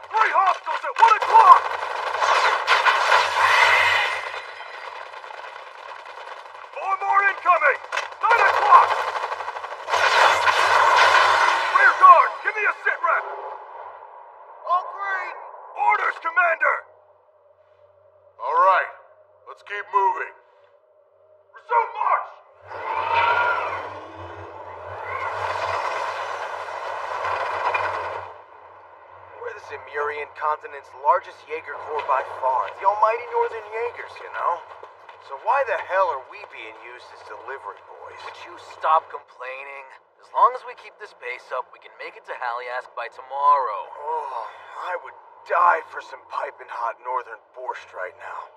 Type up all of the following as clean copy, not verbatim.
Three hostiles at 1 o'clock! Four more incoming! 9 o'clock! Rear guard, give me a sit rep! All green! Orders, Commander! All right, let's keep moving. Resume march! We're the Zemurian continent's largest Jaeger Corps by far. The almighty Northern Jaegers, you know? So why the hell are we being used as delivery boys? Would you stop complaining? As long as we keep this pace up, we can make it to Haliask by tomorrow. Oh, I would die for some piping hot northern borscht right now.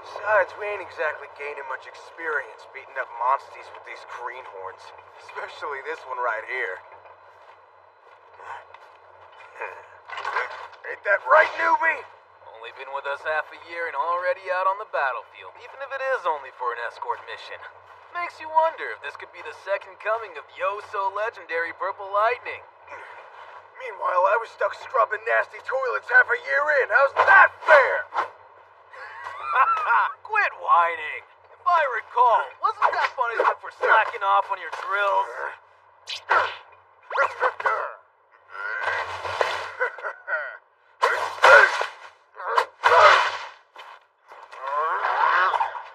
Besides, we ain't exactly gaining much experience beating up monsties with these greenhorns. Especially this one right here. Ain't that right, newbie? Only been with us half a year and already out on the battlefield, even if it is only for an escort mission. Makes you wonder if this could be the second coming of yo-so-legendary Purple Lightning. Meanwhile, I was stuck scrubbing nasty toilets half a year in. How's that fair? Quit whining. If I recall, wasn't that punishment for slacking off on your drills?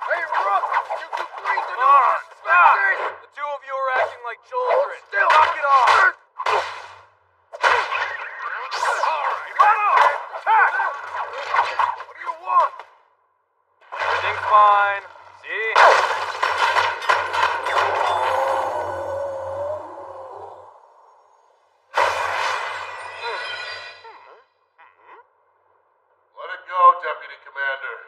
Hey, Rook! You two please Come on, stop! The two of you are acting like children. Still, Knock it off! What do you want? Everything's fine. See? Let it go, Deputy Commander.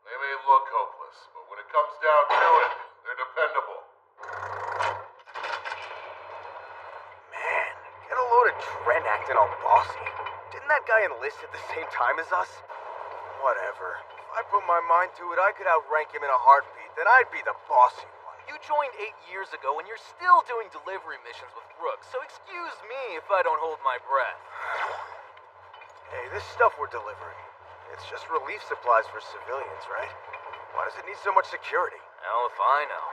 They may look hopeless, but when it comes down to it, they're dependable. Man, get a load of Trent acting all bossy. Didn't that guy enlist at the same time as us? Whatever. If I put my mind to it, I could outrank him in a heartbeat. Then I'd be the bossy one. You joined 8 years ago and you're still doing delivery missions with Rook, so excuse me if I don't hold my breath. Hey, this stuff we're delivering, it's just relief supplies for civilians, right? Why does it need so much security? Hell if I know.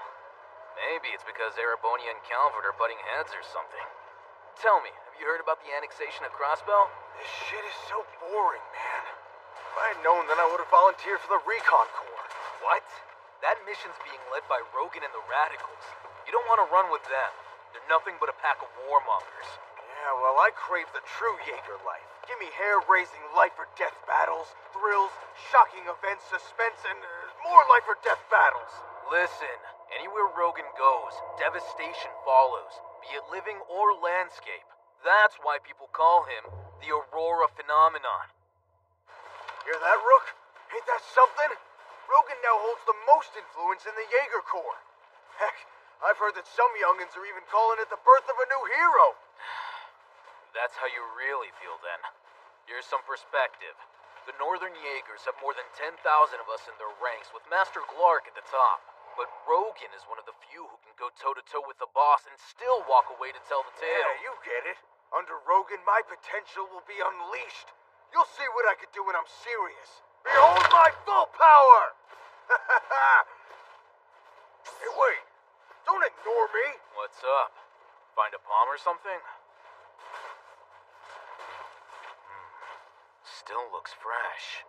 Maybe it's because Erebonia and Calvert are butting heads or something. Tell me, have you heard about the annexation of Crossbell? This shit is so boring, man. If I had known, then I would have volunteered for the Recon Corps. What? That mission's being led by Rogan and the Radicals. You don't want to run with them. They're nothing but a pack of warmongers. Yeah, well, I crave the true Jaeger life. Give me hair-raising life-or-death battles, thrills, shocking events, suspense, and more life-or-death battles. Listen, anywhere Rogan goes, devastation follows, be it living or landscape. That's why people call him the Aurora Phenomenon. Hear that, Rook? Ain't that something? Rogan now holds the most influence in the Jaeger Corps. Heck, I've heard that some youngins are even calling it the birth of a new hero. That's how you really feel then. Here's some perspective. The Northern Jaegers have more than 10,000 of us in their ranks, with Master Glark at the top. But Rogan is one of the few who can go toe-to-toe with the boss and still walk away to tell the tale. Yeah, you get it. Under Rogan, my potential will be unleashed. You'll see what I can do when I'm serious. Behold my full power! Hey, wait. Don't ignore me. What's up? Find a bomb or something? Still looks fresh.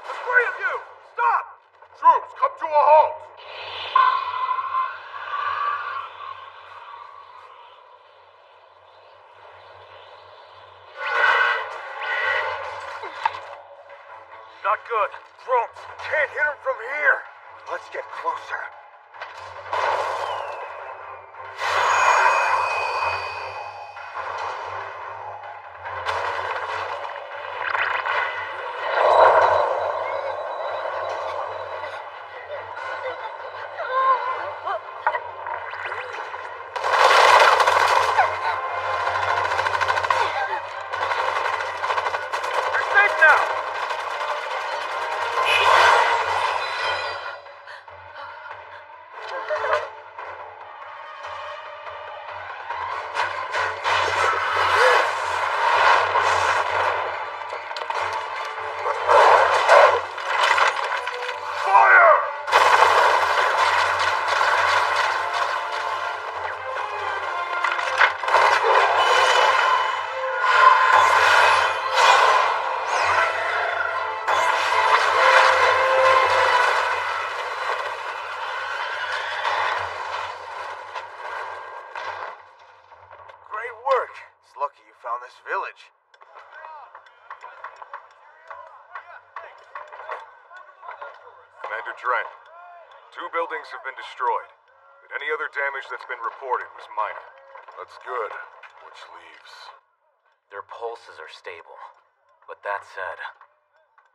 The three of you! Stop! Troops, come to a halt! Not good. Drones. Can't hit him from here. Let's get closer. You're safe now! this village. Commander Dren, 2 buildings have been destroyed, but any other damage that's been reported was minor. That's good. Which leaves... Their pulses are stable. But that said,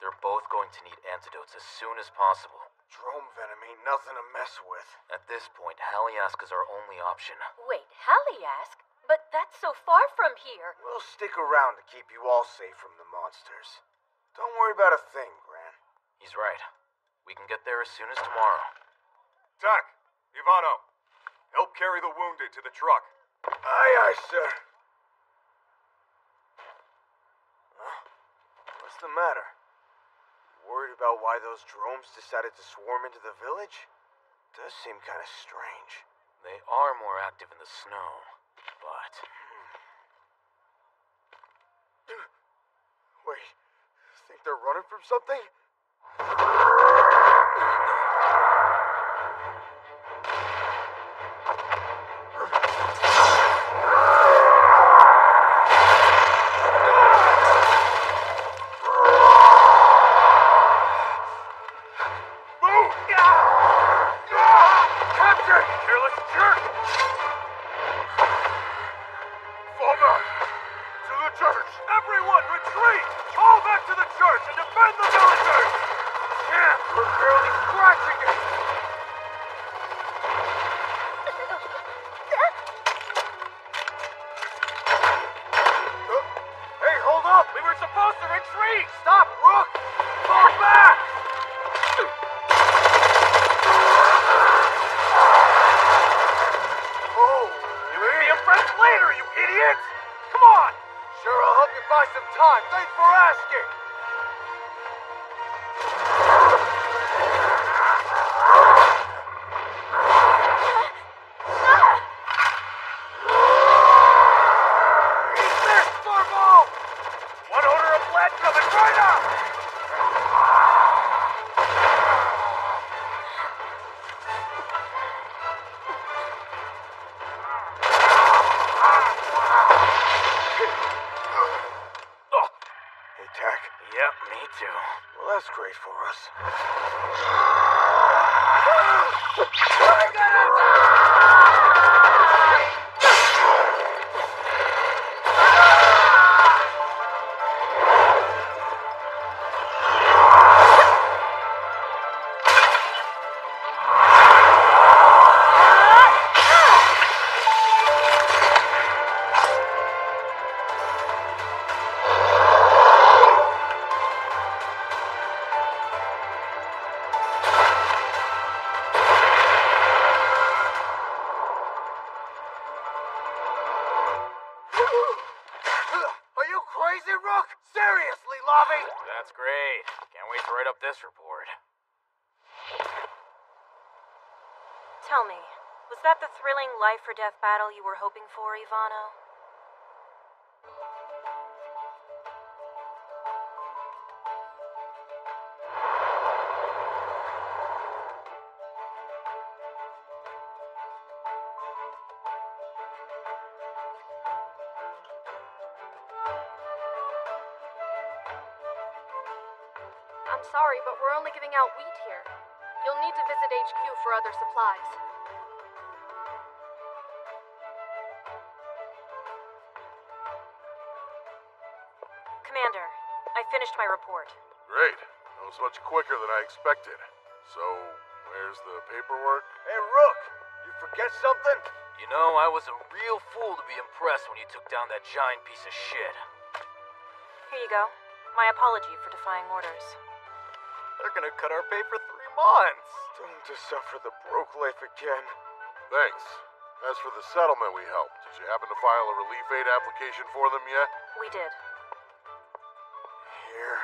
they're both going to need antidotes as soon as possible. Drone venom ain't nothing to mess with. At this point, Haliask is our only option. Wait, Haliask? But that's so far from here. We'll stick around to keep you all safe from the monsters. Don't worry about a thing, Gran. He's right. We can get there as soon as tomorrow. Tak, Ivano, help carry the wounded to the truck. Aye, aye, sir. Huh? What's the matter? You worried about why those drones decided to swarm into the village? Does seem kind of strange. They are more active in the snow, but... Wait, think they're running from something? That's great. Can't wait to write up this report. Tell me, was that the thrilling life-or-death battle you were hoping for, Ivano? I'm sorry, but we're only giving out wheat here. You'll need to visit HQ for other supplies. Commander, I finished my report. Great. That was much quicker than I expected. So, where's the paperwork? Hey, Rook! You forget something? You know, I was a real fool to be impressed when you took down that giant piece of shit. Here you go. My apology for defying orders. They're gonna cut our pay for 3 months. Don't to suffer the broke life again. Thanks. As for the settlement we helped, did you happen to file a relief aid application for them yet? We did. Here.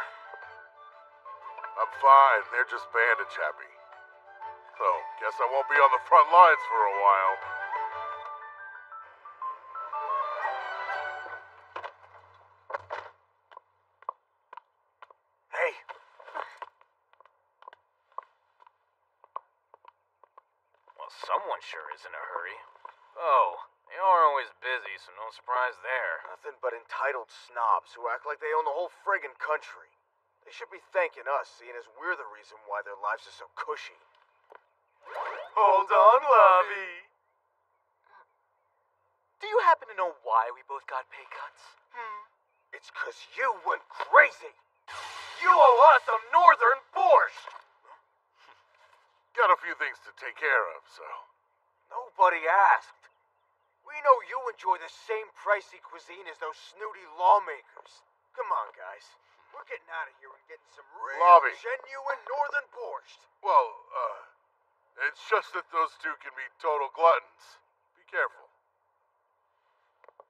I'm fine. They're just bandage happy. So, guess I won't be on the front lines for a while. Hey. Well, someone sure is in a hurry. Oh, They are always busy, so no surprise there. Nothing but entitled snobs who act like they own the whole friggin' country. They should be thanking us, seeing as we're the reason why their lives are so cushy. Hold on, Lovey. Do you happen to know why we both got pay cuts? It's 'cause you went crazy. You owe us some northern borscht! Got a few things to take care of, so... Nobody asked. We know you enjoy the same pricey cuisine as those snooty lawmakers. Come on, guys. We're getting out of here and getting some real, Lobby. genuine northern borscht. Well, it's just that those two can be total gluttons. Be careful.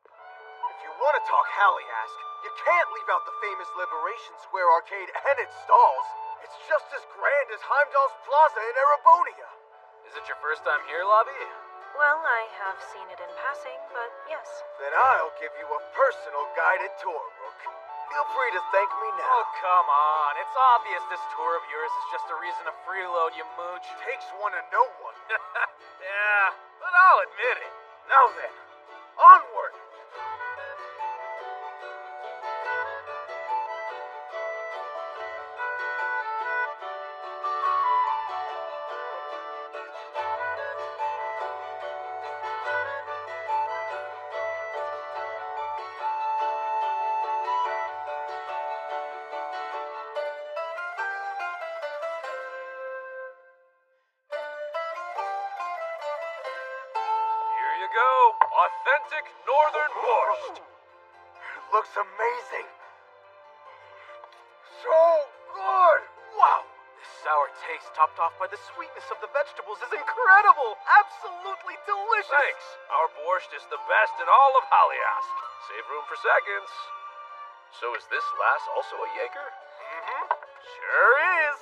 If you want to talk Haliask, you can't leave out the famous Liberation Square arcade and its stalls. It's just as grand as Heimdall's Plaza in Erebonia. Is it your first time here, Lovey? Well, I have seen it in passing, but yes. Then I'll give you a personal guided tour, Rook. Feel free to thank me now. Oh, come on. It's obvious this tour of yours is just a reason to freeload, you mooch. Takes one to know one. Yeah, but I'll admit it. Now then, onward! Here you go. Authentic northern borscht. Looks amazing. So good! Wow! This sour taste topped off by the sweetness of the vegetables is incredible. Absolutely delicious. Thanks. Our borscht is the best in all of Haliask. Save room for seconds. So is this lass also a Jaeger? Sure is.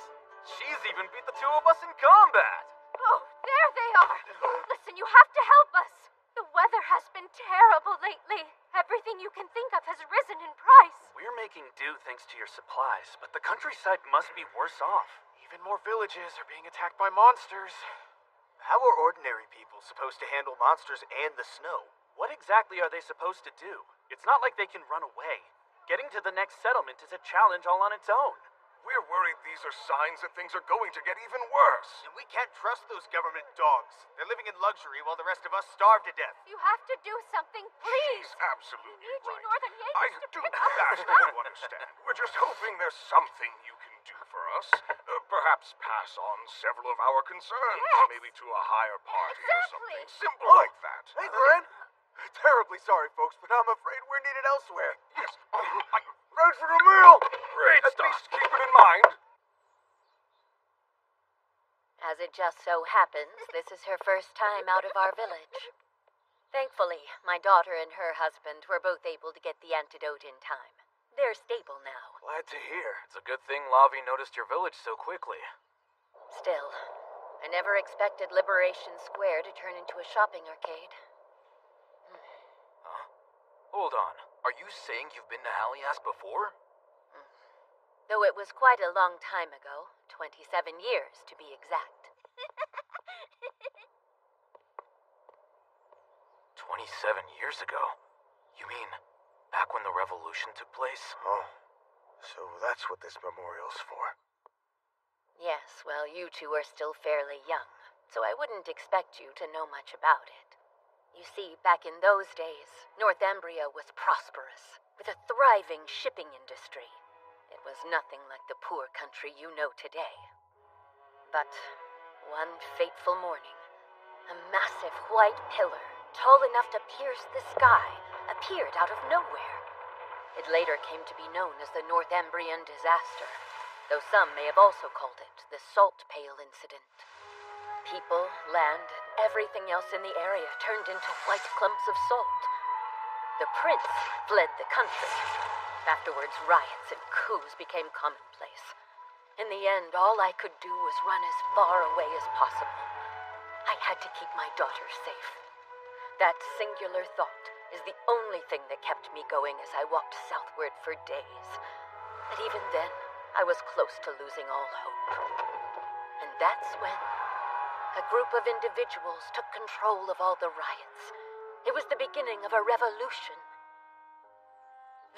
She's even beat the two of us in combat. Oh, there they are. Listen, you have to help us. The weather has been terrible lately. Everything you can think of has risen in price. We're making do thanks to your supplies, but the countryside must be worse off. Even more villages are being attacked by monsters. How are ordinary people supposed to handle monsters and the snow? What exactly are they supposed to do? It's not like they can run away. Getting to the next settlement is a challenge all on its own. We're worried these are signs that things are going to get even worse. And we can't trust those government dogs. They're living in luxury while the rest of us starve to death. You have to do something, please. She's absolutely Need you right. Northern I Jaegers to do pick up ask you to understand. We're just hoping there's something you can do for us. Perhaps pass on several of our concerns, Yes. maybe to a higher party or Exactly. something simple Oh, like that. Hey, Glenn. Terribly sorry, folks, but I'm afraid we're needed elsewhere. Yes. Thanks for the meal. Great At stuff. least Keep it in mind. As it just so happens, this is her first time out of our village. Thankfully, my daughter and her husband were both able to get the antidote in time. They're stable now. Glad to hear. It's a good thing Lavi noticed your village so quickly. Still, I never expected Liberation Square to turn into a shopping arcade. Hold on. Are you saying you've been to Haliask before? Though it was quite a long time ago, 27 years to be exact. 27 years ago? You mean back when the revolution took place? Oh, so that's what this memorial's for. Yes, well, you two are still fairly young, so I wouldn't expect you to know much about it. You see, back in those days, Northumbria was prosperous, with a thriving shipping industry. It was nothing like the poor country you know today. But one fateful morning, a massive white pillar, tall enough to pierce the sky, appeared out of nowhere. It later came to be known as the Northumbrian Disaster, though some may have also called it the Salt Pail Incident. People, land, and everything else in the area turned into white clumps of salt. The prince fled the country. Afterwards, riots and coups became commonplace. In the end, all I could do was run as far away as possible. I had to keep my daughter safe. That singular thought is the only thing that kept me going as I walked southward for days. But even then, I was close to losing all hope. And that's when a group of individuals took control of all the riots, It was the beginning of a revolution.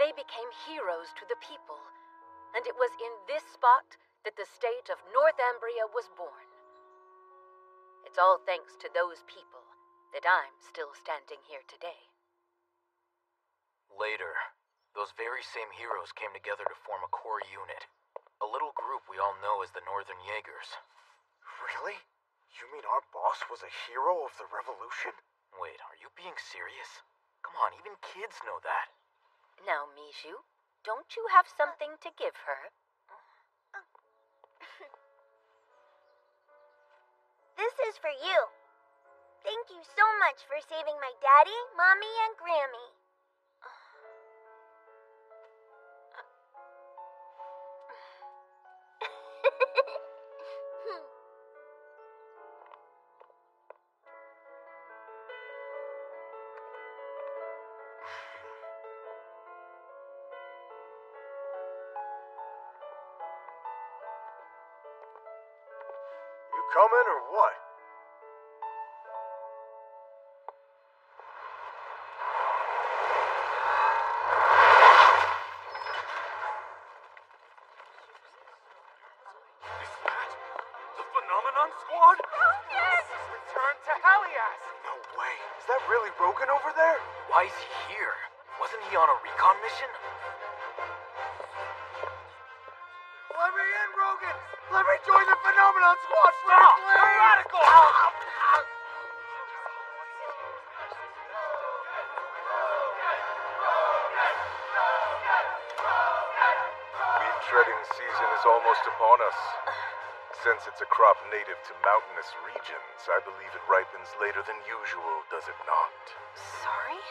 They became heroes to the people, and it was in this spot that the state of Northumbria was born. It's all thanks to those people that I'm still standing here today. Later, those very same heroes came together to form a core unit. A little group we all know as the Northern Jaegers. Really? You mean our boss was a hero of the revolution? Wait, are you being serious? Come on, even kids know that. Now, Mishu, don't you have something to give her? This is for you. Thank you so much for saving my daddy, mommy, and Grammy. You coming or what? The Phenomenon Squad? Return to Halias! No way. Is that really Rogan over there? Why is he here? Wasn't he on a recon mission? Let me in, Rogan! Let me join the Phenomenon Squad, Stop! please! You're radical! Wheat treading season is almost upon us. Since it's a crop native to mountainous regions, I believe it ripens later than usual, does it not? Sorry?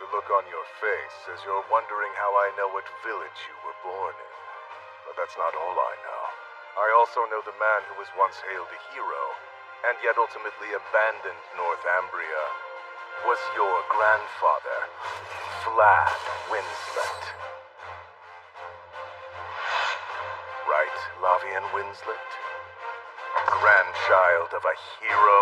The look on your face says you're wondering how I know what village you were born in. But that's not all I know. I also know the man who was once hailed a hero, and yet ultimately abandoned Northumbria, was your grandfather, Vlad Winslet. Right, Lavian Winslet? Grandchild of a hero?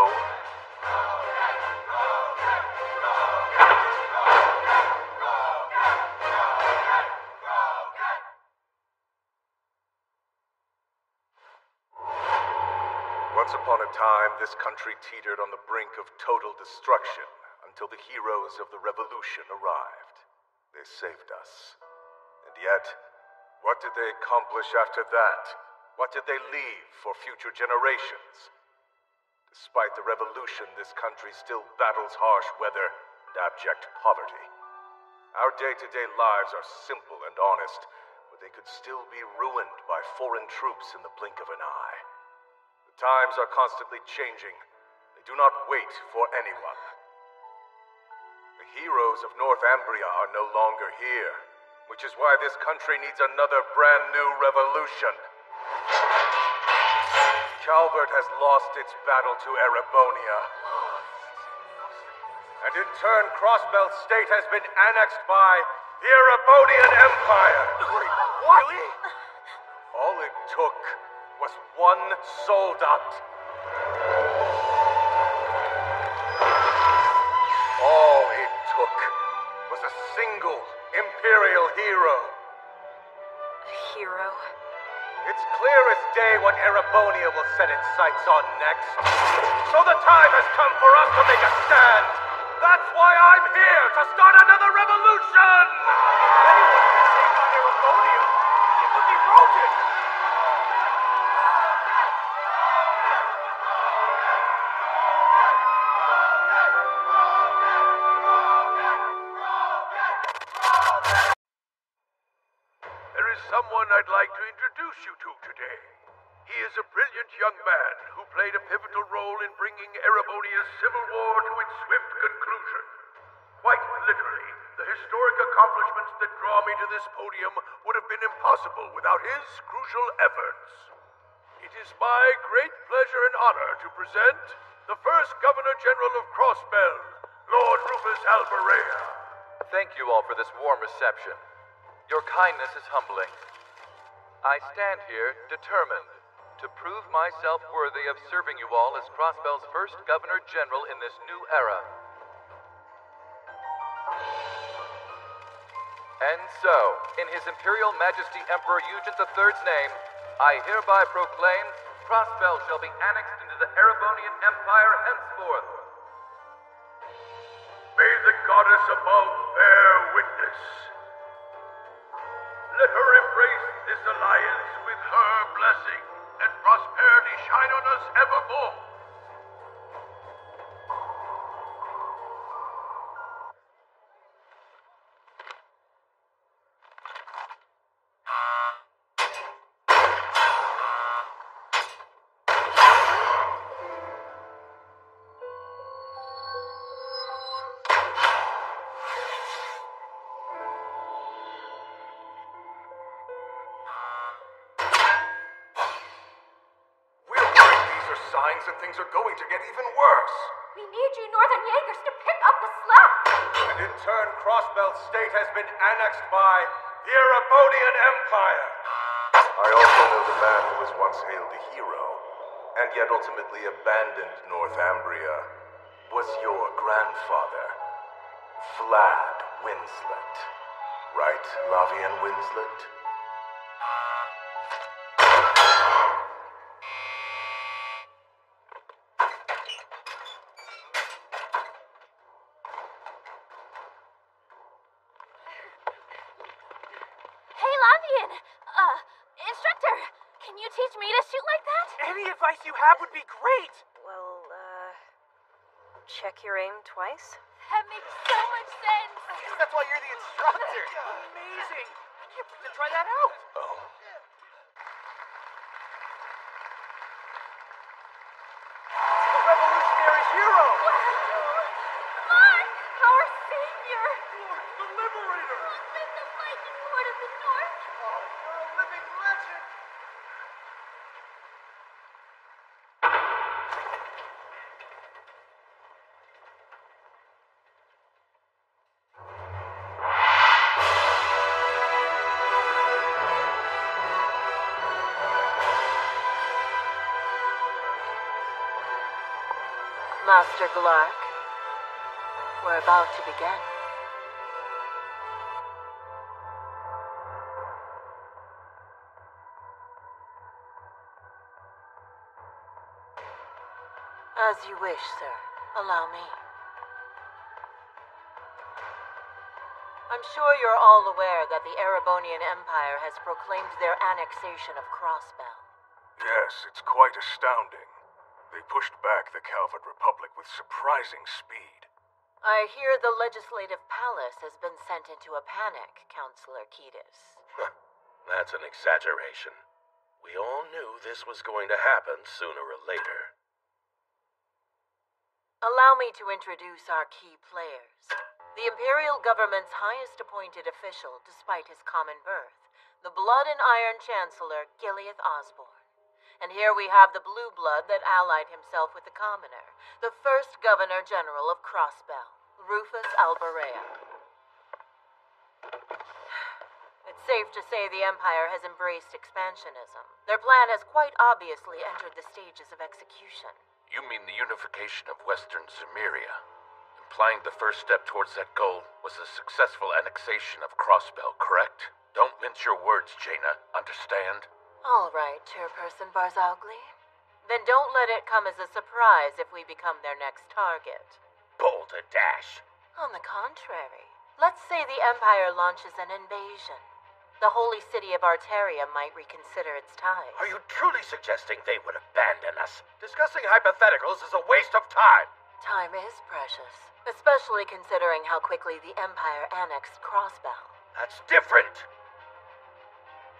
Once upon a time, this country teetered on the brink of total destruction until the heroes of the revolution arrived. They saved us. And yet, what did they accomplish after that? What did they leave for future generations? Despite the revolution, this country still battles harsh weather and abject poverty. Our day-to-day lives are simple and honest, but they could still be ruined by foreign troops in the blink of an eye. The times are constantly changing. They do not wait for anyone. The heroes of Northumbria are no longer here, which is why this country needs another brand new revolution. Calvert has lost its battle to Erebonia. And in turn, Crossbelt State has been annexed by the Erebonian Empire. Wait, what? Really? All it took was one soldat. All it took was a single Imperial hero. A hero? It's clear as day what Erebonia will set its sights on next. So the time has come for us to make a stand. That's why I'm here, to start another revolution! Anyone can take on Erebonia. It would be Rogan. There is someone I'd like to introduce you to today. He is a brilliant young man who played a pivotal role in bringing Erebonia's civil war to its swift conclusion. Quite literally, the historic accomplishments that draw me to this podium would have been impossible without his crucial efforts. It is my great pleasure and honor to present the first Governor General of Crossbell, Lord Rufus Alberea. Thank you all for this warm reception. Your kindness is humbling. I stand here determined to prove myself worthy of serving you all as Crossbell's first Governor General in this new era. And so, in His Imperial Majesty Emperor Eugen III's name, I hereby proclaim Crossbell shall be annexed into the Erebonian Empire henceforth. May the goddess above bear witness. Let her embrace this alliance with her blessing, and prosperity shine on us evermore. Signs that things are going to get even worse. We need you Northern Jaegers to pick up the slack! And in turn, Crossbelt State has been annexed by the Erebonian Empire. I also know the man who was once hailed a hero, and yet ultimately abandoned Northumbria, was your grandfather, Vlad Winslet. Right, Lavian Winslet? Instructor, can you teach me to shoot like that? Any advice you have would be great. Well, check your aim twice? That makes so much sense. I guess that's why you're the instructor. Amazing. I can't wait to try that out. Oh. The revolutionary hero. Mark, our savior. The liberator. With the Viking Lord of the North. Oh, you're a living legend. Master Glark, we're about to begin. As you wish, sir. Allow me. I'm sure you're all aware that the Erebonian Empire has proclaimed their annexation of Crossbell. Yes, it's quite astounding. They pushed back the Calvert Republic with surprising speed. I hear the Legislative Palace has been sent into a panic, Councillor Kiedis. That's an exaggeration. We all knew this was going to happen sooner or later. Allow me to introduce our key players. The Imperial government's highest appointed official, despite his common birth, the Blood and Iron Chancellor, Gileath Osborne. And here we have the blue blood that allied himself with the commoner, the first Governor General of Crossbell, Rufus Alberea. It's safe to say the Empire has embraced expansionism. Their plan has quite obviously entered the stages of execution. You mean the unification of Western Zemeria, implying the first step towards that goal was the successful annexation of Crossbell, correct? Don't mince your words, Jaina. Understand? All right, Chairperson Barzagli. Then don't let it come as a surprise if we become their next target. Balderdash. On the contrary, let's say the Empire launches an invasion. The holy city of Arteria might reconsider its ties. Are you truly suggesting they would abandon us? Discussing hypotheticals is a waste of time. Time is precious, especially considering how quickly the Empire annexed Crossbell. That's different.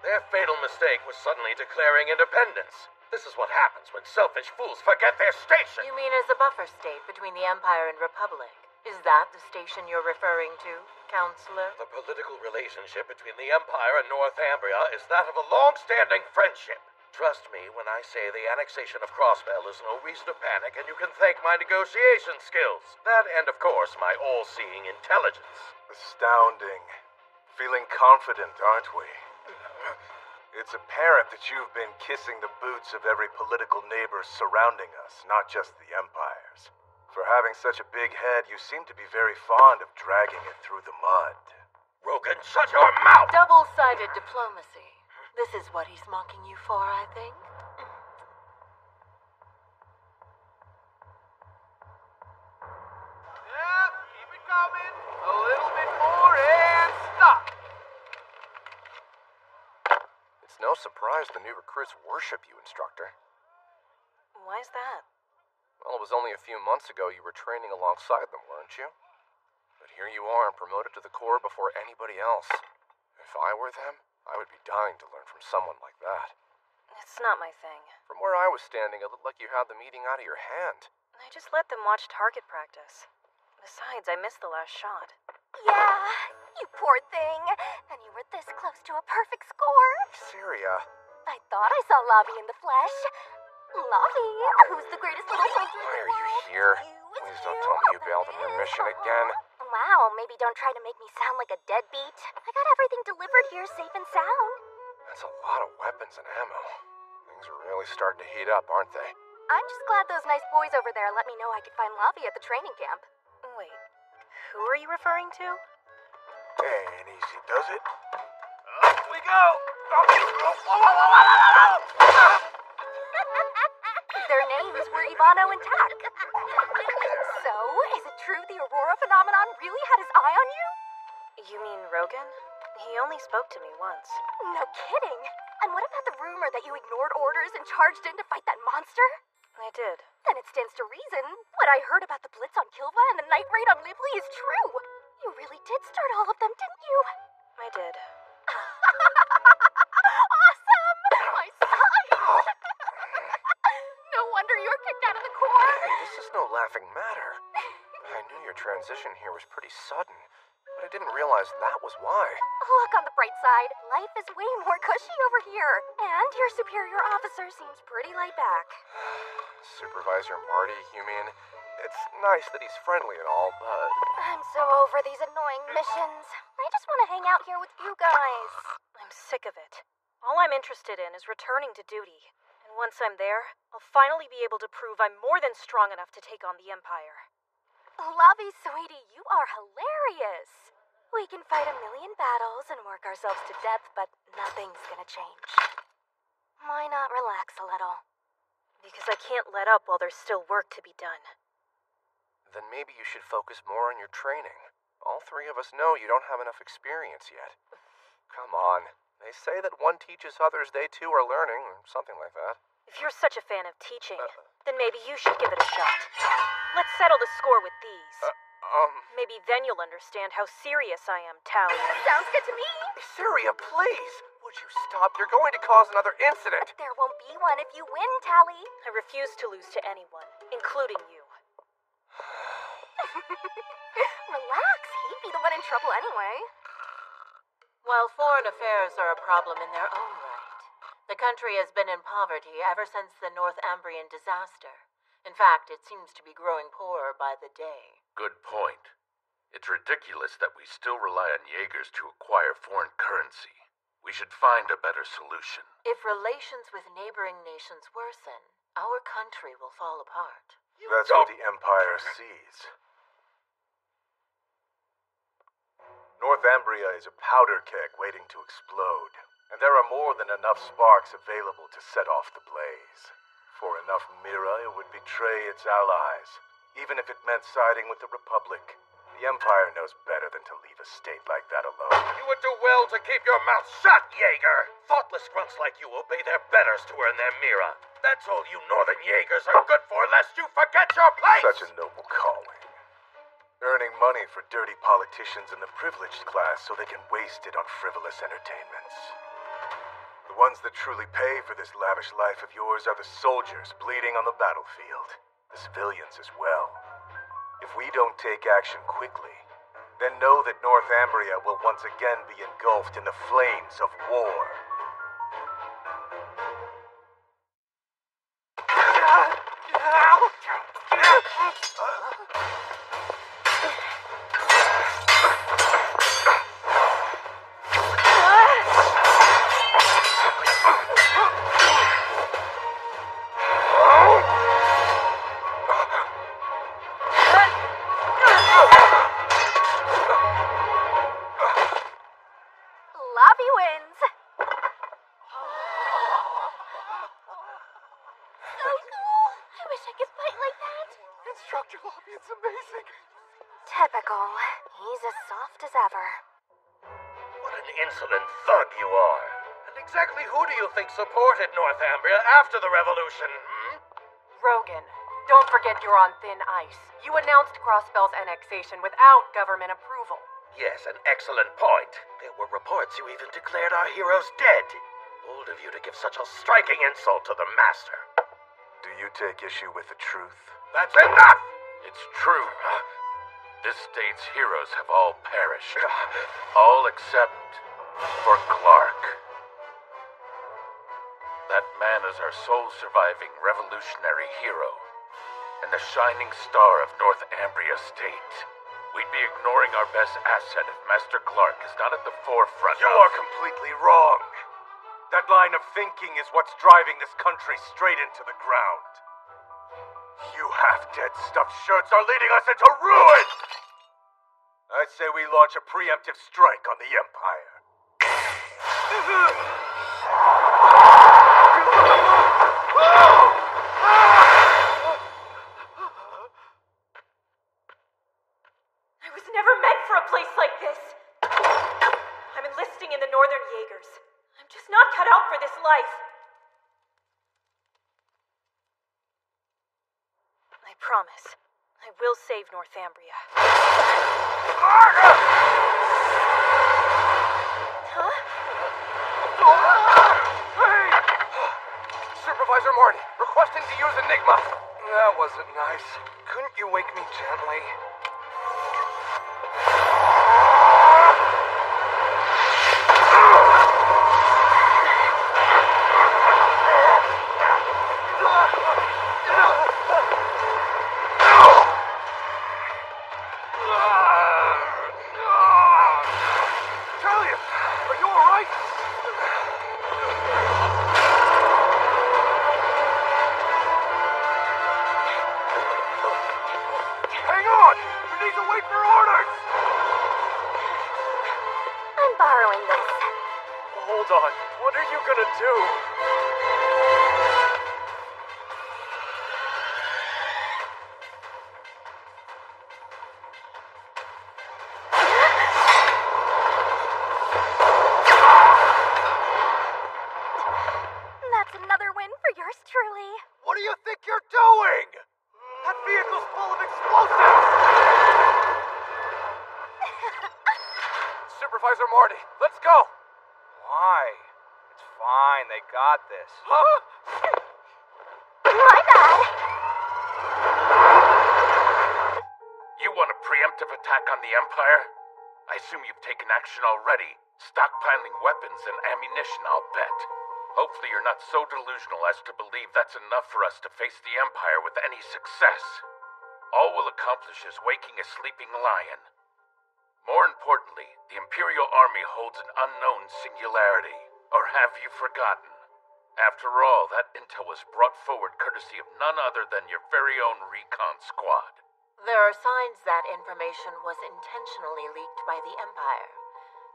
Their fatal mistake was suddenly declaring independence. This is what happens when selfish fools forget their station. You mean as a buffer state between the Empire and Republic? Is that the station you're referring to, Counselor? The political relationship between the Empire and Northumbria is that of a long-standing friendship. Trust me when I say the annexation of Crossbell is no reason to panic, and you can thank my negotiation skills. That and, of course, my all-seeing intelligence. Astounding. Feeling confident, aren't we? It's apparent that you've been kissing the boots of every political neighbor surrounding us, not just the Empire's. For having such a big head, you seem to be very fond of dragging it through the mud. Rogan, shut your mouth! Double-sided diplomacy. This is what he's mocking you for, I think. Yep, keep it coming. A little bit more and stop. It's no surprise the new recruits worship you, Instructor. Why is that? Well, it was only a few months ago you were training alongside them, weren't you? But here you are, promoted to the Corps before anybody else. If I were them, I would be dying to learn from someone like that. It's not my thing. From where I was standing, it looked like you had the meeting out of your hand. I just let them watch target practice. Besides, I missed the last shot. Yeah, you poor thing. And you were this close to a perfect score. Syria. I thought I saw Lavi in the flesh. Lavi, who's the greatest little soldier Why in the are you world. here? Please don't tell me you bailed on your mission again. Wow, maybe don't try to make me sound like a deadbeat. I got everything delivered here safe and sound. That's a lot of weapons and ammo. Things are really starting to heat up, aren't they? I'm just glad those nice boys over there let me know I could find Lavi at the training camp. Wait, who are you referring to? Ain't easy, does it? Up we go. Their names were Ivano and Tak. So, is it true the Aurora phenomenon really had his eye on you? You mean Rogan? He only spoke to me once. No kidding. And what about the rumor that you ignored orders and charged in to fight that monster? I did. Then it stands to reason what I heard about the blitz on Kilva and the night raid on Lively is true. You really did start all of them, didn't you? I did. Awesome! My side! No wonder you were kicked out of the Corps. Hey, this is no laughing matter. I knew your transition here was pretty sudden, but I didn't realize that was why. Look on the bright side. Life is way more cushy over here. And your superior officer seems pretty laid back. Supervisor Marty, you mean? It's nice that he's friendly and all, but... I'm so over these annoying missions. I just want to hang out here with you guys. I'm sick of it. All I'm interested in is returning to duty. And once I'm there, I'll finally be able to prove I'm more than strong enough to take on the Empire. Lavi, sweetie, you are hilarious. We can fight a million battles and work ourselves to death, but nothing's gonna change. Why not relax a little? Because I can't let up while there's still work to be done. Then maybe you should focus more on your training. All three of us know you don't have enough experience yet. Come on. They say that one teaches others they too are learning, or something like that. If you're such a fan of teaching, then maybe you should give it a shot. Let's settle the score with these. Maybe then you'll understand how serious I am, Tally. Sounds good to me. Syria, please! Would you stop? You're going to cause another incident! There won't be one if you win, Tally. I refuse to lose to anyone, including you. Relax, he'd be the one in trouble anyway. While foreign affairs are a problem in their own right, the country has been in poverty ever since the Northumbrian disaster. In fact, it seems to be growing poorer by the day. Good point. It's ridiculous that we still rely on Jaegers to acquire foreign currency. We should find a better solution. If relations with neighboring nations worsen, our country will fall apart. That's what the Empire sees. Northumbria is a powder keg waiting to explode, and there are more than enough sparks available to set off the blaze. For enough Mira, it would betray its allies, even if it meant siding with the Republic. The Empire knows better than to leave a state like that alone. You would do well to keep your mouth shut, Jaeger! Thoughtless grunts like you obey their betters to earn their Mira. That's all you Northern Jaegers are good for, lest you forget your place! Such a noble calling. Earning money for dirty politicians in the privileged class so they can waste it on frivolous entertainments. The ones that truly pay for this lavish life of yours are the soldiers bleeding on the battlefield. The civilians as well. If we don't take action quickly, then know that Northumbria will once again be engulfed in the flames of war. instructor lobby. It's amazing. Typical. He's as soft as ever. What an insolent thug you are. And exactly who do you think supported Northumbria after the revolution, hmm? Rogan, don't forget you're on thin ice. You announced Crossbell's annexation without government approval. Yes, an excellent point. There were reports you even declared our heroes dead. Bold of you to give such a striking insult to the Master. Do you take issue with the truth? That's enough! It's true. This state's heroes have all perished. All except for Clark. That man is our sole surviving revolutionary hero, and the shining star of Northumbria State. We'd be ignoring our best asset if Master Clark is not at the forefront. You are completely wrong. That line of thinking is what's driving this country straight into the ground. You half-dead stuffed shirts are leading us into ruin! I say we launch a preemptive strike on the Empire. I was never meant for a place like this. I'm enlisting in the Northern Jaegers. I'm just not cut out for this life. I promise. I will save Northumbria. Huh? Hey! Supervisor Marty, requesting to use Enigma. That wasn't nice. Couldn't you wake me gently? Talia, are you alright? Hang on! We need to wait for orders! I'm borrowing this. Hold on. What are you gonna do? That's another win for yours truly. What do you think you're doing? That vehicle's full of explosives! Supervisor Marty, let's go! Why? It's fine, they got this. Huh? My bad. You want a preemptive attack on the Empire? I assume you've taken action already. Stockpiling weapons and ammunition, I'll bet. Hopefully you're not so delusional as to believe that's enough for us to face the Empire with any success. All we'll accomplish is waking a sleeping lion. More importantly, the Imperial Army holds an unknown singularity. Or have you forgotten? After all, that intel was brought forward courtesy of none other than your very own recon squad. There are signs that information was intentionally leaked by the Empire.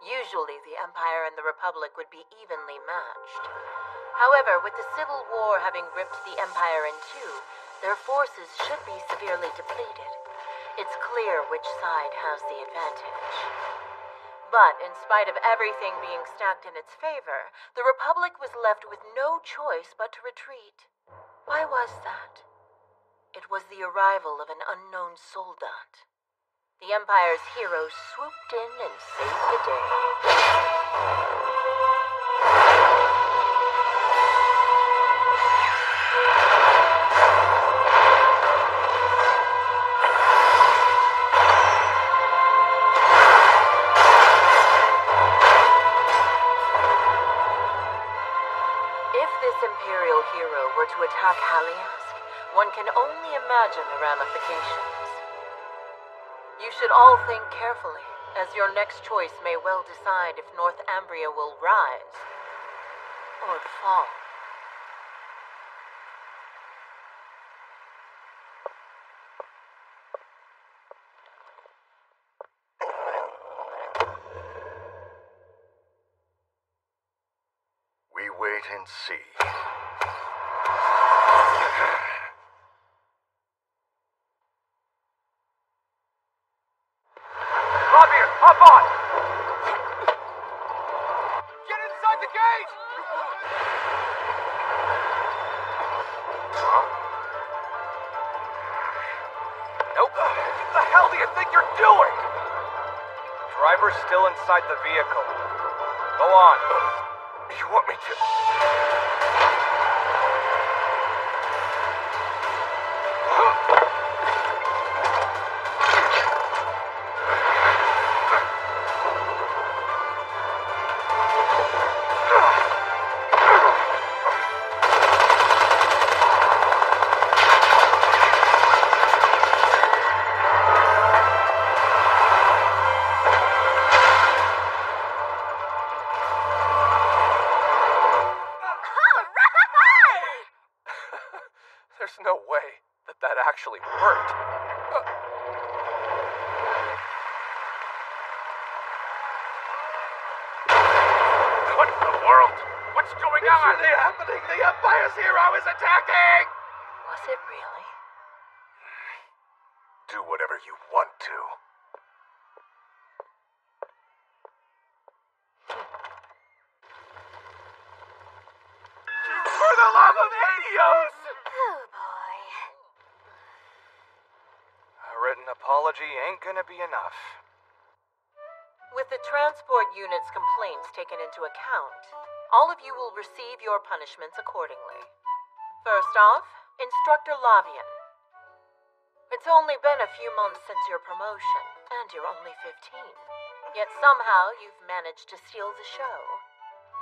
Usually, the Empire and the Republic would be evenly matched. However, with the Civil War having ripped the Empire in two, their forces should be severely depleted. It's clear which side has the advantage. But in spite of everything being stacked in its favor, the Republic was left with no choice but to retreat. Why was that? It was the arrival of an unknown soldat. The Empire's heroes swooped in and saved the day. If this Imperial hero were to attack Haliask, one can only imagine the ramifications. You should all think carefully, as your next choice may well decide if Northumbria will rise or fall. We wait and see. hell do you think you're doing? Driver's still inside the vehicle. Go on. You want me to... There's no way that actually worked. What in the world? What's going on? It's really happening. The Empire's hero is attacking! Was it really? Do whatever you want to. For the love of Helios! Oh boy. A written apology ain't gonna be enough. With the transport unit's complaints taken into account, all of you will receive your punishments accordingly. First off, Instructor Lavian. It's only been a few months since your promotion, and you're only 15. Yet somehow you've managed to steal the show.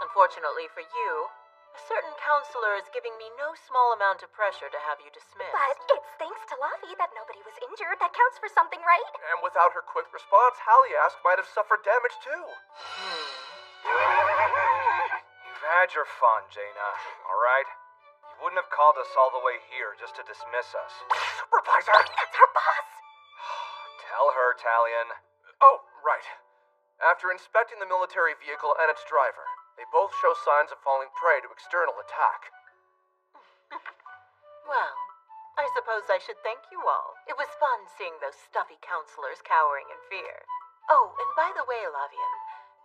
Unfortunately for you, a certain counselor is giving me no small amount of pressure to have you dismissed. But it's thanks to Lavi that nobody was injured. That counts for something, right? And without her quick response, Haliask might have suffered damage too. You've had your fun, Jaina, alright? You wouldn't have called us all the way here just to dismiss us. Supervisor! That's her boss! Tell her, Talion. Oh, right. After inspecting the military vehicle and its driver, they both show signs of falling prey to external attack. Well, I suppose I should thank you all. It was fun seeing those stuffy counselors cowering in fear. Oh, and by the way, Lavian,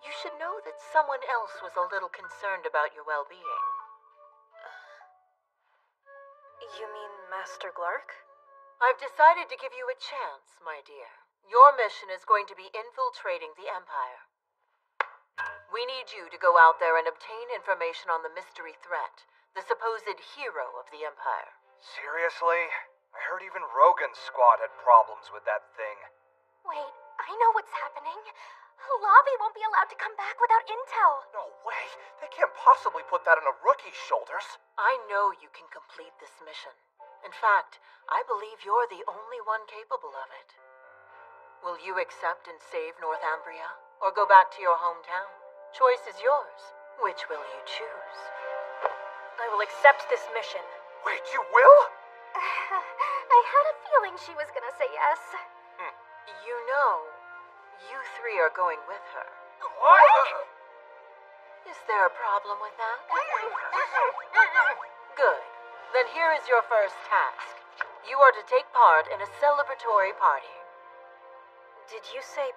you should know that someone else was a little concerned about your well-being. You mean Master Glark? I've decided to give you a chance, my dear. Your mission is going to be infiltrating the Empire. We need you to go out there and obtain information on the mystery threat, the supposed hero of the Empire. Seriously? I heard even Rogan's squad had problems with that thing. Wait, I know what's happening. Lavi won't be allowed to come back without intel. No way. They can't possibly put that on a rookie's shoulders. I know you can complete this mission. In fact, I believe you're the only one capable of it. Will you accept and save Northumbria, or go back to your hometown? Choice is yours. Which will you choose? I will accept this mission. Wait, you will? I had a feeling she was gonna say yes. You know, you three are going with her. What? Is there a problem with that? Good. Then here is your first task. You are to take part in a celebratory party. Did you say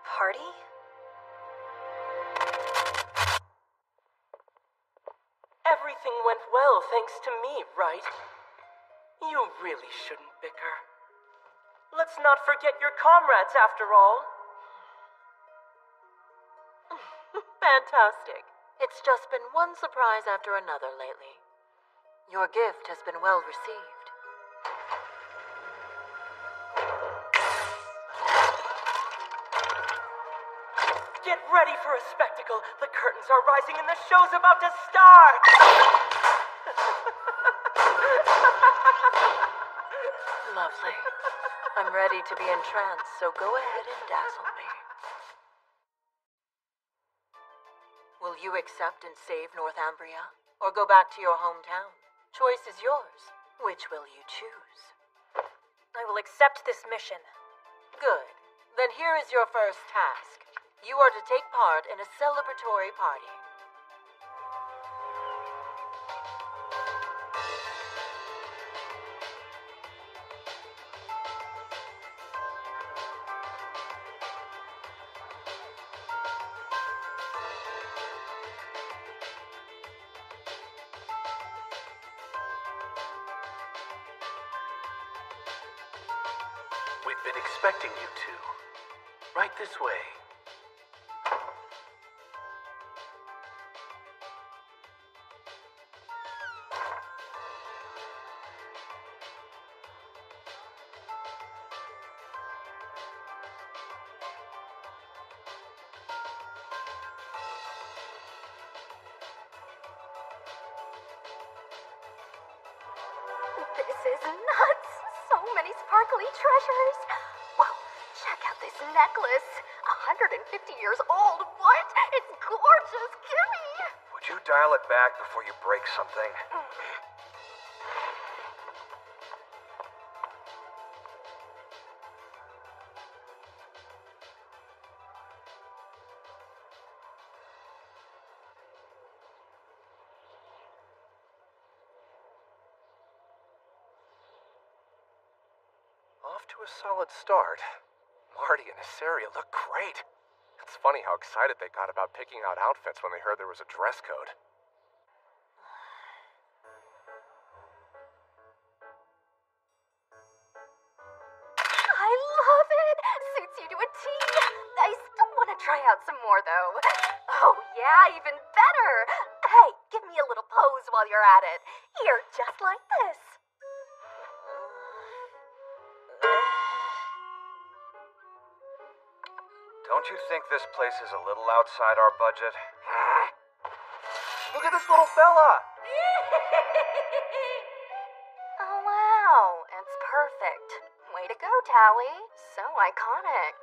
party? Everything went well thanks to me, right? You really shouldn't bicker. Let's not forget your comrades, after all. Fantastic. It's just been one surprise after another lately. Your gift has been well received. Get ready for a spectacle. The curtains are rising and the show's about to start. Lovely. I'm ready to be entranced, so go ahead and dazzle me. Will you accept and save Northumbria, or go back to your hometown? Choice is yours. Which will you choose? I will accept this mission. Good. Then here is your first task. You are to take part in a celebratory party. With been expecting you to. Right this way. This is nuts! So many sparkly treasures! Whoa, check out this necklace! 150 years old, what? It's gorgeous, Kimmy! Would you dial it back before you break something? Off to a solid start. Marty and Asaria look great. It's funny how excited they got about picking out outfits when they heard there was a dress code. I love it! Suits you to a T! I still want to try out some more, though. Oh, yeah, even better! Hey, give me a little pose while you're at it. Here, just like this. Don't you think this place is a little outside our budget? Look at this little fella! Oh, wow. It's perfect. Way to go, Tally. So iconic.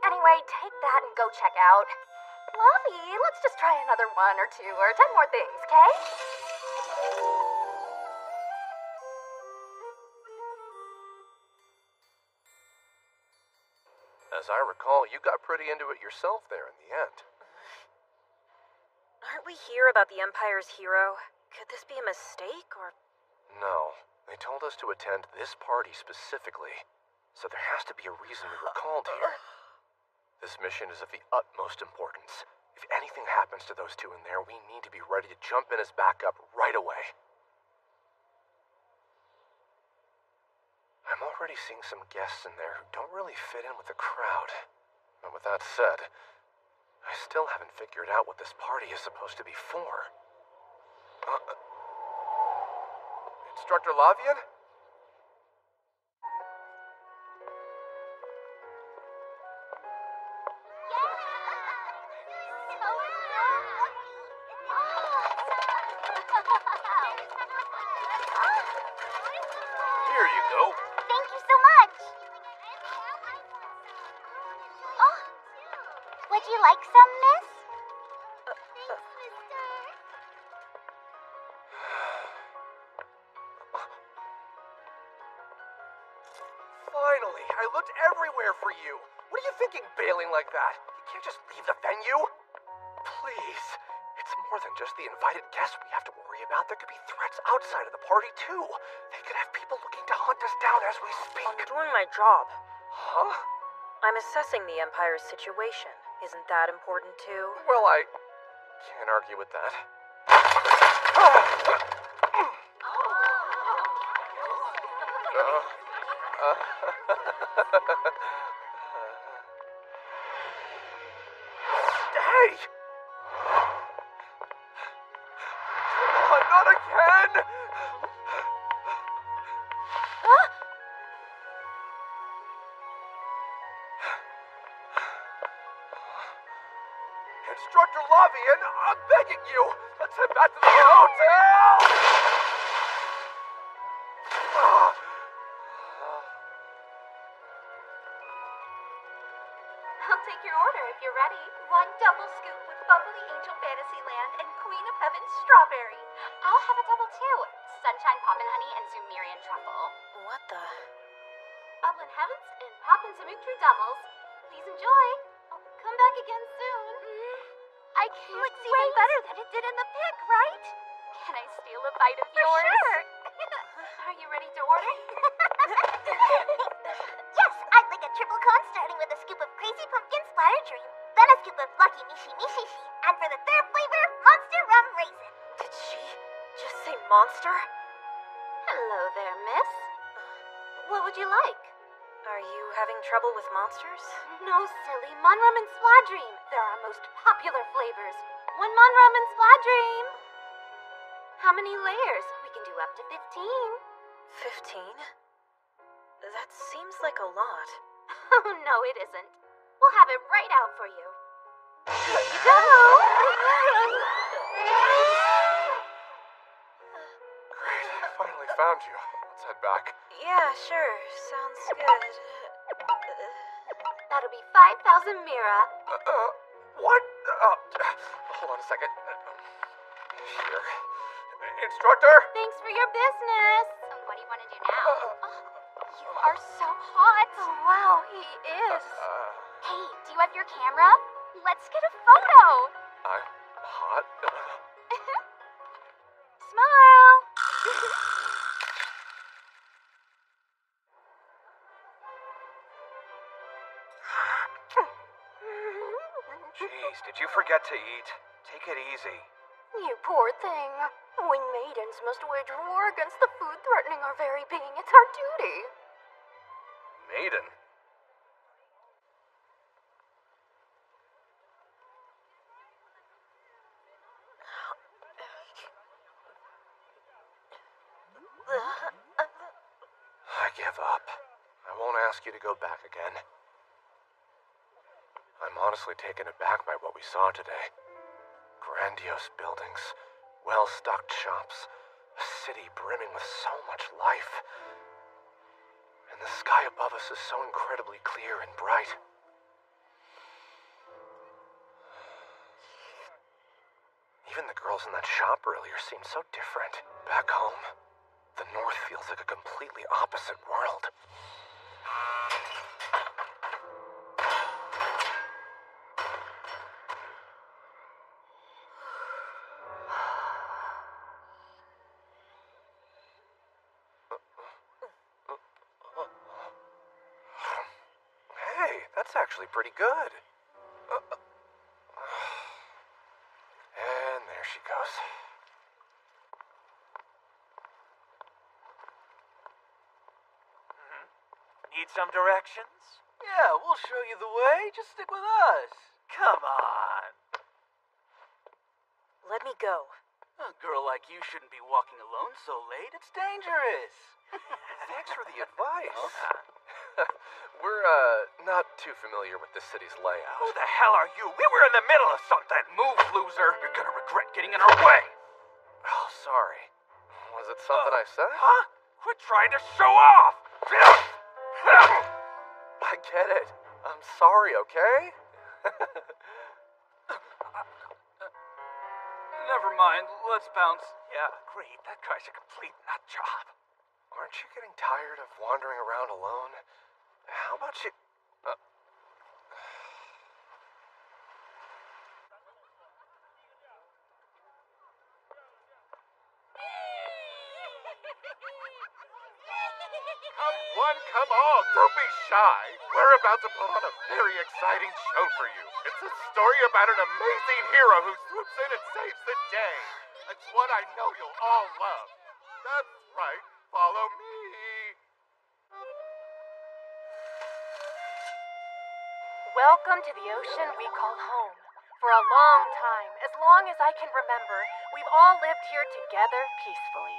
Anyway, take that and go check out. Lovey, let's just try another 1 or 2 or 10 more things, okay? As I recall, you got pretty into it yourself there in the end. Aren't we here about the Empire's hero? Could this be a mistake, or... No. They told us to attend this party specifically, so there has to be a reason we were called here. This mission is of the utmost importance. If anything happens to those two in there, we need to be ready to jump in as backup right away. I'm already seeing some guests in there who don't really fit in with the crowd. But with that said, I still haven't figured out what this party is supposed to be for. Instructor Lavian? Here you go. Thank you so much. Oh, would you like some, miss? Finally! I looked everywhere for you! What are you thinking, bailing like that? You can't just leave the venue! Please! It's more than just the invited guests we have to worry about. There could be threats outside of the party, too. They could have people looking to hunt us down as we speak. I'm doing my job. Huh? I'm assessing the Empire's situation. Isn't that important, too? Well, I can't argue with that. Hey! Oh, not again! Instructor Lavian, I'm begging you! Let's head back to the hotel! I'll take your order if you're ready. 1 double scoop with Bubbly Angel Fantasyland and Queen of Heaven Strawberry. I'll have a double too. Sunshine Poppin' Honey and Sumerian Truffle. What the... Bubbling Heavens and Poppin' Samutru doubles. Please enjoy. I'll come back again soon. I can't Looks wait. Even better than it did in the pic, right? Can I steal a bite of yours? Sure. Are you ready to order? Yes, I'd like a triple cone starting with a scoop of Crazy Pumpkin Splatter Dream, then a scoop of Lucky Mishi Mishi Shi, and for the third flavor, Monster Rum Raisin. Did she just say monster? Hello there, miss. What would you like? Are you having trouble with monsters? No, silly. Monrum and Spladream. They're our most popular flavors. One Monrum and Spladream. How many layers? We can do up to 15. 15? That seems like a lot. Oh, no, it isn't. We'll have it right out for you. Here you go. Great, I finally found you. Let's head back. Yeah, sure. Sounds good. That'll be 5,000 Mira. What? Hold on a second. Here. Instructor? Thanks for your business. What do you want to do now? You are so hot. Oh, wow, he is. Hey, do you have your camera? Let's get a photo. I'm hot? Smile. Jeez, did you forget to eat? Take it easy. You poor thing. We maidens must wage war against the food threatening our very being. It's our duty. Maiden? I give up. I won't ask you to go back again. I'm honestly taken aback by what we saw today. Grandiose buildings, well-stocked shops, a city brimming with so much life. And the sky above us is so incredibly clear and bright. Even the girls in that shop earlier seemed so different. Back home, the North feels like a completely opposite world. Hey, that's actually pretty good. And there she goes. Need some directions? Yeah, we'll show you the way. Just stick with us. Come on. Let me go. A girl like you shouldn't be walking alone so late. It's dangerous. Thanks for the advice. We're, not too familiar with the city's layout. Who the hell are you? We were in the middle of something. Move, loser. You're gonna regret getting in our way. Oh, sorry. Was it something I said? Huh? Quit trying to show off. I get it. I'm sorry, okay? Never mind. Let's bounce. Yeah, agreed. That guy's a complete nut job. Aren't you getting tired of wandering around alone? How about you... Come all, don't be shy. We're about to put on a very exciting show for you. It's a story about an amazing hero who swoops in and saves the day. It's one I know you'll all love. That's right, follow me. Welcome to the ocean we call home. For a long time, as long as I can remember, we've all lived here together peacefully.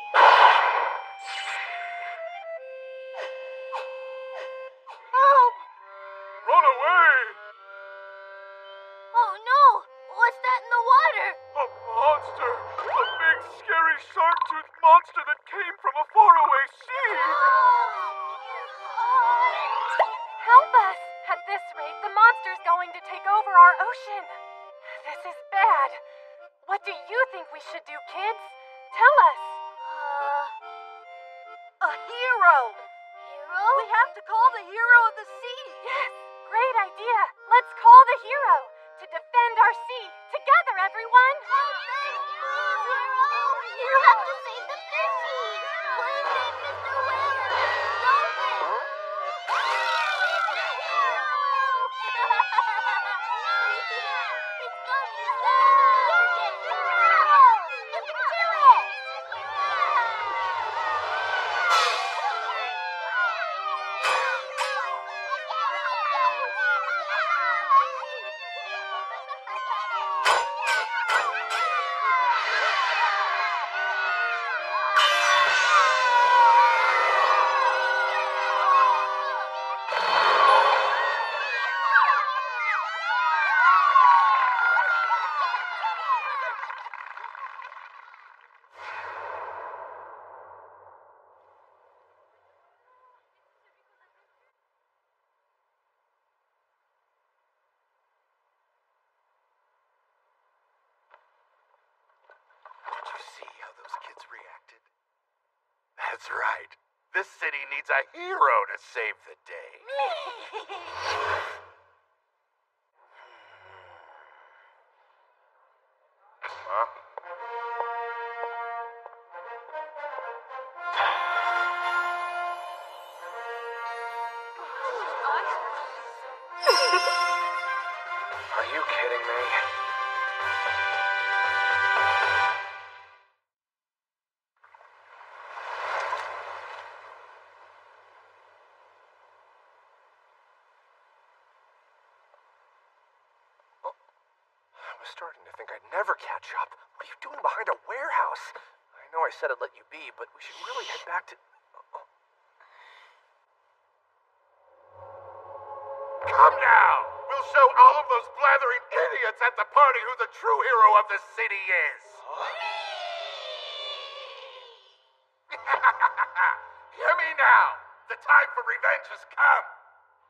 Help! Run away! Oh no! What's that in the water? A monster! A big, scary shark-toothed monster that came from a faraway sea! Help us! At this rate, the monster's going to take over our ocean. This is bad. What do you think we should do, kids? Tell us. A hero! Hero? We have to call the hero of the sea! Yes, great idea. Let's call the hero to defend our sea. Together, everyone! You have to save the fishies! Please save Mr. Whale and Mr. Dolphin! It's going to That's right. This city needs a hero to save the day. Huh? Are you kidding me? I was starting to think I'd never catch up. What are you doing behind a warehouse? I know I said I'd let you be, but we should really head back to... Come now! We'll show all of those blathering idiots at the party who the true hero of the city is! Hear me now! The time for revenge has come!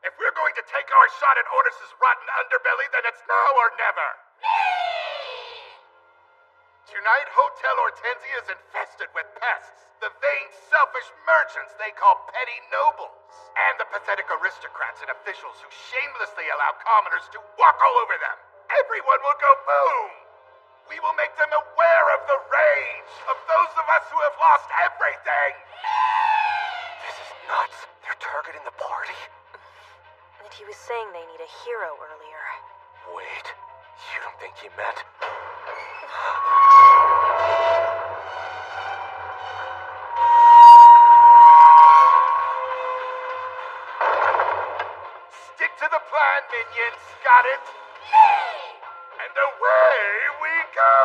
If we're going to take our shot at Ordis's rotten underbelly, then it's now or never! Tonight, Hotel Hortensia is infested with pests. The vain, selfish merchants they call petty nobles. And the pathetic aristocrats and officials who shamelessly allow commoners to walk all over them. Everyone will go boom! We will make them aware of the rage of those of us who have lost everything! This is nuts. They're targeting the party? And he was saying they need a hero earlier. Wait, you don't think he meant... Stick to the plan, minions. Got it? And away we go!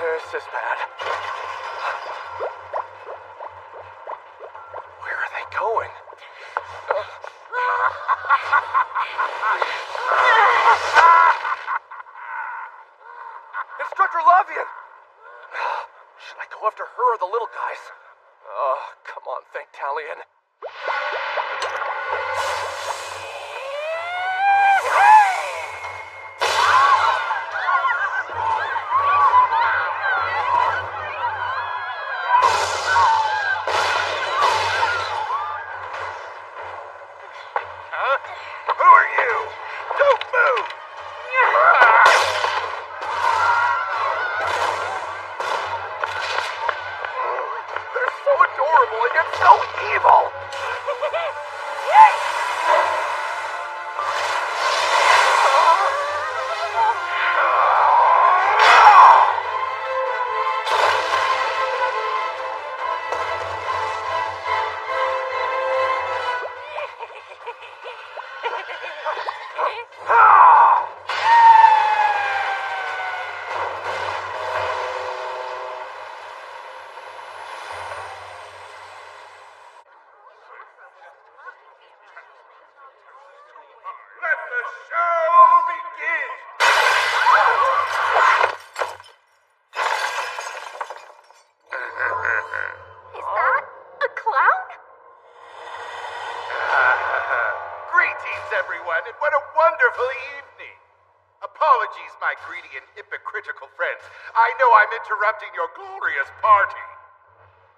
This is bad. Where are they going? Instructor Lavian! Should I go after her or the little guys? Oh, come on, think, Talion. Huh? Who are you? Don't move! They're so adorable and yet so evil! Let the show begin! Is that a clown? Greetings, everyone, and what a wonderful evening! Apologies, my greedy and hypocritical friends. I know I'm interrupting your glorious party.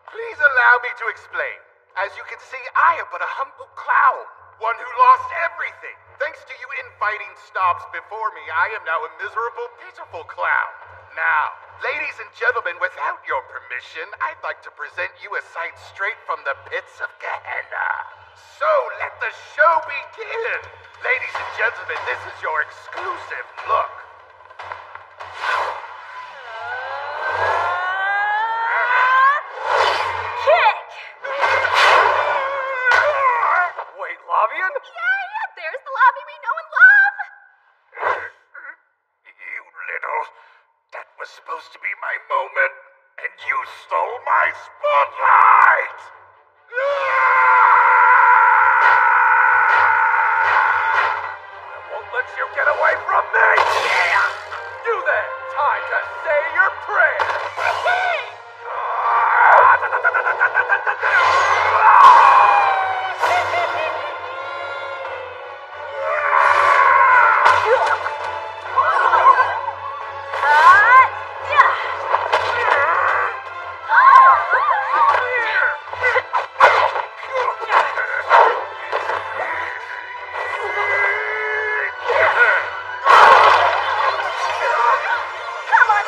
Please allow me to explain. As you can see, I am but a humble clown, one who lost everything. Thanks to you infighting snobs before me, I am now a miserable, pitiful clown. Now, ladies and gentlemen, without your permission, I'd like to present you a sight straight from the pits of Gehenna. So let the show begin! Ladies and gentlemen, this is your exclusive look. Kick! Wait, Lavian? Yay! There's the Lavi we know and love! You little... That was supposed to be my moment, and you stole my spotlight! I won't let you get away from me! You then, time to say your prayers!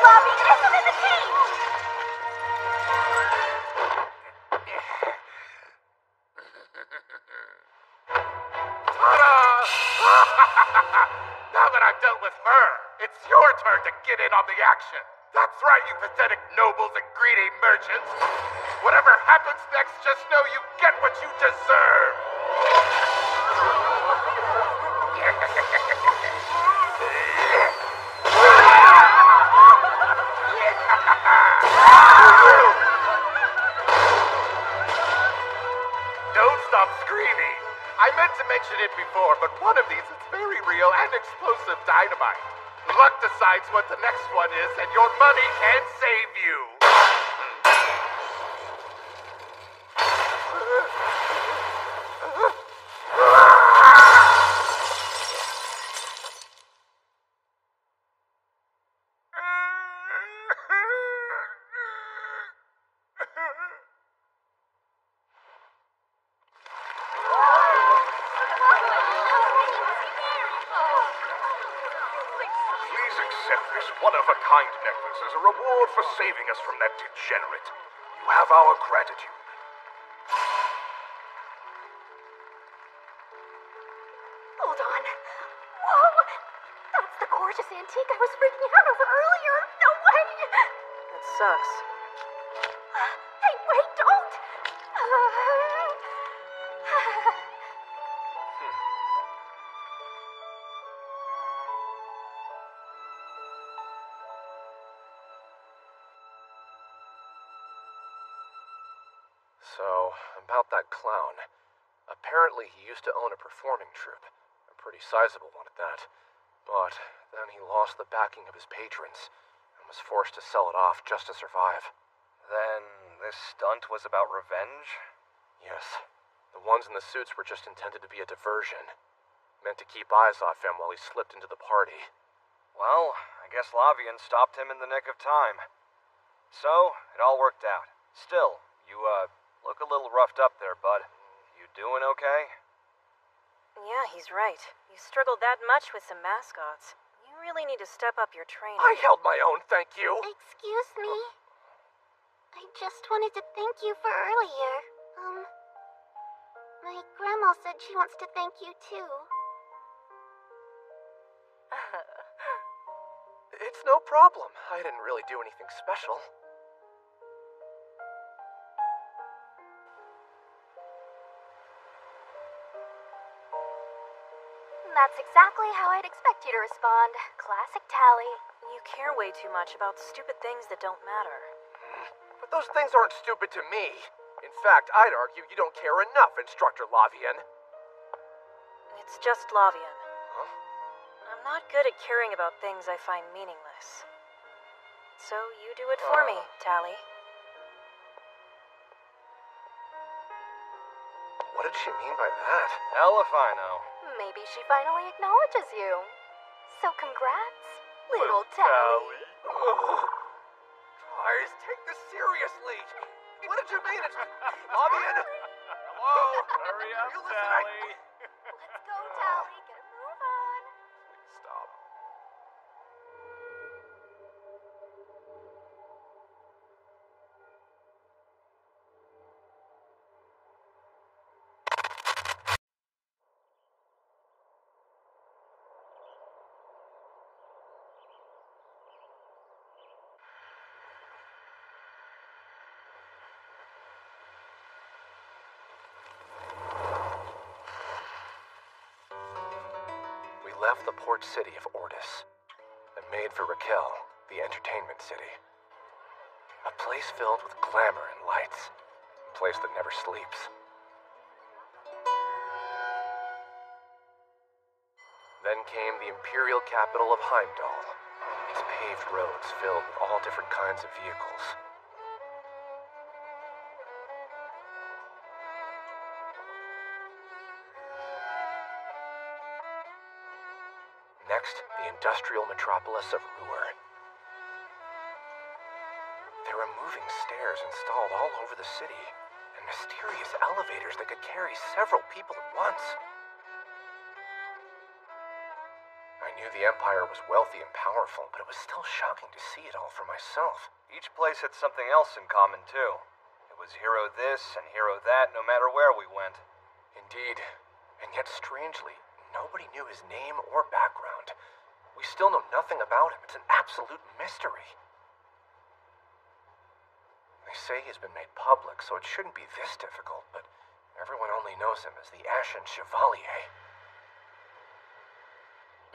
Lobby! Get them in the cage! Now that I've dealt with her, it's your turn to get in on the action. That's right, you pathetic nobles and greedy merchants. Whatever happens next, just know you get what you deserve. Don't stop screaming. I meant to mention it before, but one of these is very real and explosive dynamite. Luck decides what the next one is, and your money can't save you. Please accept this one-of-a-kind necklace as a reward for saving us from that degenerate. You have our gratitude. Hold on. Whoa! That's the gorgeous antique I was freaking out over earlier. No way! It sucks. Hey, wait, don't! So, about that clown. Apparently he used to own a performing troupe. A pretty sizable one at that. But then he lost the backing of his patrons and was forced to sell it off just to survive. Then this stunt was about revenge? Yes. The ones in the suits were just intended to be a diversion. Meant to keep eyes off him while he slipped into the party. Well, I guess Lavian stopped him in the nick of time. So, it all worked out. Still, you, look a little roughed up there, bud. You doing okay? Yeah, he's right. You struggled that much with some mascots. You really need to step up your training. I held my own, thank you. Excuse me? I just wanted to thank you for earlier. My grandma said she wants to thank you too. It's no problem. I didn't really do anything special. That's exactly how I'd expect you to respond. Classic Tally. You care way too much about stupid things that don't matter. But those things aren't stupid to me. In fact, I'd argue you don't care enough, Instructor Lavian. It's just Lavian. Huh? I'm not good at caring about things I find meaningless. So you do it for me, Tally. What did she mean by that? Hell if I know. Maybe she finally acknowledges you. So congrats, little Tally. Guys, take this seriously. What did you mean? It's Lavian? Hello? Hurry up, You listen, Tally. Let's go, Tally. Get a move on. Stop. We left the port city of Ortis and made for Raquel, the entertainment city. A place filled with glamour and lights. A place that never sleeps. Then came the imperial capital of Heimdall. Its paved roads filled with all different kinds of vehicles. Next, the industrial metropolis of Ruhr. There were moving stairs installed all over the city, and mysterious elevators that could carry several people at once. I knew knew the Empire was wealthy and powerful, but it was still shocking to see it all for myself. Each place had something else in common, too. It was hero this and hero that, no matter where we went. Indeed. And yet, strangely, nobody knew his name or background. We still know nothing about him. It's an absolute mystery. They say he's been made public, so it shouldn't be this difficult, but everyone only knows him as the Ashen Chevalier.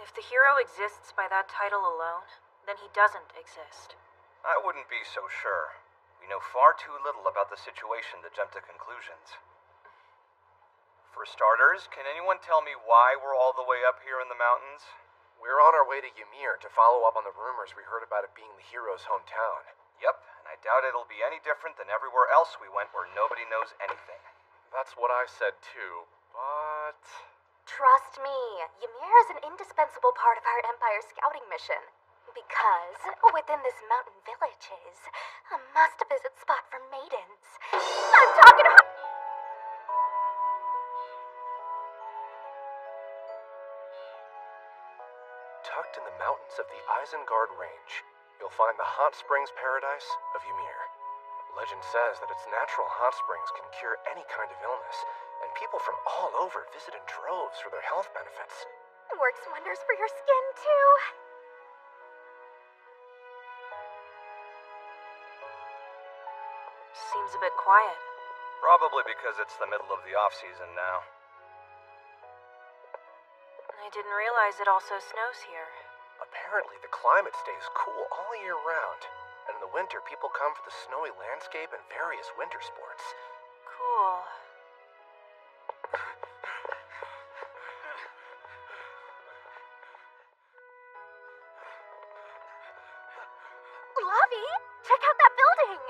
If the hero exists by that title alone, then he doesn't exist. I wouldn't be so sure. We know far too little about the situation to jump to conclusions. For starters, can anyone tell me why we're all the way up here in the mountains? We're on our way to Ymir to follow up on the rumors we heard about it being the hero's hometown. Yep, and I doubt it'll be any different than everywhere else we went where nobody knows anything. That's what I said too, but... Trust me, Ymir is an indispensable part of our Empire scouting mission. Because within this mountain village is a must-visit spot for maidens. I'm talking Tucked in the mountains of the Isengard Range, you'll find the hot springs paradise of Ymir. Legend says that its natural hot springs can cure any kind of illness, and people from all over visit in droves for their health benefits. Works wonders for your skin, too. Seems a bit quiet. Probably because it's the middle of the off-season now. I didn't realize it also snows here. Apparently, the climate stays cool all year round, and in the winter, people come for the snowy landscape and various winter sports. Cool. Lavi, check out that building!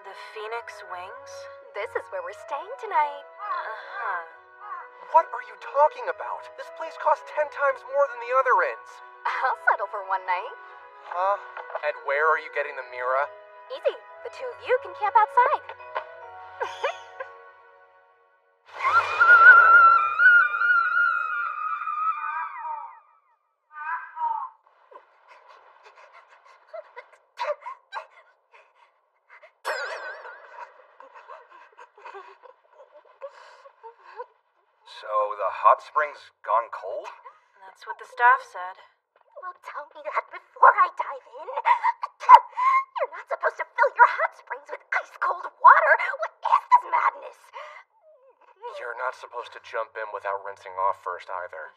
The Phoenix Wings? This is where we're staying tonight. Uh-huh. What are you talking about? This place costs 10 times more than the other inns. I'll settle for one night. Huh? And where are you getting the Mira? Easy. The two of you can camp outside. So the hot springs gone cold? That's what the staff said. Well, tell me that before I dive in. You're not supposed to fill your hot springs with ice-cold water. What is this madness? You're not supposed to jump in without rinsing off first either.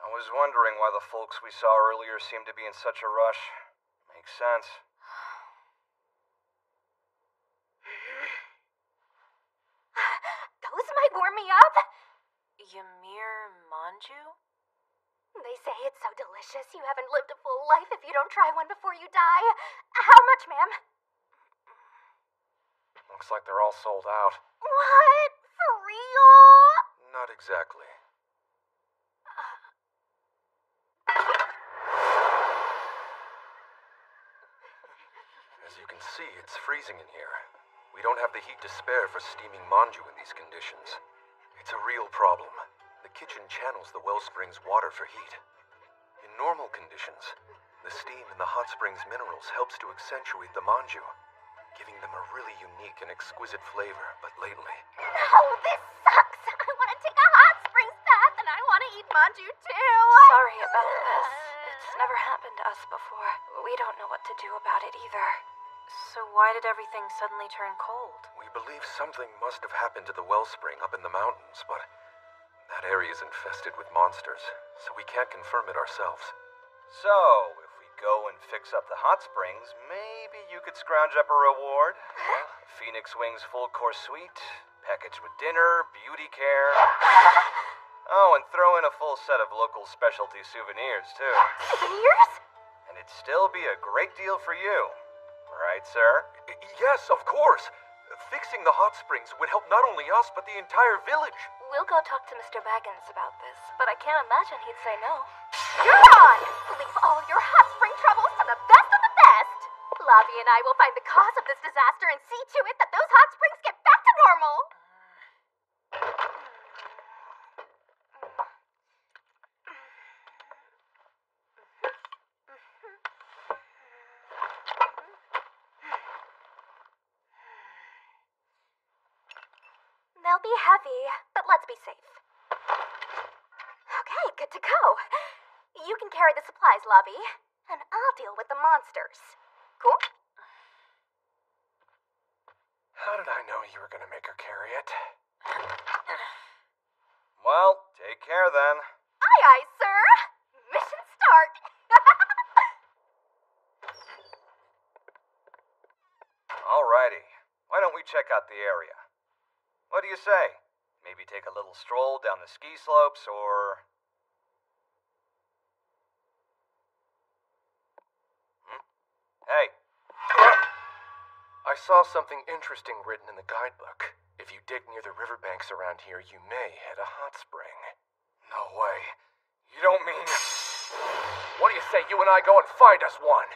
I was wondering why the folks we saw earlier seemed to be in such a rush. Makes sense. Those might warm me up. Ymir Manju? They say it's so delicious you haven't lived a full life if you don't try one before you die. How much, ma'am? Looks like they're all sold out. What? For real? Not exactly. As you can see, it's freezing in here. We don't have the heat to spare for steaming manju in these conditions. It's a real problem. The kitchen channels the wellspring's water for heat. In normal conditions, the steam in the hot springs minerals helps to accentuate the manju, giving them a really unique and exquisite flavor, but lately... No, this sucks! I want to take a hot springs bath and I want to eat manju too! Sorry about this. It's never happened to us before. We don't know what to do about it either. So why did everything suddenly turn cold? We believe something must have happened to the wellspring up in the mountains, but that area is infested with monsters, so we can't confirm it ourselves. So, if we go and fix up the hot springs, maybe you could scrounge up a reward? Phoenix Wings full course suite, packaged with dinner, beauty care. Oh, and throw in a full set of local specialty souvenirs, too. Souvenirs? And it'd still be a great deal for you. Right, sir? Yes, of course. Fixing the hot springs would help not only us, but the entire village. We'll go talk to Mr. Baggins about this, but I can't imagine he'd say no. You're on! Leave all your hot spring troubles to the best of the best! Lavi and I will find the cause of this disaster and see to it that those hot springs get back to normal! They'll be heavy, but let's be safe. Okay, good to go. You can carry the supplies, Lovey, and I'll deal with the monsters. Cool? How did I know you were gonna make her carry it? Well, take care then. Aye, aye, sir. Mission start. Alrighty. Why don't we check out the area? What do you say? Maybe take a little stroll down the ski slopes, or... Hey. I saw something interesting written in the guidebook. If you dig near the riverbanks around here, you may hit a hot spring. No way. You don't mean... What do you say you and I go and find us one?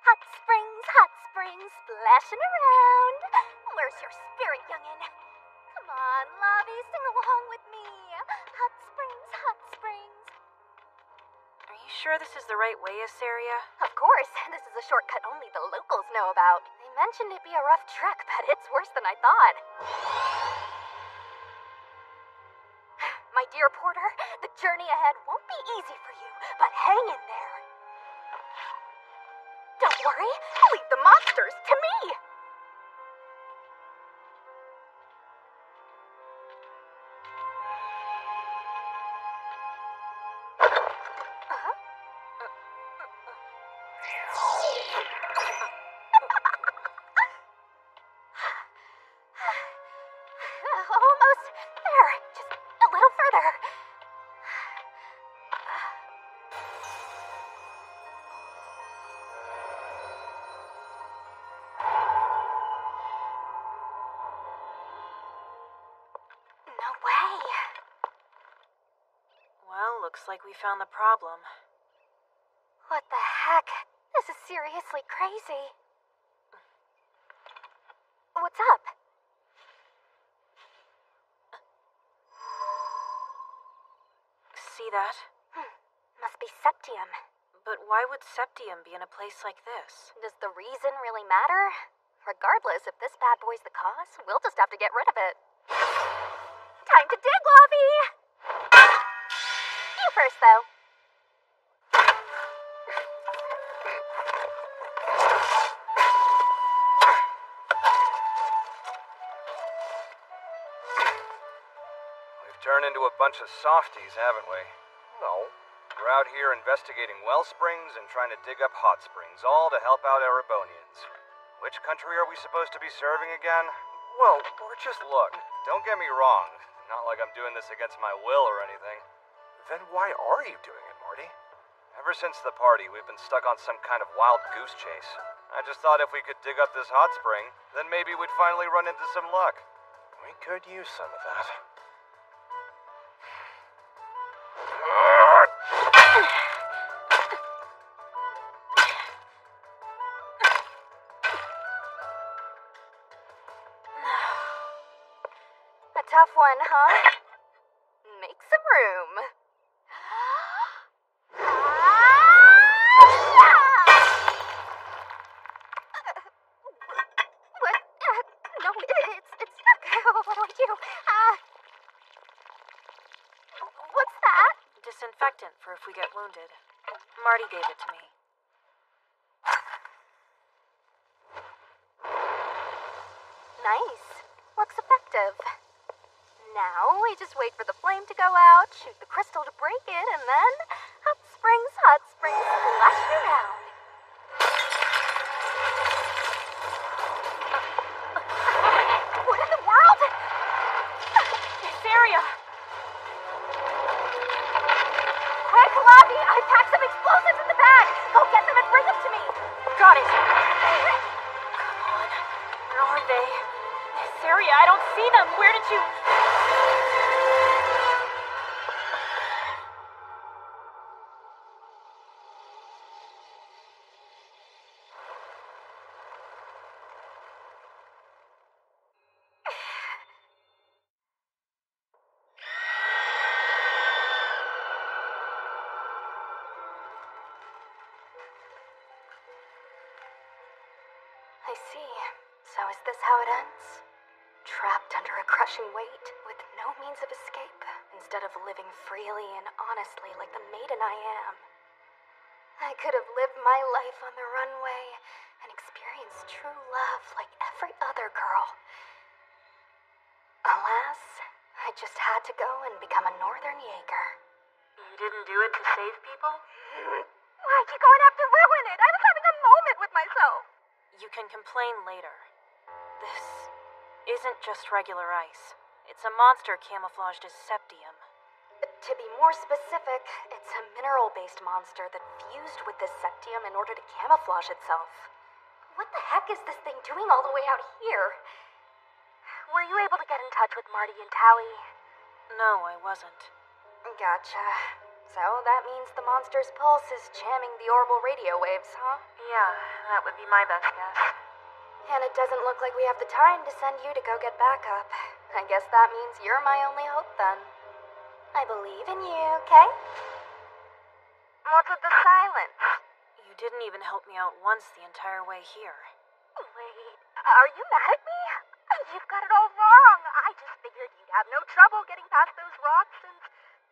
Hot springs, splashing around. Where's your spirit, youngin'? Come on, Lovey, sing along with me. Hot springs, hot springs. Are you sure this is the right way, Asaria? Of course, this is a shortcut only the locals know about. They mentioned it'd be a rough trek, but it's worse than I thought. My dear Porter, the journey ahead won't be easy for you, but hang in there. Don't worry, leave the monsters to me. Almost there. Just a little further. No way. Well, looks like we found the problem. What the heck? This is seriously crazy. What's up? See that? Must be Septium. But why would Septium be in a place like this? Does the reason really matter? Regardless, if this bad boy's the cause, we'll just have to get rid of it. Time to dig, Lovey! You first, though. We've turned into a bunch of softies, haven't we? No. We're out here investigating well springs and trying to dig up hot springs, all to help out Erebonians. Which country are we supposed to be serving again? Well, we're just... Look, don't get me wrong. Not like I'm doing this against my will or anything. Then why are you doing it, Marty? Ever since the party, we've been stuck on some kind of wild goose chase. I just thought if we could dig up this hot spring, then maybe we'd finally run into some luck. We could use some of that. A tough one, huh? Make some room. What? No, it's stuck. What do I do? What's that? Disinfectant for if we get wounded. Marty gave it to me. Nice. Looks effective. Now we just wait for the flame to go out, shoot the crystal to break it, and then hot springs, splashing around. What in the world? This area. Quick, Lovey! I packed some explosives in the bag. Go get them and bring them to me. Got it. Come on. Where are they? This area, I don't see them. Where did you... how it ends? Trapped under a crushing weight, with no means of escape, instead of living freely and honestly like the maiden I am. I could have lived my life on the runway and experienced true love like every other girl. Alas, I just had to go and become a Northern Jaeger. You didn't do it to save people? Why'd you going have to ruin it? I was having a moment with myself. You can complain later. This isn't just regular ice. It's a monster camouflaged as septium. To be more specific, it's a mineral-based monster that fused with this septium in order to camouflage itself. What the heck is this thing doing all the way out here? Were you able to get in touch with Marty and Towie? No, I wasn't. Gotcha. So that means the monster's pulse is jamming the orbital radio waves, huh? Yeah, that would be my best guess. And it doesn't look like we have the time to send you to go get backup. I guess that means you're my only hope then. I believe in you, okay? What's with the silence? You didn't even help me out once the entire way here. Wait, are you mad at me? You've got it all wrong. I just figured you'd have no trouble getting past those rocks since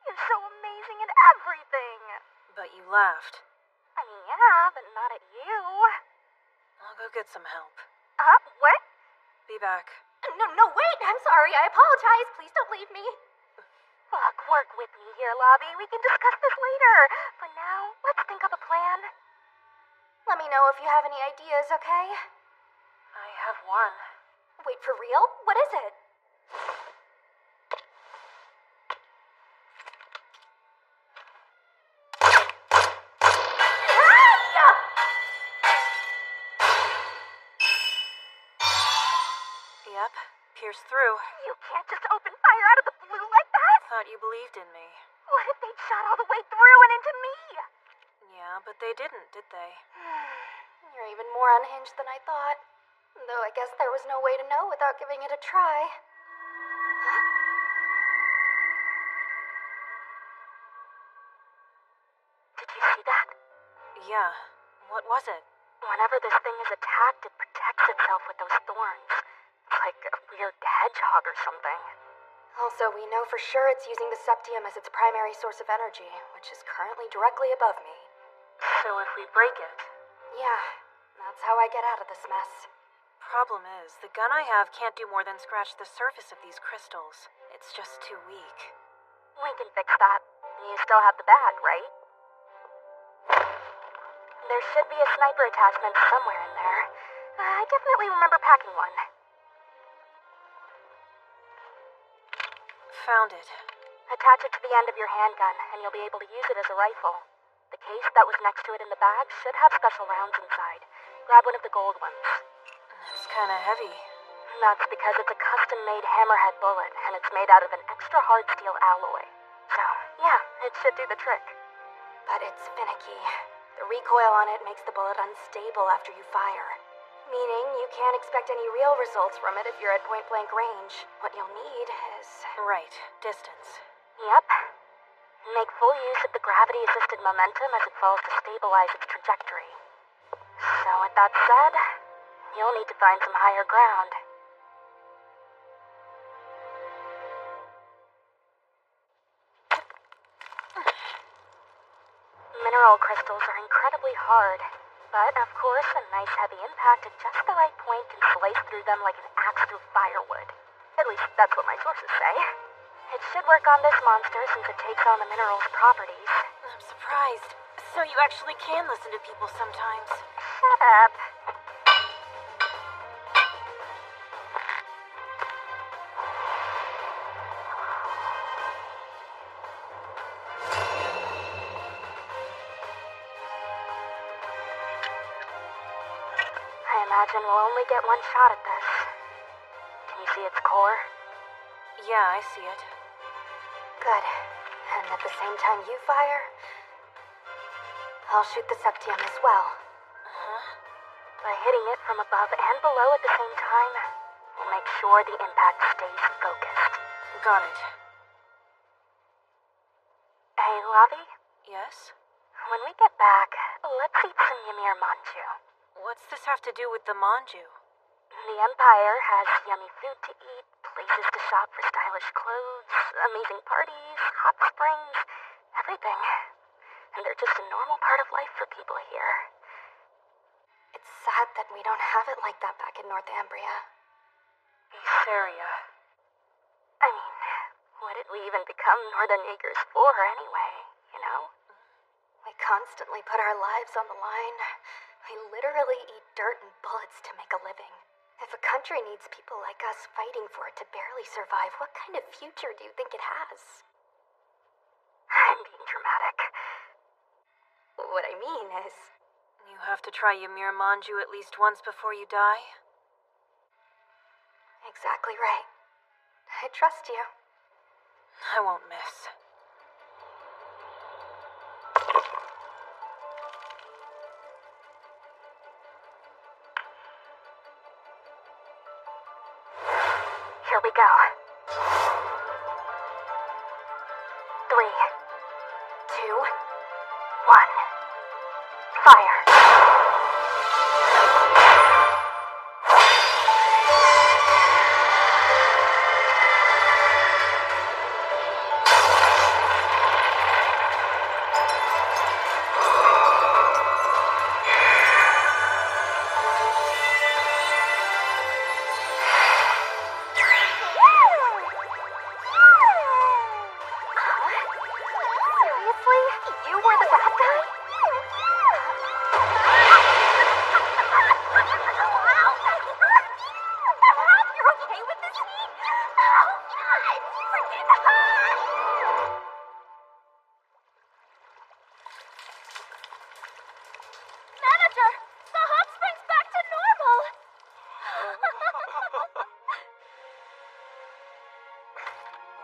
you're so amazing at everything. But you laughed. I mean, yeah, but not at you. I'll go get some help. What? Be back. No, wait! I'm sorry. I apologize. Please don't leave me. Look, work with me here, Lobby. We can discuss this later. For now, let's think of a plan. Let me know if you have any ideas, okay? I have one. Wait, for real? What is it? Yep, pierced through. You can't just open fire out of the blue like that! Thought you believed in me. What if they'd shot all the way through and into me? Yeah, but they didn't, did they? You're even more unhinged than I thought. Though I guess there was no way to know without giving it a try. Huh? Did you see that? Yeah. What was it? Whenever this thing is attacked, it protects itself with those thorns. It's like a weird hedgehog or something. Also, we know for sure it's using the septium as its primary source of energy, which is currently directly above me. So if we break it... Yeah, that's how I get out of this mess. Problem is, the gun I have can't do more than scratch the surface of these crystals. It's just too weak. We can fix that. You still have the bag, right? There should be a sniper attachment somewhere in there. I definitely remember packing one. Found it. Attach it to the end of your handgun, and you'll be able to use it as a rifle. The case that was next to it in the bag should have special rounds inside. Grab one of the gold ones. It's kinda heavy. That's because it's a custom-made hammerhead bullet, and it's made out of an extra hard steel alloy. So, yeah, it should do the trick. But it's finicky. The recoil on it makes the bullet unstable after you fire. Meaning you can't expect any real results from it if you're at point-blank range. What you'll need is... Right, distance. Yep. Make full use of the gravity-assisted momentum as it falls to stabilize its trajectory. So with that said, you'll need to find some higher ground. Mineral crystals are incredibly hard, but of course a nice heavy impact at just the right point can slice through them like an axe through firewood. At least that's what my sources say. It should work on this monster since it takes on the mineral's properties. I'm surprised. So you actually can listen to people sometimes. Shut up. I imagine we'll only get one shot at this. Can you see its core? Yeah, I see it. Good. And at the same time you fire, I'll shoot the septium as well. By hitting it from above and below at the same time, we'll make sure the impact stays focused. Got it. Hey, Lavi? Yes? When we get back, let's eat some Ymir Manju. What's this have to do with the Manju? The Empire has yummy food to eat, places to shop for stylish clothes, amazing parties, hot springs, everything. And they're just a normal part of life for people here. It's sad that we don't have it like that back in Northumbria. Esaria. I mean, what did we even become Northern Jaegers for anyway, you know? We constantly put our lives on the line. We literally eat dirt and bullets to make a living. If a country needs people like us fighting for it to barely survive, what kind of future do you think it has? I'm being dramatic. What I mean is... You have to try Ymir Manju at least once before you die? Exactly right. I trust you. I won't miss. Here we go. 3, 2, 1. Fire. Seriously? You were the bad guy? You're okay with this heat? Oh, God! Freaking hot! Manager! The hot spring's back to normal!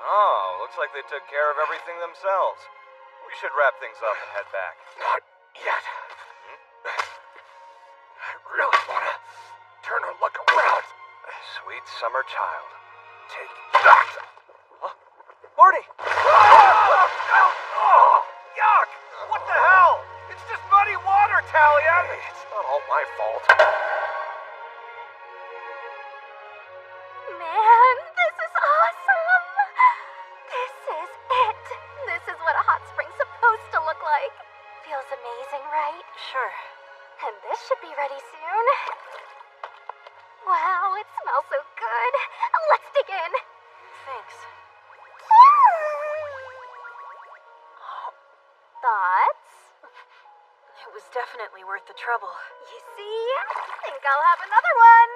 Oh, looks like they took care of everything themselves. We should wrap things up and head back. Not yet. I really want to turn her luck around. Sweet summer child. Take that! Huh? Marty! Oh, yuck! What the hell? It's just muddy water, Talion! It's not all my fault. Man, this is awesome! This is it! This is what a hot spring's supposed to look like. Feels amazing, right? Sure. And this should be ready soon. Wow, it smells so good. Let's dig in. Thanks. Thoughts? It was definitely worth the trouble. You see? I think I'll have another one.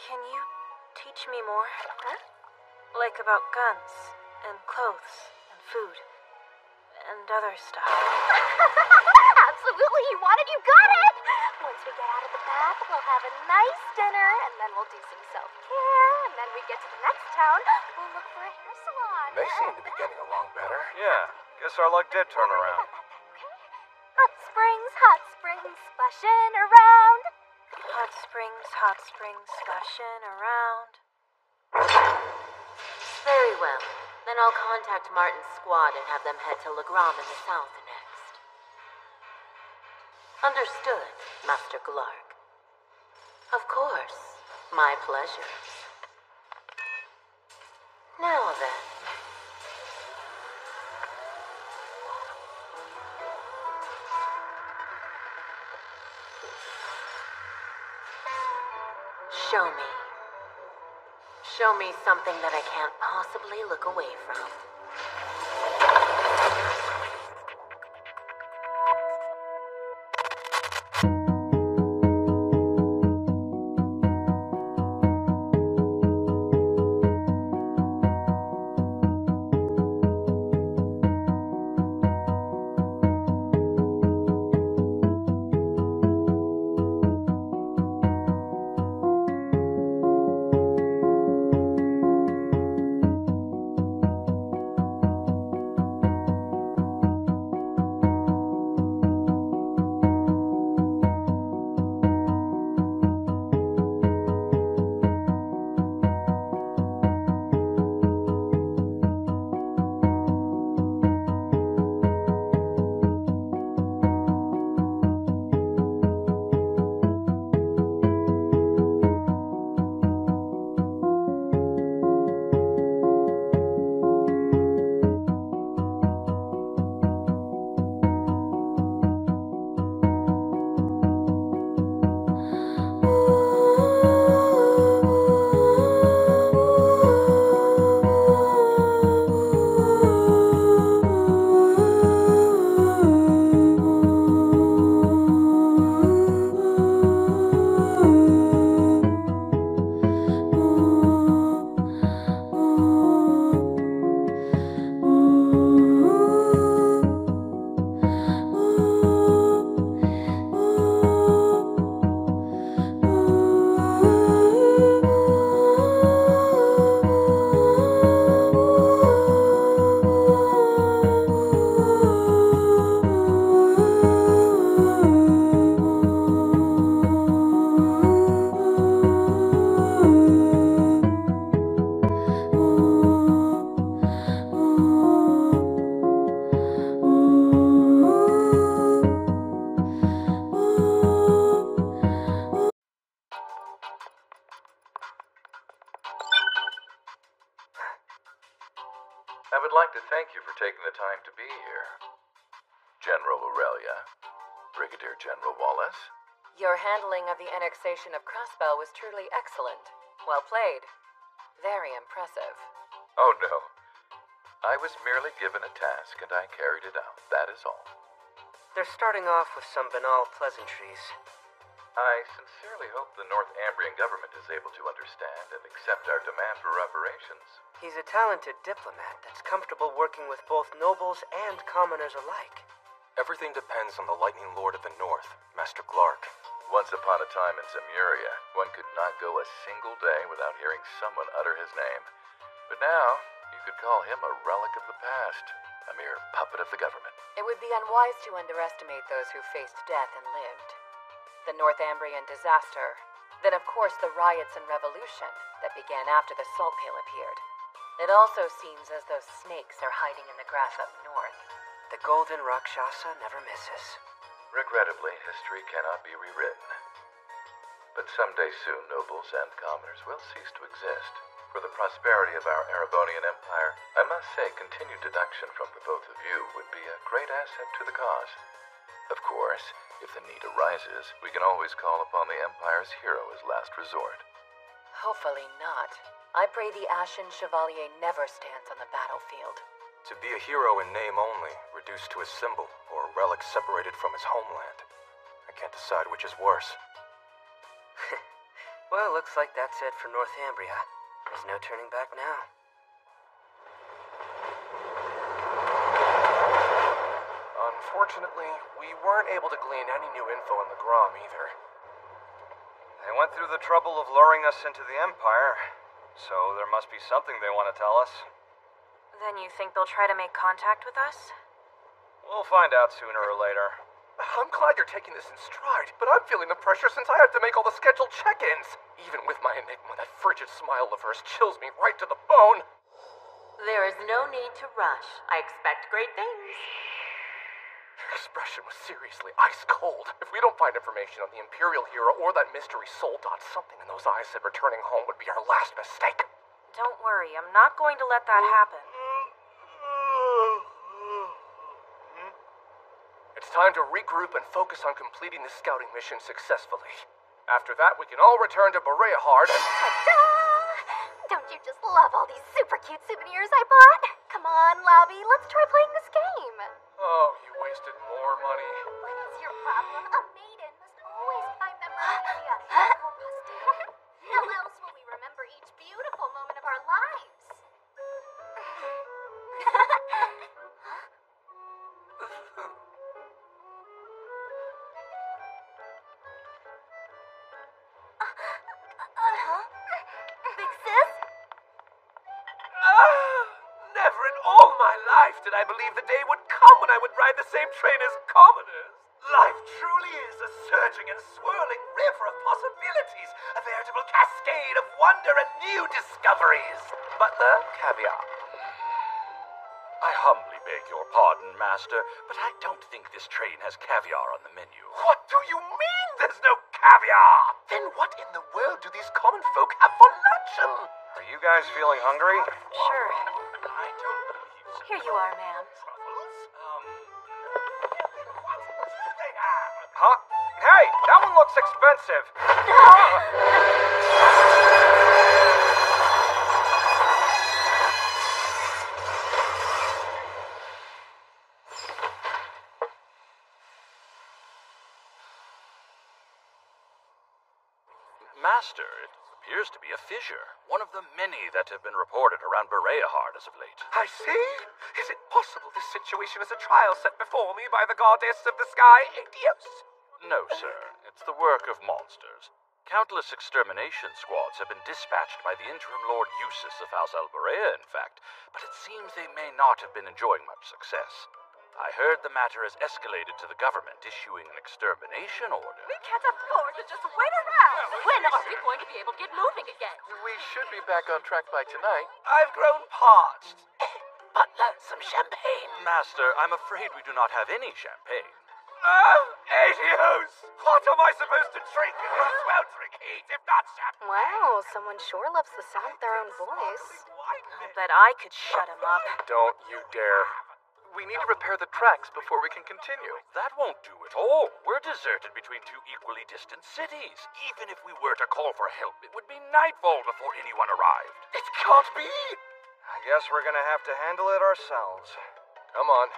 Can you teach me more? Huh? Like about guns, and clothes, and food, and other stuff. Absolutely, you want it, you got it! Once we get out of the bath, we'll have a nice dinner, and then we'll do some self-care, and then we get to the next town, we'll look for a hair salon. They seem to be getting along better. Yeah, guess our luck did turn around. Hot springs, splashing around. Hot springs, splashing around. Very well. Then I'll contact Martin's squad and have them head to Legram in the south next. Understood, Master Glark. Of course. My pleasure. Now then. Show me. Show me something that I can't possibly look away from. I would like to thank you for taking the time to be here. General Aurelia, Brigadier General Wallace. Your handling of the annexation of Crossbell was truly excellent. Well played. Very impressive. Oh no. I was merely given a task and I carried it out. That is all. They're starting off with some banal pleasantries. I sincerely hope the North Ambrian government is able to understand and accept our demand for reparations. He's a talented diplomat that's comfortable working with both nobles and commoners alike. Everything depends on the Lightning Lord of the North, Master Glark. Once upon a time in Zemuria, one could not go a single day without hearing someone utter his name. But now, you could call him a relic of the past, a mere puppet of the government. It would be unwise to underestimate those who faced death and lived. The Northumbrian disaster, then of course the riots and revolution that began after the Salt Pail appeared. It also seems as though snakes are hiding in the grass up north. The Golden Rakshasa never misses. Regrettably, history cannot be rewritten. But someday soon, nobles and commoners will cease to exist. For the prosperity of our Erebonian Empire, I must say continued deduction from the both of you would be a great asset to the cause. Of course, if the need arises, we can always call upon the Empire's hero as last resort. Hopefully not. I pray the Ashen Chevalier never stands on the battlefield. To be a hero in name only, reduced to a symbol, or a relic separated from his homeland. I can't decide which is worse. Well, looks like that's it for Northumbria. There's no turning back now. Unfortunately, we weren't able to glean any new info on the Grom either. They went through the trouble of luring us into the Empire, so there must be something they want to tell us. Then you think they'll try to make contact with us? We'll find out sooner or later. I'm glad you're taking this in stride, but I'm feeling the pressure since I had to make all the scheduled check-ins. Even with my enigma, that frigid smile of hers chills me right to the bone. There is no need to rush. I expect great things. Her expression was seriously ice cold. If we don't find information on the Imperial hero or that mystery soul dot, something in those eyes said returning home would be our last mistake. Don't worry, I'm not going to let that happen. It's time to regroup and focus on completing this scouting mission successfully. After that, we can all return to Bereahard and... Ta-da! Don't you just love all these super cute souvenirs I bought? Come on, Lobby, let's try playing this game. Oh, you wasted more money. What is your problem? A maiden must always find memorabilia in her costume. How else will we remember each beautiful moment of our lives? Big sis? Never in all my life did I believe the day would come when I would ride the same train as commoners. Life truly is a surging and swirling river of possibilities, a veritable cascade of wonder and new discoveries. Butler, caviar. I humbly beg your pardon, Master, but I don't think this train has caviar on the menu. What do you mean there's no caviar? Then what in the world do these common folk have for luncheon? Are you guys feeling hungry? Sure. I don't believe so. Here you are, ma'am. Truffles? What do they have? Huh? Hey, that one looks expensive. Master, it appears to be a fissure. One of the many that have been reported around Bereahard as of late. I see. Is it possible this situation is a trial set before me by the goddess of the sky, Adios? No, sir. It's the work of monsters. Countless extermination squads have been dispatched by the interim Lord Eustace of House Alberea, in fact, but it seems they may not have been enjoying much success. I heard the matter has escalated to the government issuing an extermination order. We can't afford to just wait around. When are we going to be able to get moving again? We should be back on track by tonight. I've grown parched. Butler, some champagne. Master, I'm afraid we do not have any champagne. Adios! What am I supposed to drink in the sweltering heat if not champagne? Wow, someone sure loves the sound of their own voice. I bet I could shut him up. Don't you dare. We need to repair the tracks before we can continue. That won't do at all. We're deserted between two equally distant cities. Even if we were to call for help, it would be nightfall before anyone arrived. It can't be! I guess we're gonna have to handle it ourselves. Come on.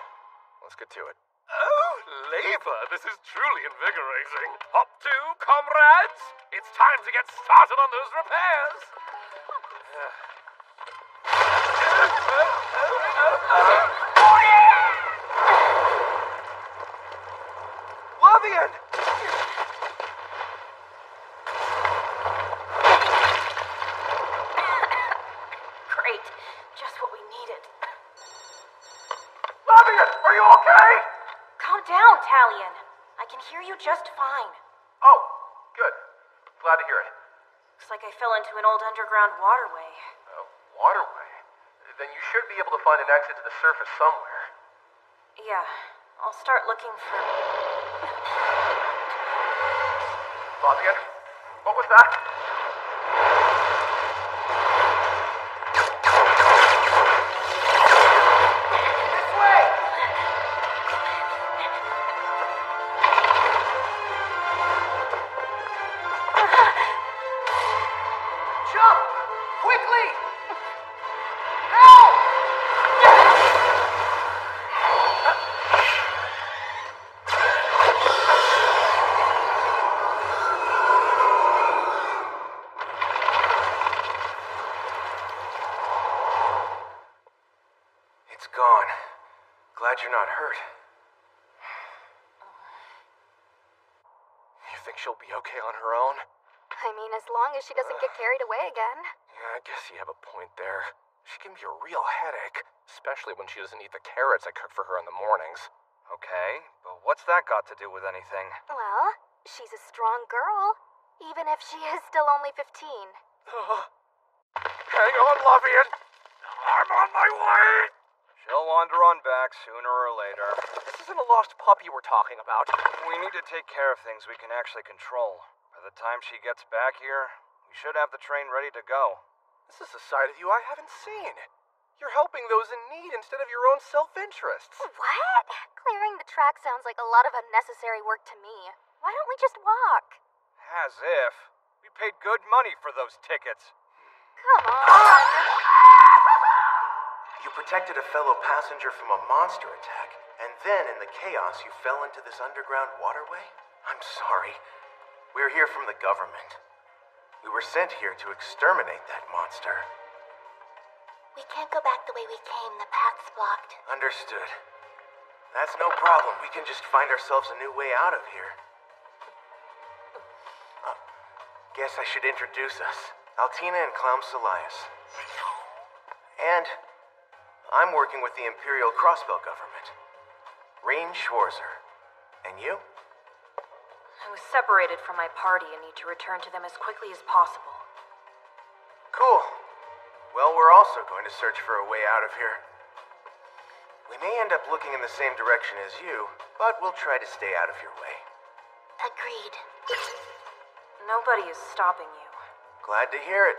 Let's get to it. Oh, labor! This is truly invigorating. Up to, comrades! It's time to get started on those repairs! Lavian! Great. Just what we needed. Lavian, are you okay? Calm down, Talion. I can hear you just fine. Oh, good. Glad to hear it. Looks like I fell into an old underground waterway. Waterway? Then you should be able to find an exit to the surface somewhere. Yeah, I'll start looking for... Fabian, what was that? This way! Jump! Quickly! Help! It's gone. Glad you're not hurt. You think she'll be okay on her own? I mean, as long as she doesn't get carried away again. Yeah, I guess you have a point there. She can be a real headache, especially when she doesn't eat the carrots I cook for her in the mornings. Okay, but what's that got to do with anything? Well, she's a strong girl, even if she is still only 15. Hang on, Lavian! I'm on my way! She'll wander on back sooner or later. This isn't a lost puppy we're talking about. We need to take care of things we can actually control. By the time she gets back here, we should have the train ready to go. This is a side of you I haven't seen. You're helping those in need instead of your own self-interests. What? Clearing the track sounds like a lot of unnecessary work to me. Why don't we just walk? As if. We paid good money for those tickets. Come on. You protected a fellow passenger from a monster attack, and then in the chaos you fell into this underground waterway? I'm sorry. We're here from the government. We were sent here to exterminate that monster. We can't go back the way we came. The path's blocked. Understood. That's no problem. We can just find ourselves a new way out of here. Guess I should introduce us. Altina and Clown Solias. And I'm working with the Imperial Crossbell government. Rain Schwarzer. And you? I was separated from my party and need to return to them as quickly as possible. Cool. Well, we're also going to search for a way out of here. We may end up looking in the same direction as you, but we'll try to stay out of your way. Agreed. Nobody is stopping you. Glad to hear it.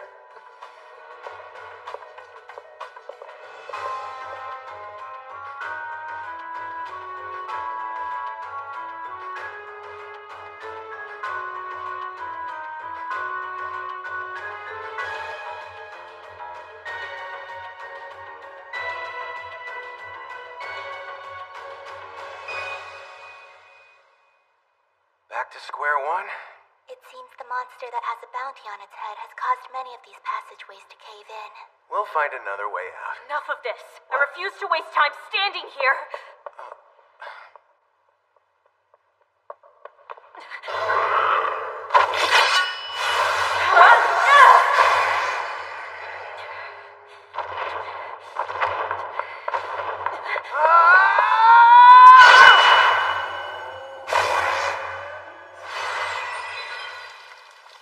Back to square one? It seems the monster that has a bounty on its head has caused many of these passageways to cave in. We'll find another way out. Enough of this. I refuse to waste time standing here.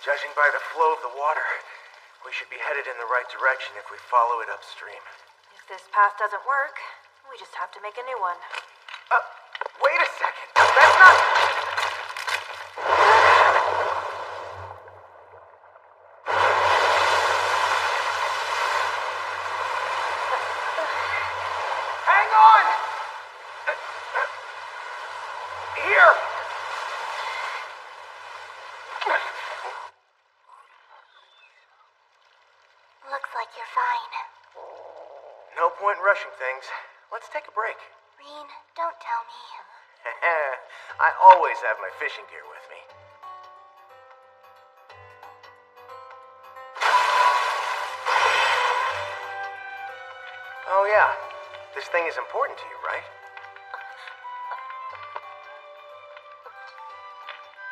Judging by the flow of the water, we should be headed in the right direction if we follow it upstream. If this path doesn't work, we just have to make a new one. Wait a second. That's Hang on! Here! Looks like you're fine. No point in rushing things. Let's take a break. Reen, don't tell me. I always have my fishing gear with me. Oh yeah, this thing is important to you, right?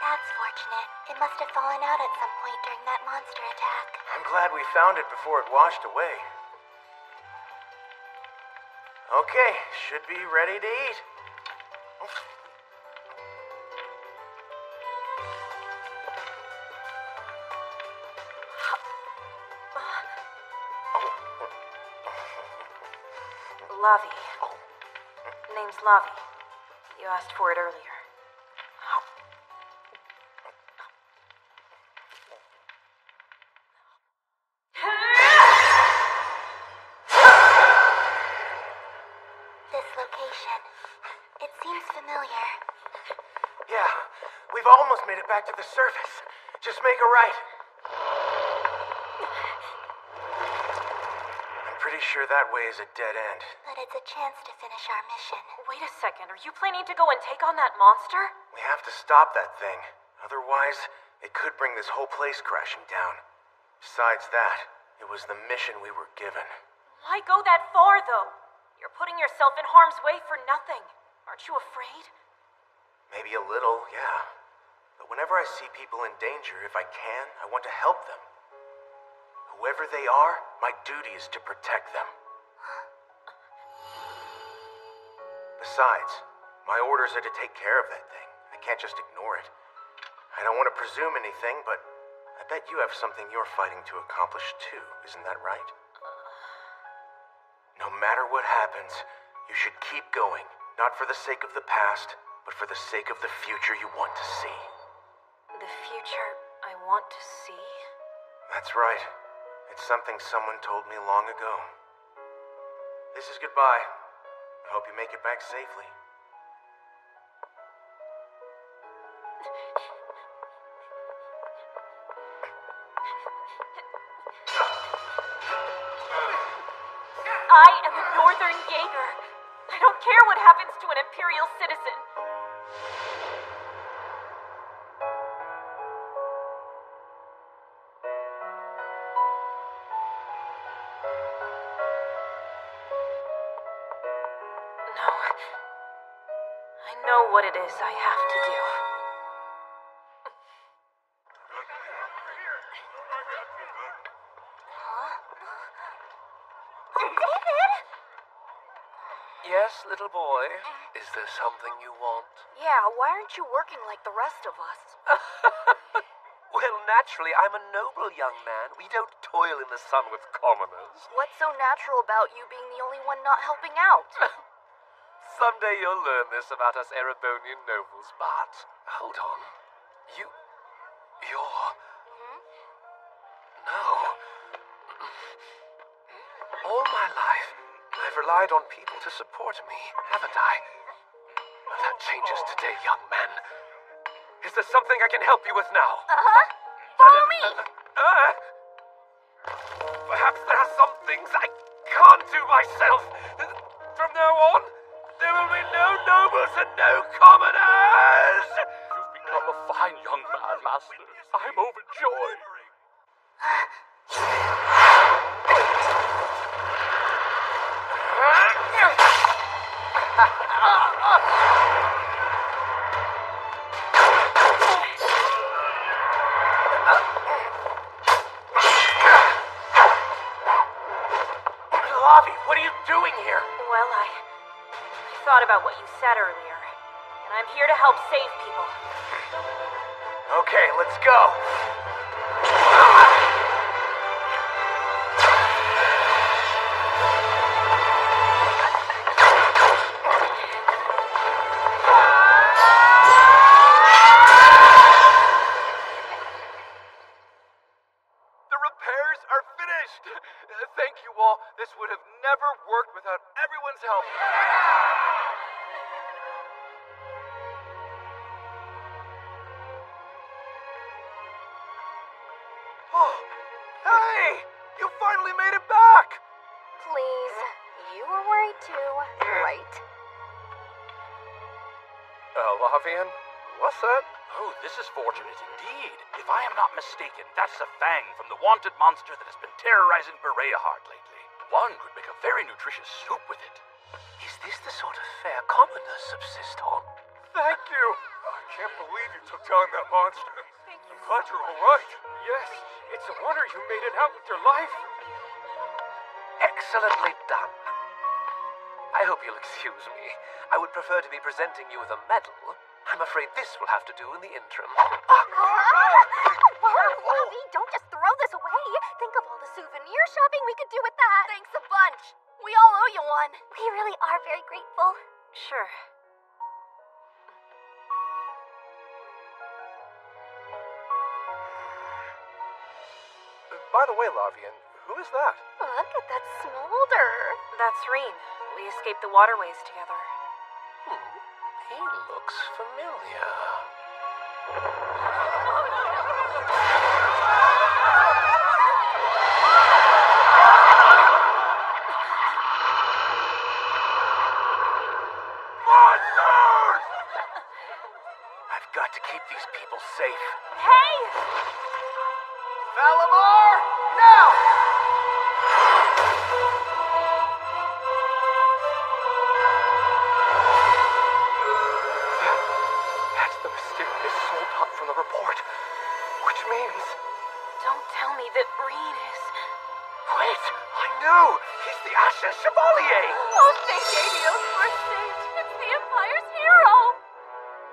That's fortunate. It must have fallen out at some point during that monster attack. I'm glad we found it before it washed away. Okay, should be ready to eat. Lavi. Name's Lavi. You asked for it earlier. This location. It seems familiar. Yeah, we've almost made it back to the surface. Just make a right. I'm pretty sure that way is a dead end. But it's a chance to finish our mission. Wait a second, are you planning to go and take on that monster? We have to stop that thing. Otherwise, it could bring this whole place crashing down. Besides that, it was the mission we were given. Why go that far, though? You're putting yourself in harm's way for nothing. Aren't you afraid? Maybe a little, yeah. But whenever I see people in danger, if I can, I want to help them. Whoever they are, my duty is to protect them. Besides, my orders are to take care of that thing. I can't just ignore it. I don't want to presume anything, but I bet you have something you're fighting to accomplish too, isn't that right? No matter what happens, you should keep going. Not for the sake of the past, but for the sake of the future you want to see. The future I want to see? That's right. It's something someone told me long ago. This is goodbye. I hope you make it back safely. I am a Northern Jaeger. I don't care what happens to an Imperial citizen. No. I know what it is I have to do. Yes, little boy. Is there something you want? Yeah, why aren't you working like the rest of us? Well, naturally, I'm a noble young man. We don't toil in the sun with commoners. What's so natural about you being the only one not helping out? Someday you'll learn this about us Erebonian nobles, but... Hold on. You're... No. All my life, I've relied on people to support me, haven't I? That changes today, young man. Is there something I can help you with now? Follow me! Perhaps there are some things I can't do myself. From now on, there will be no nobles and no commoners! You've become a fine young man, Master. I'm overjoyed. Lavi, what are you doing here? Well, I thought about what you said earlier, and I'm here to help save people. Okay, let's go. have worked without everyone's help. Oh, hey! You finally made it back! Please, you were worried too, right? Lavian? What's that? Oh, this is fortunate indeed. If I am not mistaken, that's a fang from the wanted monster that has been terrorizing Bereahard lately. One could make a very nutritious soup with it. Is this the sort of fare commoners subsist on? Thank you! I can't believe you took down that monster. I'm glad you're all right. Yes, it's a wonder you made it out with your life. Excellently done. I hope you'll excuse me. I would prefer to be presenting you with a medal. I'm afraid this will have to do in the interim. Whoa, Lovey, don't just throw this away. Think of all the souvenir shopping we could do with that. Thanks a bunch. We all owe you one. We really are very grateful. Sure. By the way, Lavian, who is that? Look at that smolder. That's Reen. We escaped the waterways together. He looks familiar. Monsters! I've got to keep these people safe. Hey! Valimar, now! That's the mysterious soul dot from the report. Which means... Don't tell me that Reen is... Wait, I know! He's the Ashes Chevalier! Oh, thank Adios for saved. It's the Empire's hero.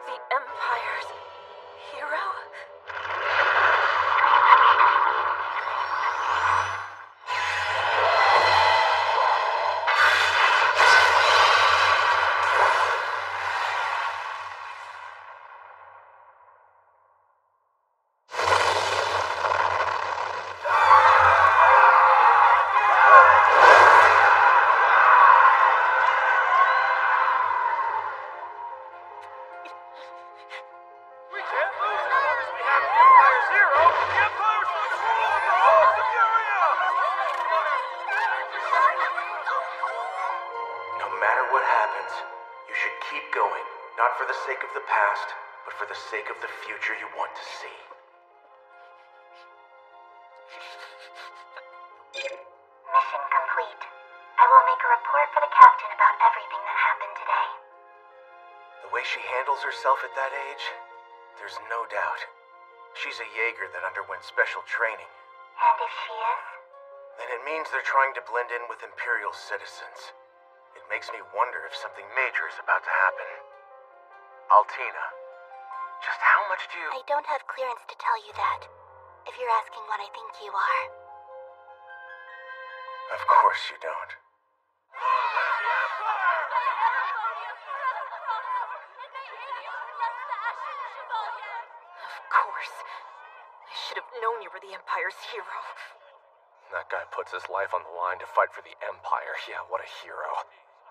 The Empire's hero? We can't lose as long as we have the Empire's hero! The Empire's going to rule over all of Samaria! No matter what happens, you should keep going. Not for the sake of the past, but for the sake of the future you want to see. Mission complete. I will make a report for the captain about everything that happened today. The way she handles herself at that age, there's no doubt. She's a Jaeger that underwent special training. And if she is? Then it means they're trying to blend in with Imperial citizens. It makes me wonder if something major is about to happen. Altina, just how much do you... I don't have clearance to tell you that, if you're asking what I think you are. Of course you don't. Of course. I should have known you were the Empire's hero. That guy puts his life on the line to fight for the Empire. Yeah, what a hero.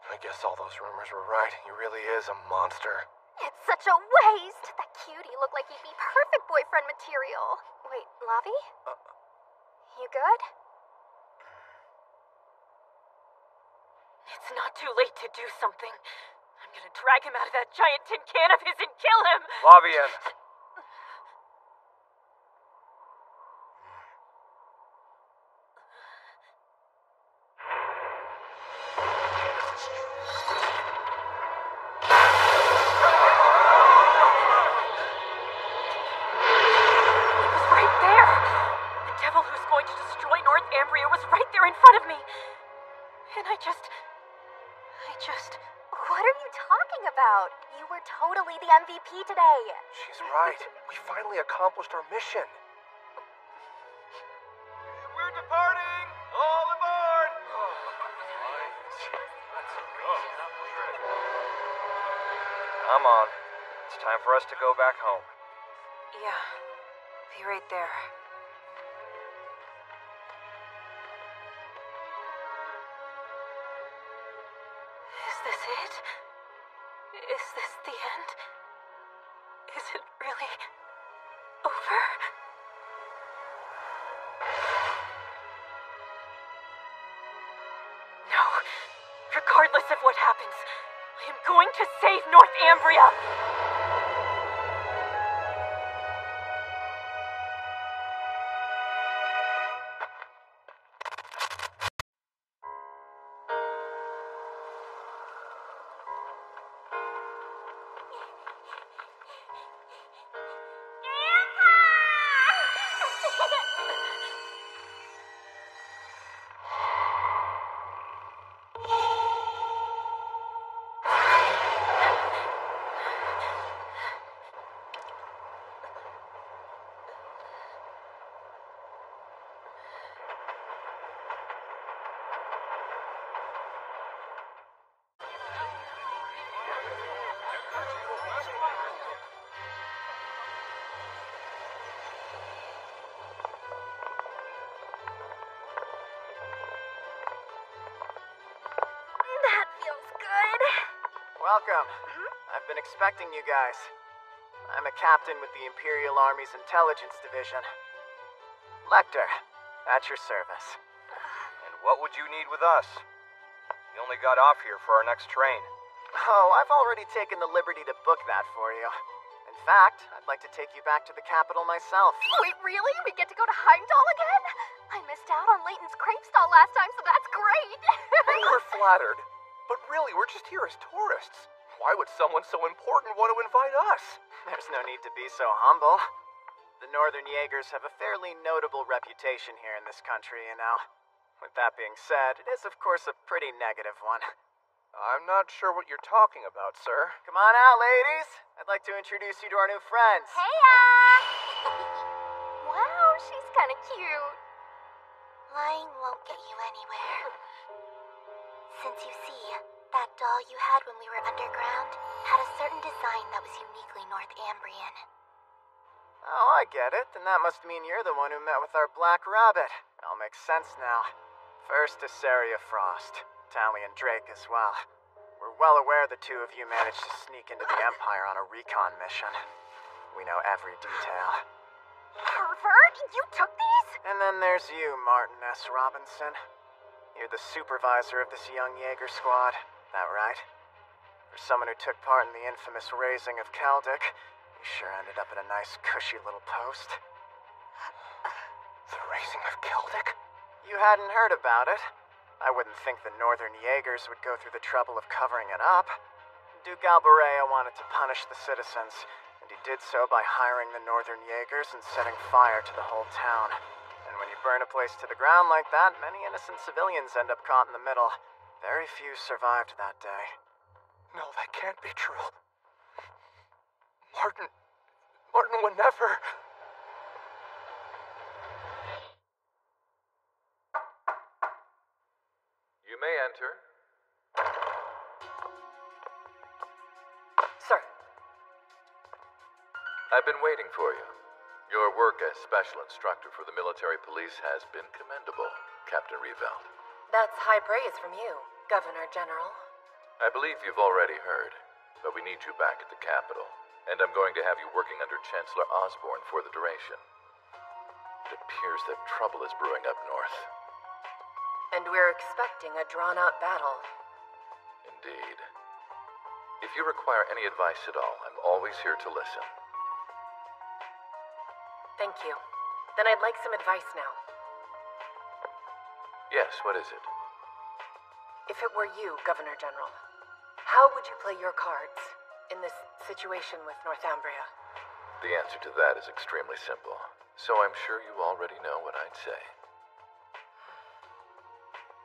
I guess all those rumors were right. He really is a monster. It's such a waste. That cutie looked like he'd be perfect boyfriend material. Wait, Lavi? You good? It's not too late to do something. I'm gonna drag him out of that giant tin can of his and kill him! Lavian! What are you talking about? You were totally the MVP today. She's right. We finally accomplished our mission. We're departing! All aboard! Come on. It's time for us to go back home. Yeah. Be right there. Is this it? Is this the end? Is it really over? No. Regardless of what happens, I am going to save Northumbria! That feels good. Welcome. I've been expecting you guys. I'm a captain with the Imperial Army's Intelligence Division. Lecter, at your service. And what would you need with us? We only got off here for our next train. Oh, I've already taken the liberty to book that for you. In fact, I'd like to take you back to the capital myself. Wait, really? We get to go to Heimdall again? I missed out on Leighton's crepe stall last time, so that's great. We're flattered. But really, we're just here as tourists. Why would someone so important want to invite us? There's no need to be so humble. The Northern Jaegers have a fairly notable reputation here in this country, you know. With that being said, it is of course a pretty negative one. I'm not sure what you're talking about, sir. Come on out, ladies. I'd like to introduce you to our new friends. Heya! Wow, she's kind of cute. Lying won't get you anywhere. Since you see, that doll you had when we were underground had a certain design that was uniquely Northumbrian. Oh, I get it. Then that must mean you're the one who met with our Black Rabbit. It all makes sense now. First to Saria Frost, Talion Drake as well. We're well aware the two of you managed to sneak into the Empire on a recon mission. We know every detail. Pervert? You took these? And then there's you, Martin S. Robinson. You're the supervisor of this young Jaeger squad, that right? For someone who took part in the infamous raising of Kaldic, you sure ended up in a nice cushy little post. The raising of Kaldic? You hadn't heard about it? I wouldn't think the Northern Jaegers would go through the trouble of covering it up. Duke Alberea wanted to punish the citizens, and he did so by hiring the Northern Jaegers and setting fire to the whole town. And when you burn a place to the ground like that, many innocent civilians end up caught in the middle. Very few survived that day. No, that can't be true. Martin would never... You may enter. Sir. I've been waiting for you. Your work as special instructor for the military police has been commendable, Captain Reveld. That's high praise from you, Governor General. I believe you've already heard, but we need you back at the capital, and I'm going to have you working under Chancellor Osborne for the duration. It appears that trouble is brewing up north. And we're expecting a drawn-out battle. Indeed. If you require any advice at all, I'm always here to listen. Thank you. Then I'd like some advice now. Yes, what is it? If it were you, Governor General, how would you play your cards in this situation with Northumbria? The answer to that is extremely simple, so I'm sure you already know what I'd say.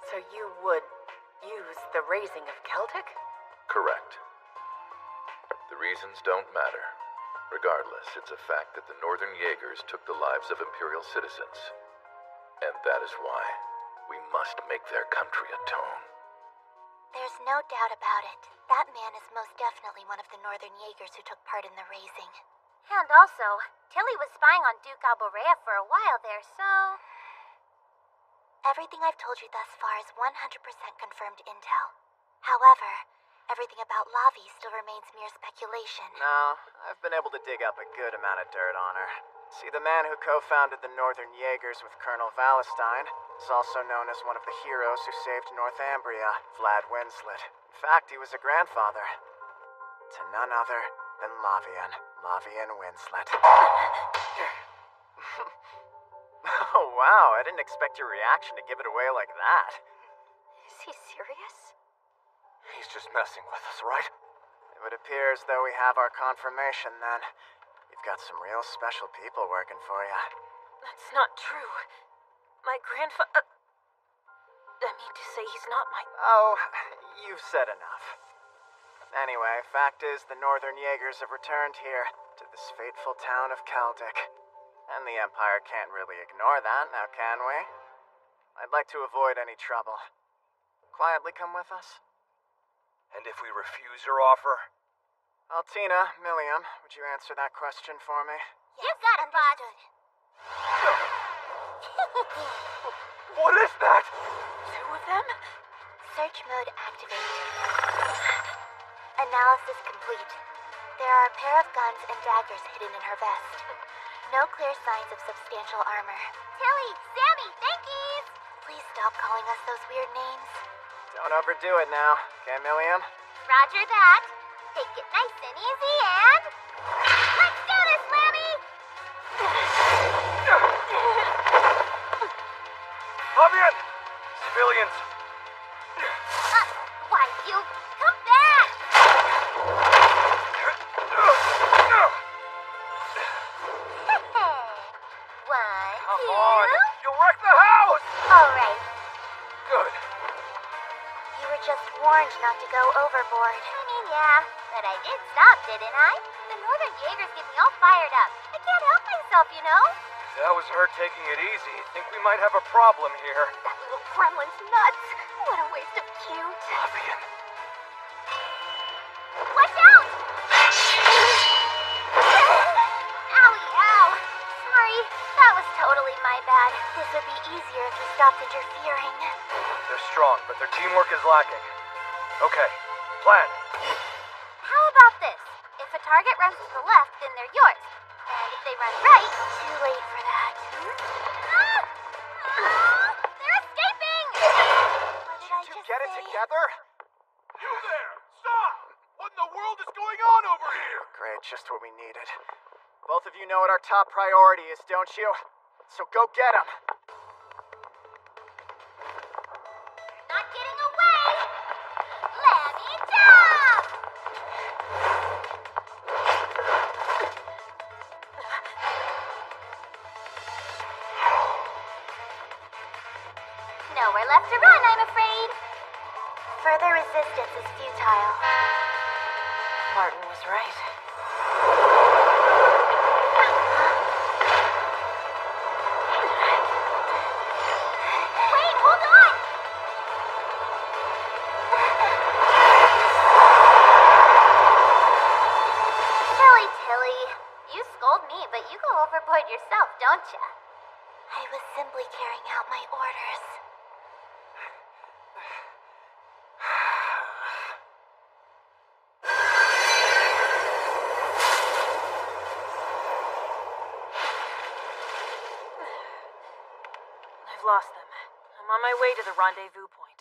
So you would use the raising of Celtic? Correct. The reasons don't matter. Regardless, it's a fact that the Northern Jaegers took the lives of Imperial citizens. And that is why we must make their country atone. There's no doubt about it. That man is most definitely one of the Northern Jaegers who took part in the raising. And also, Tilly was spying on Duke Alberea for a while there, so... Everything I've told you thus far is 100% confirmed intel. However, Everything about Lavi still remains mere speculation. No, I've been able to dig up a good amount of dirt on her. See, the man who co-founded the Northern Jaegers with Colonel Valestine is also known as one of the heroes who saved Northumbria, Vlad Winslet. In fact, he was a grandfather to none other than Lavian Winslet. Oh, wow, I didn't expect your reaction to give it away like that. Is he serious? He's just messing with us, right? It would appear as though we have our confirmation, then. You've got some real special people working for you. That's not true. My grandfather... I mean to say he's not my... Oh, you've said enough. Anyway, fact is, the Northern Jaegers have returned here, to this fateful town of Kaldic. And the Empire can't really ignore that, now can we? I'd like to avoid any trouble. Quietly come with us? And if we refuse your offer? Altina, Milliam, would you answer that question for me? You got it, boss. What is that? Two of them? Search mode activated. Analysis complete. There are a pair of guns and daggers hidden in her vest. No clear signs of substantial armor. Tilly, Sammy, thankies! Please stop calling us those weird names. Don't overdo it now, okay, Milliam? Roger that. Take it nice and easy and... Let's do this, Lammy! Lavian! Civilians! Why, you... Come back! One, Come two... on! You'll wreck the house! All right. Good. You were just warned not to go overboard. I mean, yeah, but I did stop, didn't I? The Northern Jaegers get me all fired up. I can't help myself, you know? If that was her taking it easy, think we might have a problem here. That little gremlin's nuts. What a waste of cute. Lavian. Watch out! Owie, ow. Sorry, that was totally my bad. This would be easier if you stopped interfering. They're strong, but their teamwork is lacking. Okay, plan. How about this? If a target runs to the left, then they're yours. And if they run right... Too late for that. They're escaping! What did I just Get it say? together? You there! Stop! What in the world is going on over here? Great, just what we needed. Both of you know what our top priority is, don't you? So go get them. Not getting away! Let me jump! Nowhere left to run, I'm afraid. Further resistance is futile. Martin was right. Wait, hold on! Tilly, you scold me, but you go overboard yourself, don't ya? I was simply carrying out my orders. I've lost them. I'm on my way to the rendezvous point.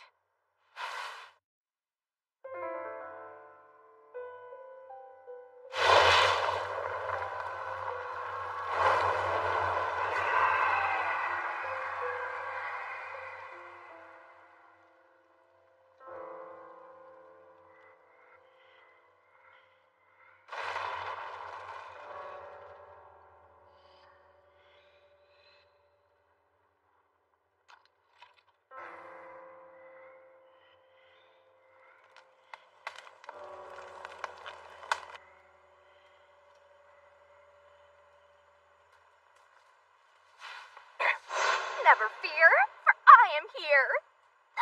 Never fear, for I am here.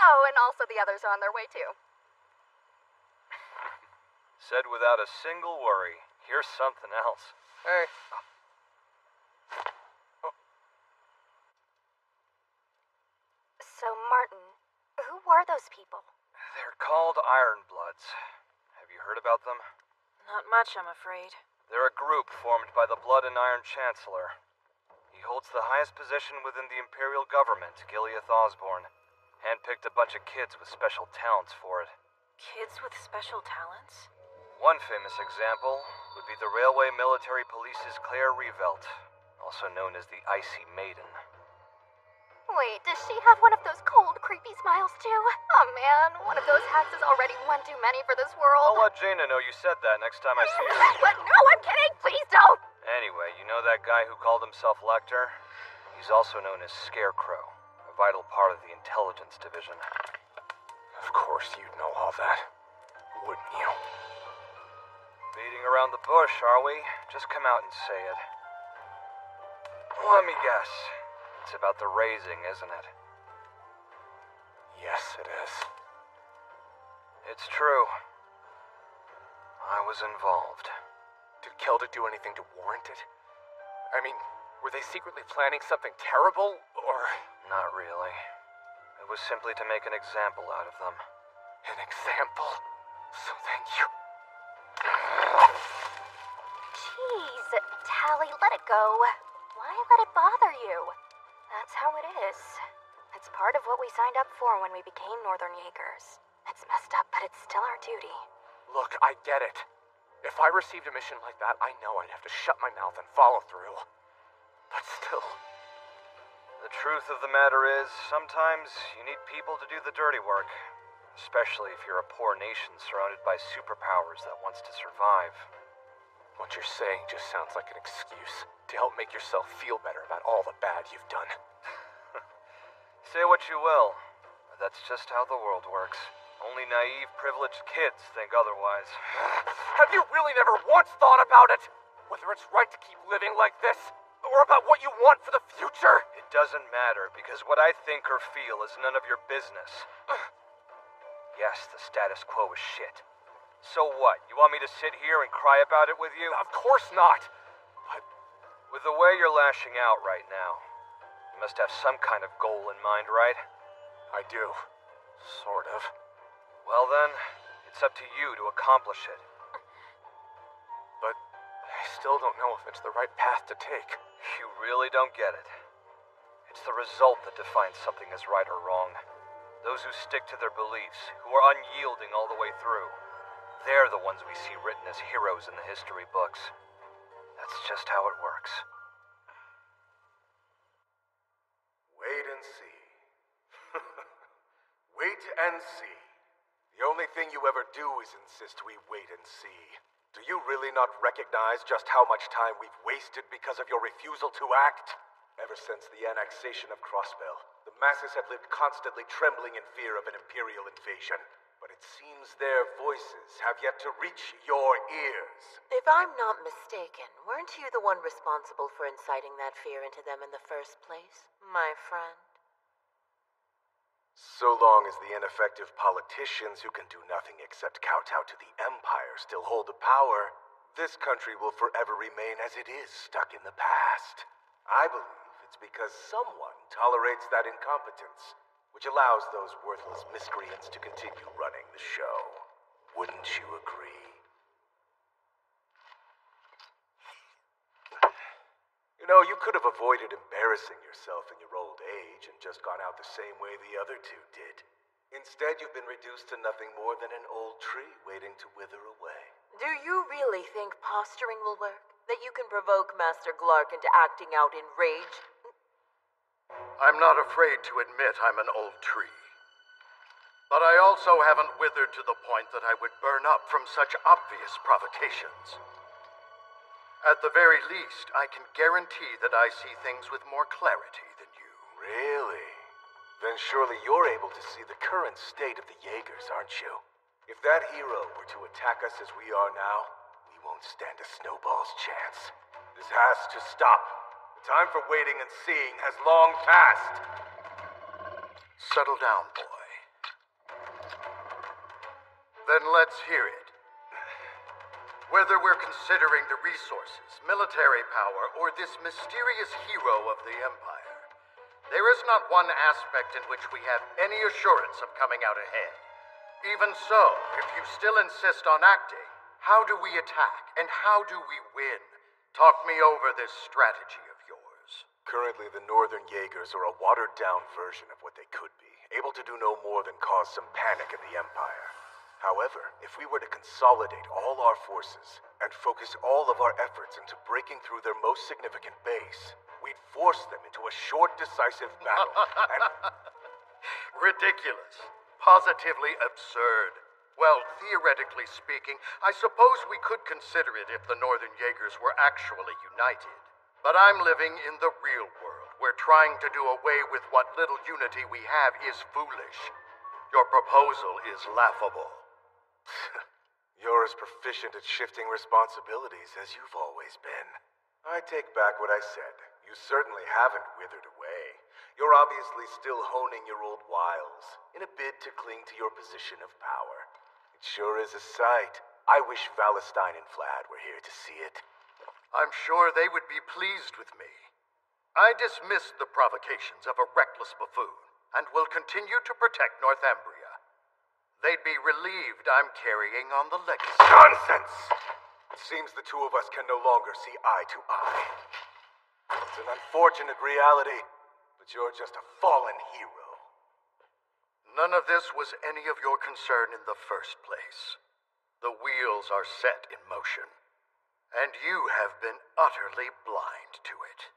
Oh, and also the others are on their way too. Said without a single worry. Here's something else. Hey. So, Martin, who were those people? They're called Ironbloods. Have you heard about them? Not much, I'm afraid. They're a group formed by the Blood and Iron Chancellor. He holds the highest position within the Imperial government, Gileath Osborne. Handpicked a bunch of kids with special talents for it. Kids with special talents? One famous example would be the Railway Military Police's Claire Revelt, also known as the Icy Maiden. Wait, does she have one of those cold, creepy smiles too? Oh man, one of those hats is already one too many for this world. I'll let Jaina know you said that next time I see her. What? No, I'm kidding! Please don't! Anyway, you know that guy who called himself Lecter? He's also known as Scarecrow, a vital part of the Intelligence Division. Of course you'd know all that, wouldn't you? Beating around the bush, are we? Just come out and say it. Let me guess. It's about the raising, isn't it? Yes, it is. It's true. I was involved. Did Kelda do anything to warrant it? I mean, were they secretly planning something terrible, or...? Not really. It was simply to make an example out of them. An example? So then you... Jeez, Tally, let it go. Why let it bother you? That's how it is. It's part of what we signed up for when we became Northern Jaegers. It's messed up, but it's still our duty. Look, I get it. If I received a mission like that, I know I'd have to shut my mouth and follow through. But still... The truth of the matter is, sometimes you need people to do the dirty work. Especially if you're a poor nation surrounded by superpowers that wants to survive. What you're saying just sounds like an excuse to help make yourself feel better about all the bad you've done. Say what you will, but that's just how the world works. Only naive, privileged kids think otherwise. Have you really never once thought about it? Whether it's right to keep living like this, or about what you want for the future? It doesn't matter, because what I think or feel is none of your business. Yes, the status quo is shit. So what? You want me to sit here and cry about it with you? Of course not! But... With the way you're lashing out right now, you must have some kind of goal in mind, right? I do. Sort of. Well then, it's up to you to accomplish it. But I still don't know if it's the right path to take. You really don't get it. It's the result that defines something as right or wrong. Those who stick to their beliefs, who are unyielding all the way through, they're the ones we see written as heroes in the history books. That's just how it works. Wait and see. Wait and see. The only thing you ever do is insist we wait and see. Do you really not recognize just how much time we've wasted because of your refusal to act? Ever since the annexation of Crossbell, the masses have lived constantly trembling in fear of an Imperial invasion. But it seems their voices have yet to reach your ears. If I'm not mistaken, weren't you the one responsible for inciting that fear into them in the first place, my friend? So long as the ineffective politicians who can do nothing except kowtow to the Empire still hold the power, this country will forever remain as it is, stuck in the past. I believe it's because someone tolerates that incompetence, which allows those worthless miscreants to continue running the show. Wouldn't you agree? You know, you could have avoided embarrassing yourself in your old age and just gone out the same way the other two did. Instead, you've been reduced to nothing more than an old tree waiting to wither away. Do you really think posturing will work? That you can provoke Master Glark into acting out in rage? I'm not afraid to admit I'm an old tree. But I also haven't withered to the point that I would burn up from such obvious provocations. At the very least, I can guarantee that I see things with more clarity than you. Really? Then surely you're able to see the current state of the Jaegers, aren't you? If that hero were to attack us as we are now, we won't stand a snowball's chance. This has to stop. The time for waiting and seeing has long passed. Settle down, boy. Then let's hear it. Whether we're considering the resources, military power, or this mysterious hero of the Empire, there is not one aspect in which we have any assurance of coming out ahead. Even so, if you still insist on acting, how do we attack and how do we win? Talk me over this strategy of yours. Currently, the Northern Jaegers are a watered-down version of what they could be, able to do no more than cause some panic in the Empire. However, if we were to consolidate all our forces and focus all of our efforts into breaking through their most significant base, we'd force them into a short, decisive battle, and... Ridiculous. Positively absurd. Well, theoretically speaking, I suppose we could consider it if the Northern Jaegers were actually united. But I'm living in the real world, where trying to do away with what little unity we have is foolish. Your proposal is laughable. You're as proficient at shifting responsibilities as you've always been. I take back what I said. You certainly haven't withered away. You're obviously still honing your old wiles, in a bid to cling to your position of power. It sure is a sight. I wish Valestein and Vlad were here to see it. I'm sure they would be pleased with me. I dismissed the provocations of a reckless buffoon, and will continue to protect Northumbria. They'd be relieved I'm carrying on the legacy. Nonsense! It seems the two of us can no longer see eye to eye. It's an unfortunate reality, but you're just a fallen hero. None of this was any of your concern in the first place. The wheels are set in motion, and you have been utterly blind to it.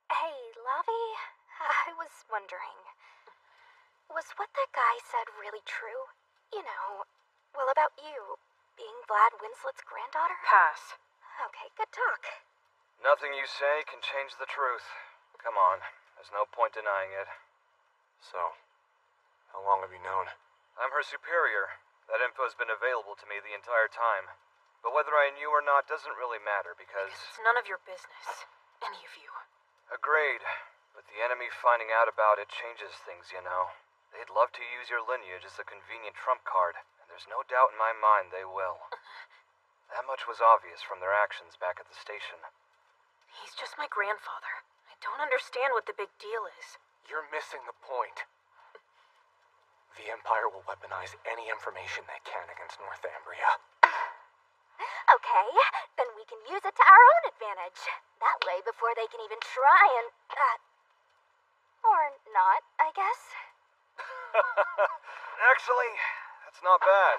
Hey, Lavi, I was wondering, was what that guy said really true? You know, well, about you, being Vlad Winslet's granddaughter? Pass. Okay, good talk. Nothing you say can change the truth. Come on, there's no point denying it. So, how long have you known? I'm her superior. That info's been available to me the entire time. But whether I knew or not doesn't really matter because it's none of your business. Any of you. Agreed. But the enemy finding out about it changes things, you know. They'd love to use your lineage as a convenient trump card, and there's no doubt in my mind they will. That much was obvious from their actions back at the station. He's just my grandfather. I don't understand what the big deal is. You're missing the point. The Empire will weaponize any information they can against Northumbria. Okay, then we can use it to our own advantage. That way, before they can even try and, or not, I guess. Actually, that's not bad.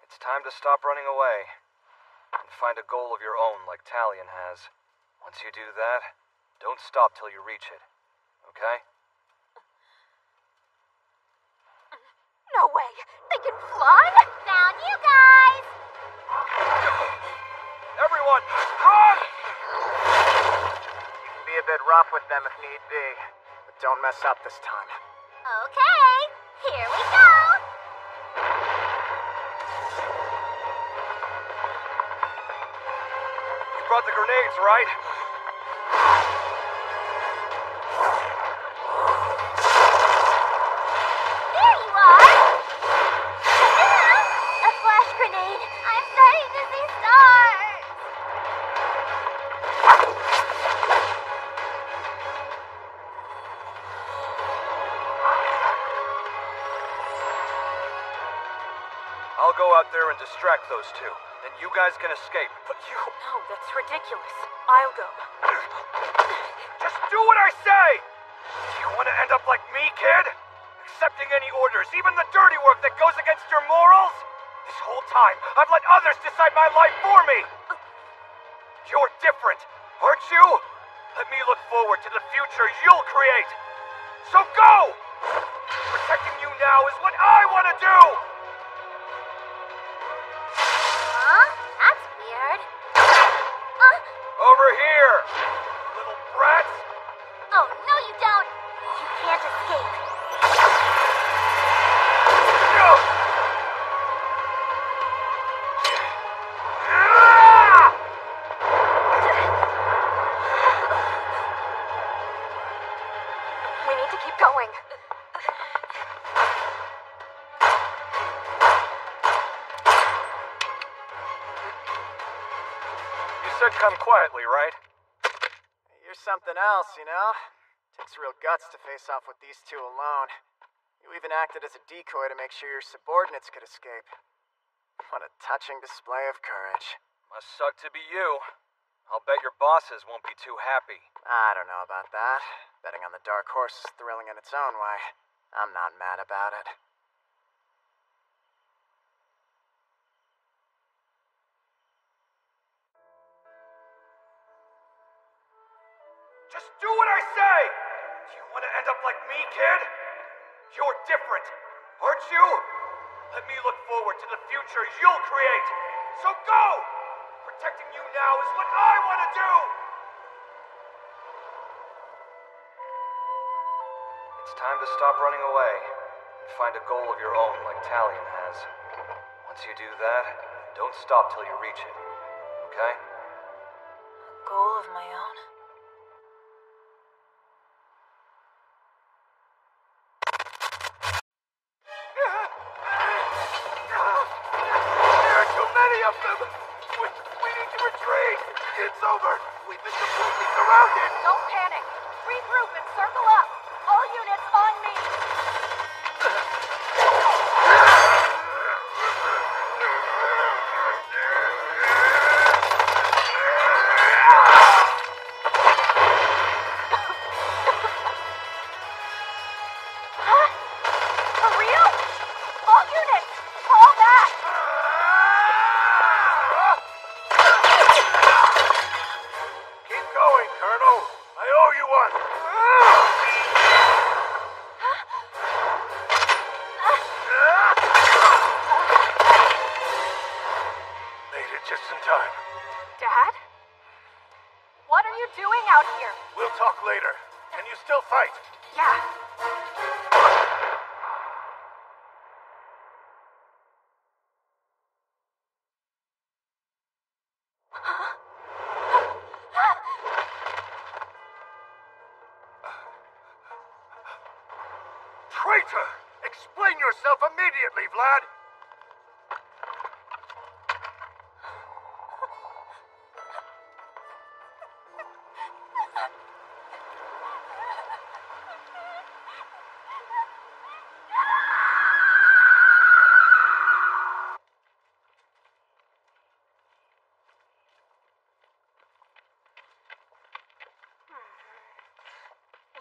It's time to stop running away and find a goal of your own like Talion has. Once you do that, don't stop till you reach it, okay? No way! They can fly? Found you guys! Everyone, run! You can be a bit rough with them if need be, but don't mess up this time. Okay, here we go! You brought the grenades, right? There you are! A flash grenade! I'm starting to see stars! I'll go out there and distract those two. Then you guys can escape. But you... No, that's ridiculous. I'll go. Just do what I say! You want to end up like me, kid? Accepting any orders, even the dirty work that goes against your morals? This whole time, I've let others decide my life for me! You're different, aren't you? Let me look forward to the future you'll create! So go! Protecting you now is what I want to do! Huh? That's weird. Over here, little brats! Oh, no you don't! You can't escape. We need to keep going. You said come quietly, right? You're something else, you know? Takes real guts to face off with these two alone. You even acted as a decoy to make sure your subordinates could escape. What a touching display of courage. Must suck to be you. I'll bet your bosses won't be too happy. I don't know about that. Betting on the dark horse is thrilling in its own way. I'm not mad about it. Just do what I say! Do you want to end up like me, kid? You're different, aren't you? Let me look forward to the future you'll create. So go! Protecting you now is what I want to do! It's time to stop running away and find a goal of your own like Talion has. Once you do that, don't stop till you reach it, okay? A goal of my own? There are too many of them! We need to retreat! It's over! We've been completely surrounded! Don't panic. Regroup and circle up. All units on me. Huh? For real? All units, fall back. Keep going, Colonel! I owe you one! Made it just in time. Dad? What are you doing out here? We'll talk later. Can you still fight? Yeah. Traitor! Explain yourself immediately, Vlad!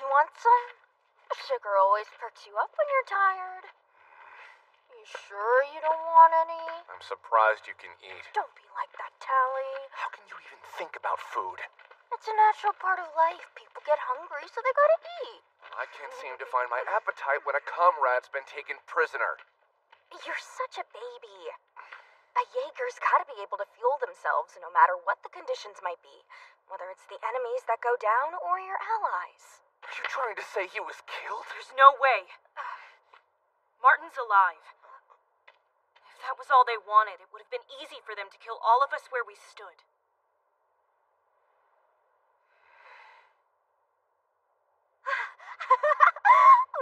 You want some? Sugar always perks you up when you're tired. You sure you don't want any? I'm surprised you can eat. Don't be like that, Tally. How can you even think about food? It's a natural part of life. People get hungry, so they gotta eat. I can't seem to find my appetite when a comrade's been taken prisoner. You're such a baby. A Jaeger's gotta be able to fuel themselves no matter what the conditions might be, whether it's the enemies that go down or your allies. Are you trying to say he was killed? There's no way. Martin's alive. If that was all they wanted, it would have been easy for them to kill all of us where we stood.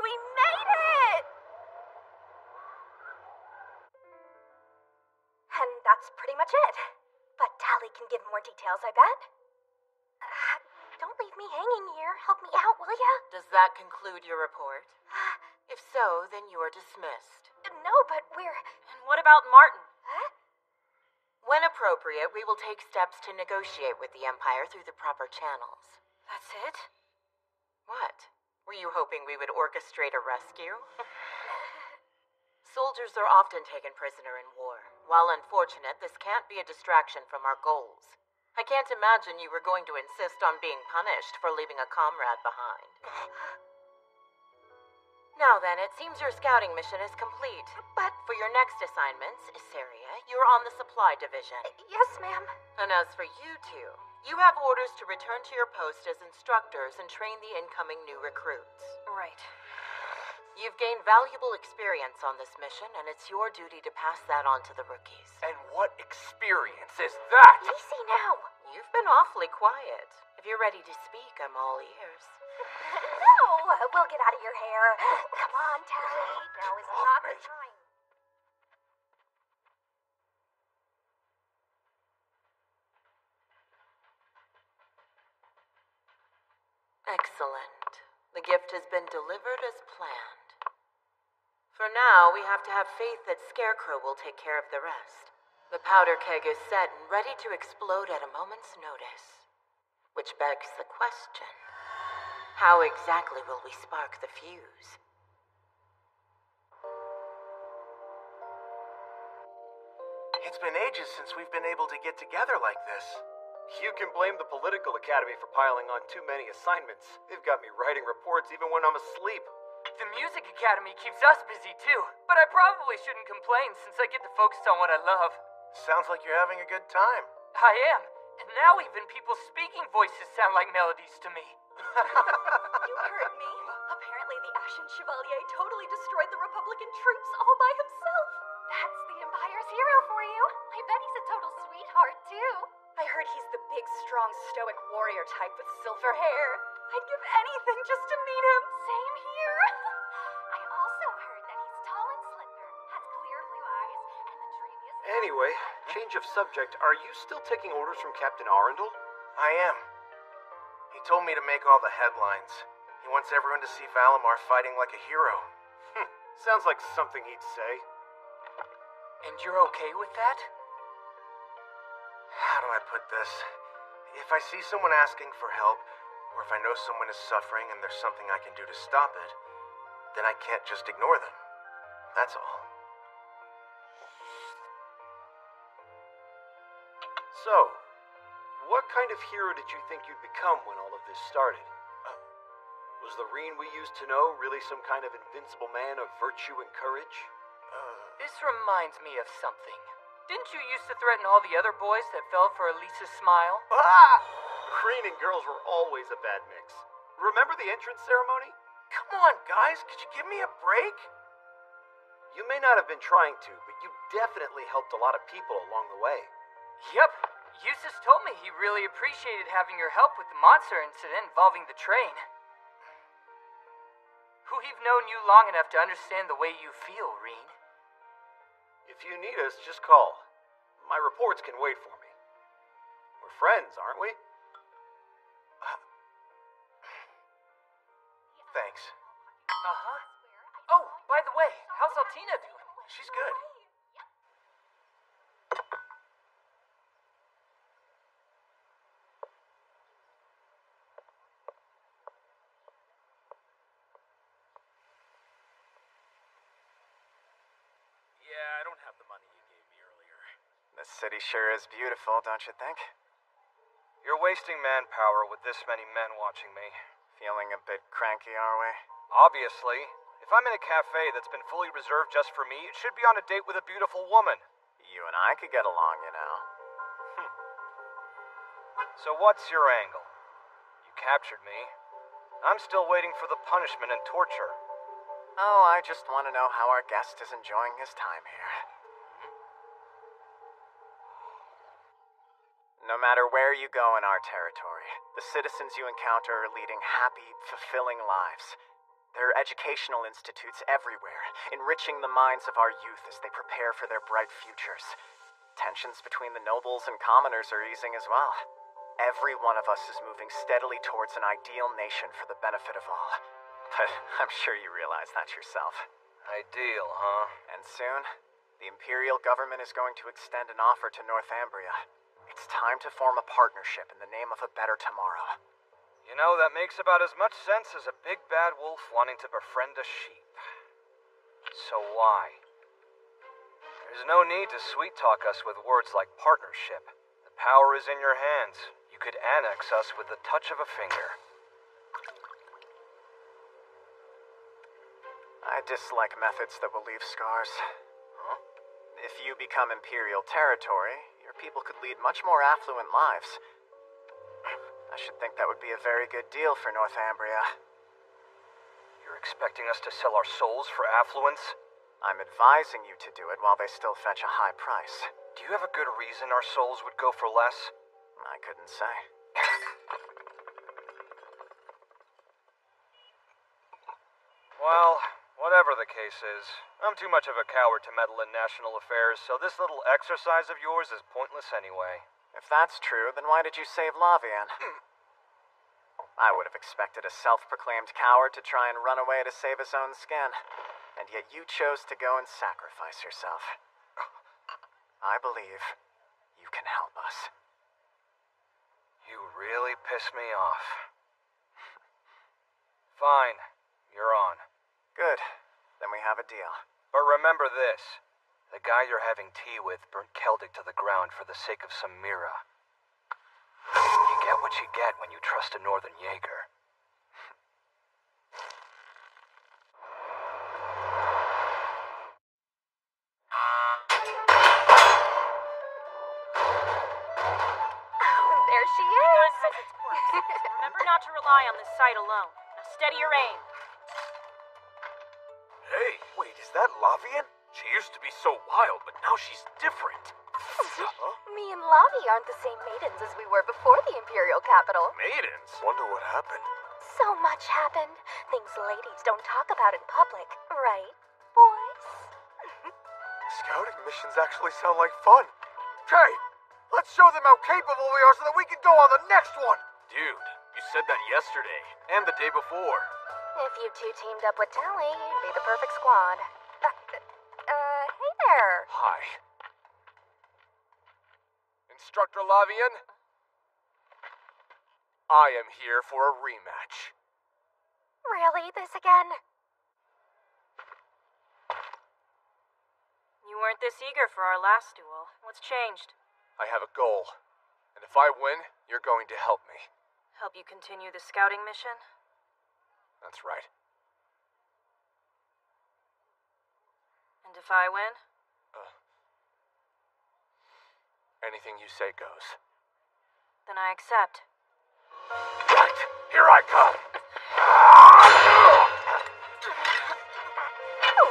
We made it! And that's pretty much it. But Tally can give more details, I bet. Don't leave me hanging here. Help me out, will ya? Does that conclude your report? If so, then you are dismissed. No, but we're... And what about Martin? Huh? When appropriate, we will take steps to negotiate with the Empire through the proper channels. That's it? What? Were you hoping we would orchestrate a rescue? Soldiers are often taken prisoner in war. While unfortunate, this can't be a distraction from our goals. I can't imagine you were going to insist on being punished for leaving a comrade behind. Now then, it seems your scouting mission is complete. But for your next assignments, Issaria, you're on the supply division. Yes, ma'am. And as for you two, you have orders to return to your post as instructors and train the incoming new recruits. Right. You've gained valuable experience on this mission, and it's your duty to pass that on to the rookies. And what experience is that? Easy now. You've been awfully quiet. If you're ready to speak, I'm all ears. No, we'll get out of your hair. Come on, Tally. Now is not the time. Excellent. For now, we have to have faith that Scarecrow will take care of the rest. The powder keg is set and ready to explode at a moment's notice. Which begs the question, how exactly will we spark the fuse? It's been ages since we've been able to get together like this. You can blame the Political Academy for piling on too many assignments. They've got me writing reports even when I'm asleep. The Music Academy keeps us busy too, but I probably shouldn't complain since I get to focus on what I love. Sounds like you're having a good time. I am, and now even people's speaking voices sound like melodies to me. You heard me. Apparently the Ashen Chevalier totally destroyed the Republican troops all by himself. That's the Empire's hero for you. I bet he's a total sweetheart, too. I heard he's the big, strong, stoic warrior type with silver hair. I'd give anything just to meet him. Same here. I also heard that he's tall and slender, has clear blue eyes, and the dreamiest... Anyway, change of subject. Are you still taking orders from Captain Arundel? I am. He told me to make all the headlines. He wants everyone to see Valimar fighting like a hero. Sounds like something he'd say. And you're okay with that? How do I put this? If I see someone asking for help, or if I know someone is suffering and there's something I can do to stop it, then I can't just ignore them. That's all. So, what kind of hero did you think you'd become when all of this started? Was the Reen we used to know really some kind of invincible man of virtue and courage? This reminds me of something. Didn't you used to threaten all the other boys that fell for Elisa's smile? Ah! Reen and girls were always a bad mix. Remember the entrance ceremony? Come on, guys, could you give me a break? You may not have been trying to, but you definitely helped a lot of people along the way. Yep. Eustace told me he really appreciated having your help with the monster incident involving the train. We've known you long enough to understand the way you feel, Reen. If you need us, just call. My reports can wait for me. We're friends, aren't we? Thanks. Uh-huh. Oh, by the way, how's Altina doing? She's good. Yeah, I don't have the money you gave me earlier. The city sure is beautiful, don't you think? You're wasting manpower with this many men watching me. Feeling a bit cranky, are we? Obviously. If I'm in a cafe that's been fully reserved just for me, it should be on a date with a beautiful woman. You and I could get along, you know. So what's your angle? You captured me. I'm still waiting for the punishment and torture. Oh, I just want to know how our guest is enjoying his time here. No matter where you go in our territory, the citizens you encounter are leading happy, fulfilling lives. There are educational institutes everywhere, enriching the minds of our youth as they prepare for their bright futures. Tensions between the nobles and commoners are easing as well. Every one of us is moving steadily towards an ideal nation for the benefit of all. But I'm sure you realize that yourself. Ideal, huh? And soon, the Imperial government is going to extend an offer to Northumbria. It's time to form a partnership in the name of a better tomorrow. You know, that makes about as much sense as a big bad wolf wanting to befriend a sheep. So why? There's no need to sweet-talk us with words like partnership. The power is in your hands. You could annex us with the touch of a finger. I dislike methods that will leave scars. Huh? If you become Imperial territory, your people could lead much more affluent lives. I should think that would be a very good deal for Northumbria. You're expecting us to sell our souls for affluence? I'm advising you to do it while they still fetch a high price. Do you have a good reason our souls would go for less? I couldn't say. Well, whatever the case is, I'm too much of a coward to meddle in national affairs, so this little exercise of yours is pointless anyway. If that's true, then why did you save Lavian? I would have expected a self-proclaimed coward to try and run away to save his own skin. And yet you chose to go and sacrifice yourself. I believe you can help us. You really piss me off. Fine. You're on. Good. Then we have a deal. But remember this. The guy you're having tea with burnt Keldic to the ground for the sake of some Mira. You get what you get when you trust a Northern Jaeger. There she The gun is. has its quirks. Remember not to rely on this sight alone. Now steady your aim. Hey, wait, is that Lavian? She used to be so wild, but now she's different. Me and Lavi aren't the same maidens as we were before the Imperial capital. Maidens? Wonder what happened. So much happened. Things ladies don't talk about in public, right, boys? Scouting missions actually sound like fun. Kay, let's show them how capable we are so that we can go on the next one. Dude, you said that yesterday, and the day before. If you two teamed up with Tally, you'd be the perfect squad. Hey there. Hi. Instructor Lavian? I am here for a rematch. Really? This again? You weren't this eager for our last duel. What's changed? I have a goal, and if I win, you're going to help me. Help you continue the scouting mission? That's right. And if I win? Anything you say goes. Then I accept. Right, here I come!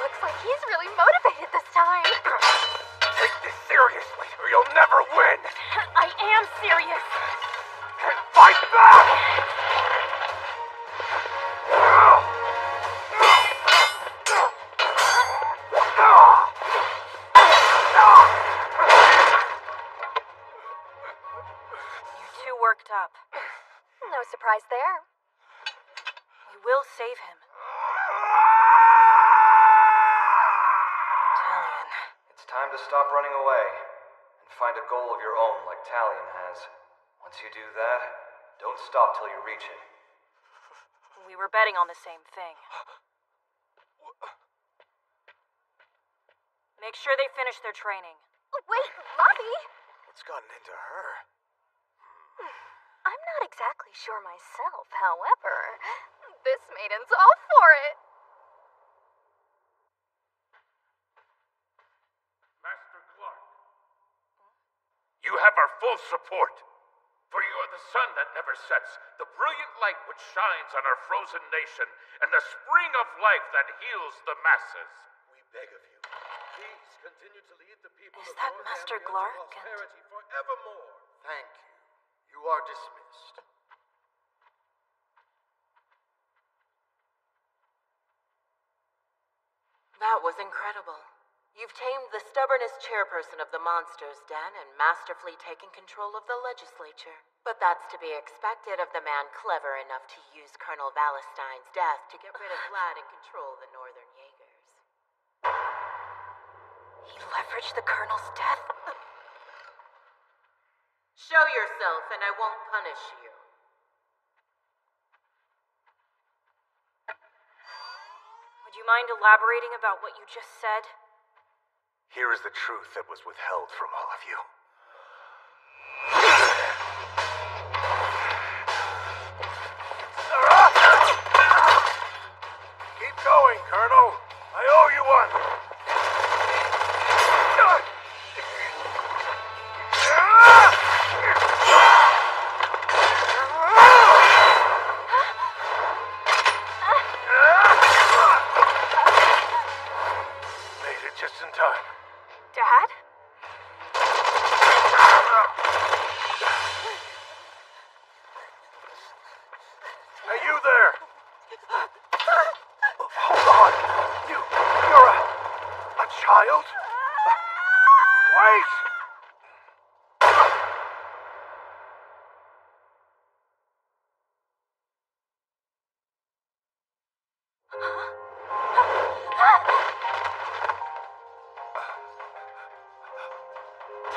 Looks like he's really motivated this time. Take this seriously, or you'll never win! I am serious! Fight back! You're too worked up. No surprise there. We will save him. Talion. It's time to stop running away and find a goal of your own like Talion has. Once you do that, don't stop till you reach it. We were betting on the same thing. Make sure they finish their training. Wait, Lavi! What's gotten into her? I'm not exactly sure myself, however. This maiden's all for it. Master Clark. You have our full support. For you are the sun that never sets, the brilliant light which shines on our frozen nation, and the spring of life that heals the masses. We beg of you, please continue to lead the people Is of that North Master Ambria Glark to and- prosperity forevermore. Thank you. You are dismissed. That was incredible. You've tamed the stubbornest chairperson of the Monsters' Den and masterfully taken control of the legislature. But that's to be expected of the man clever enough to use Colonel Valestine's death to get rid of Vlad and control the Northern Jaegers. He leveraged the Colonel's death? Show yourself and I won't punish you. Would you mind elaborating about what you just said? Here is the truth that was withheld from all of you. Keep going, Colonel. I owe you one. Made it just in time. Dad? Hey, you there. Hold on. You're a child? Wait!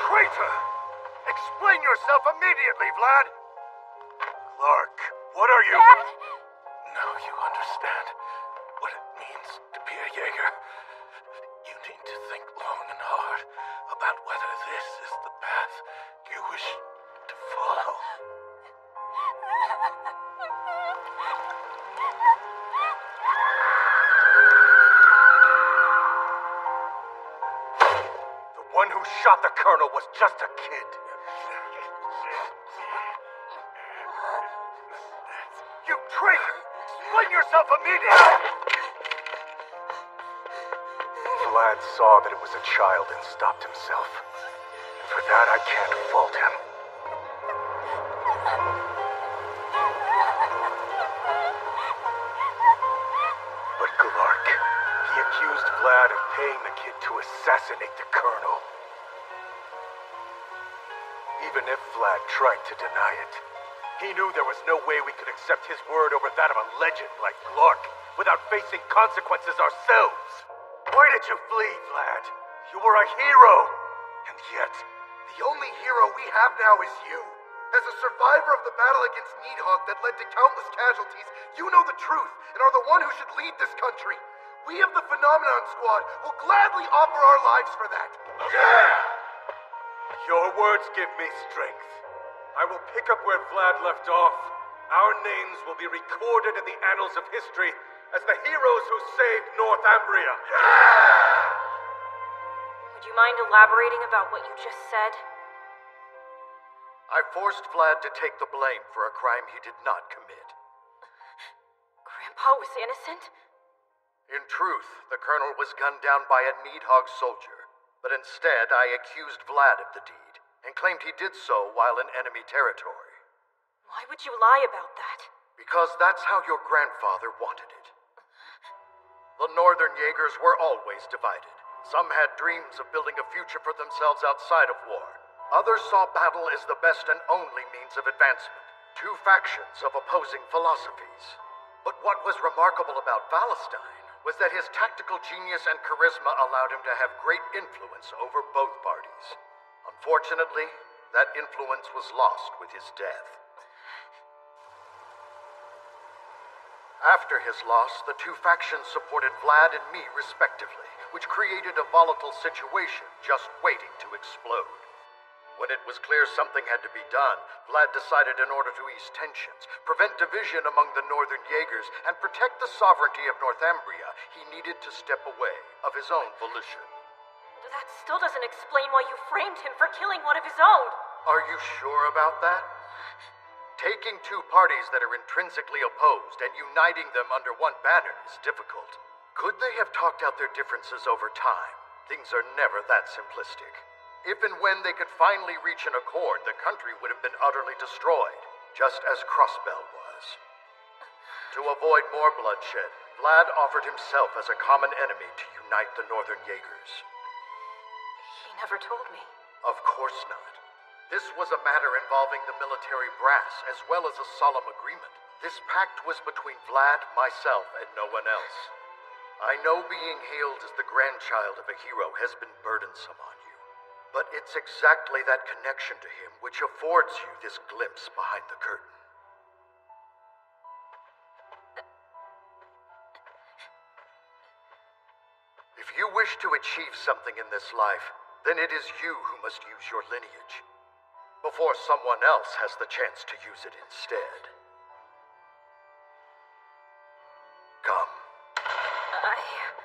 Traitor! Explain yourself immediately, Vlad! Clark, what are you... Dad? Now you understand what it means to be a Jaeger. You need to think long and hard about whether this is the path you wish to follow. The one who shot the Colonel was just a kid. You traitor! Explain yourself immediately! Vlad saw that it was a child and stopped himself. And for that, I can't fault him. But Glark, he accused Vlad of paying the kid to assassinate the Colonel. Even if Vlad tried to deny it, he knew there was no way we could accept his word over that of a legend like Glark without facing consequences ourselves. Why did you flee, Vlad? You were a hero! And yet, The only hero we have now is you. As a survivor of the battle against Needhog that led to countless casualties, you know the truth and are the one who should lead this country. We of the Phenomenon Squad will gladly offer our lives for that. your words give me strength. I will pick up where Vlad left off. Our names will be recorded in the annals of history as the heroes who saved Northumbria. Would you mind elaborating about what you just said? I forced Vlad to take the blame for a crime he did not commit. Grandpa was innocent? In truth, the Colonel was gunned down by a Needhog soldier, but instead I accused Vlad of the deed and claimed he did so while in enemy territory. Why would you lie about that? Because that's how your grandfather wanted it. The Northern Jaegers were always divided. Some had dreams of building a future for themselves outside of war. Others saw battle as the best and only means of advancement. Two factions of opposing philosophies. But what was remarkable about Valestein was that his tactical genius and charisma allowed him to have great influence over both parties. Unfortunately, that influence was lost with his death. After his loss, the two factions supported Vlad and me respectively, which created a volatile situation just waiting to explode. When it was clear something had to be done, Vlad decided in order to ease tensions, prevent division among the Northern Jaegers, and protect the sovereignty of Northumbria, he needed to step away of his own volition. That still doesn't explain why you framed him for killing one of his own. Are you sure about that? Taking two parties that are intrinsically opposed and uniting them under one banner is difficult. Could they have talked out their differences over time? Things are never that simplistic. If and when they could finally reach an accord, the country would have been utterly destroyed, just as Crossbell was. To avoid more bloodshed, Vlad offered himself as a common enemy to unite the Northern Jaegers. He never told me. Of course not. This was a matter involving the military brass, as well as a solemn agreement. This pact was between Vlad, myself, and no one else. I know being hailed as the grandchild of a hero has been burdensome on you, but it's exactly that connection to him which affords you this glimpse behind the curtain. If you wish to achieve something in this life, then it is you who must use your lineage, before someone else has the chance to use it instead. Come.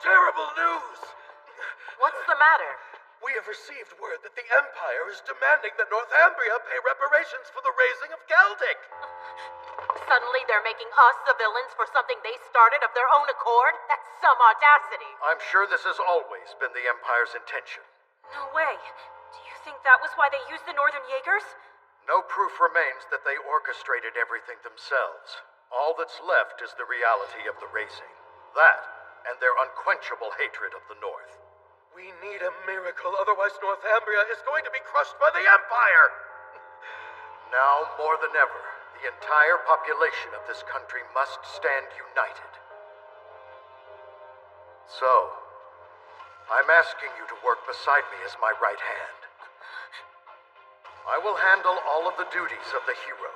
Terrible news! What's the matter? We have received word that the Empire is demanding that Northumbria pay reparations for the raising of Galdic. Suddenly they're making us the villains for something they started of their own accord? That's some audacity. I'm sure this has always been the Empire's intention. No way. Do you think that was why they used the Northern Jaegers? No proof remains that they orchestrated everything themselves. All that's left is the reality of the raising. That, and their unquenchable hatred of the North. We need a miracle, otherwise Northumbria is going to be crushed by the Empire! Now, more than ever, the entire population of this country must stand united. So, I'm asking you to work beside me as my right hand. I will handle all of the duties of the hero.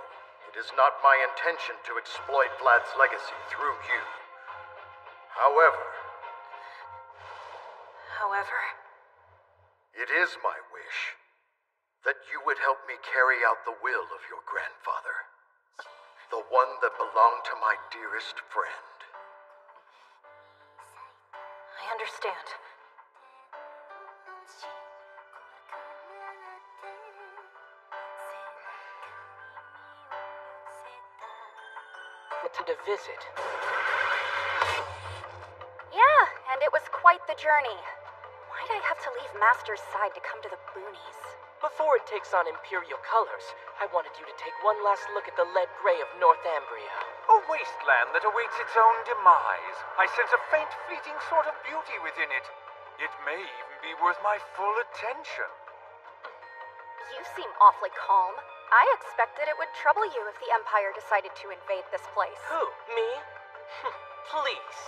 It is not my intention to exploit Vlad's legacy through you. However, it is my wish that you would help me carry out the will of your grandfather. The one that belonged to my dearest friend. I understand. To visit. Yeah, and it was quite the journey. Why'd I have to leave Master's side to come to the boonies? Before it takes on Imperial colors, I wanted you to take one last look at the lead gray of Northumbria. A wasteland that awaits its own demise. I sense a faint, fleeting sort of beauty within it. It may even be worth my full attention. You seem awfully calm. I expected it would trouble you if the Empire decided to invade this place. Who? Me? Please.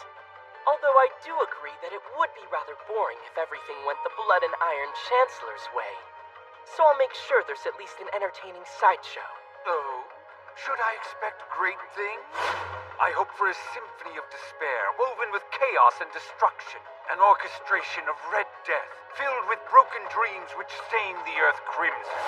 Although I do agree that it would be rather boring if everything went the Blood and Iron Chancellor's way. So I'll make sure there's at least an entertaining sideshow. Oh? Should I expect great things? I hope for a symphony of despair, woven with chaos and destruction. An orchestration of red death, filled with broken dreams which stain the earth crimson.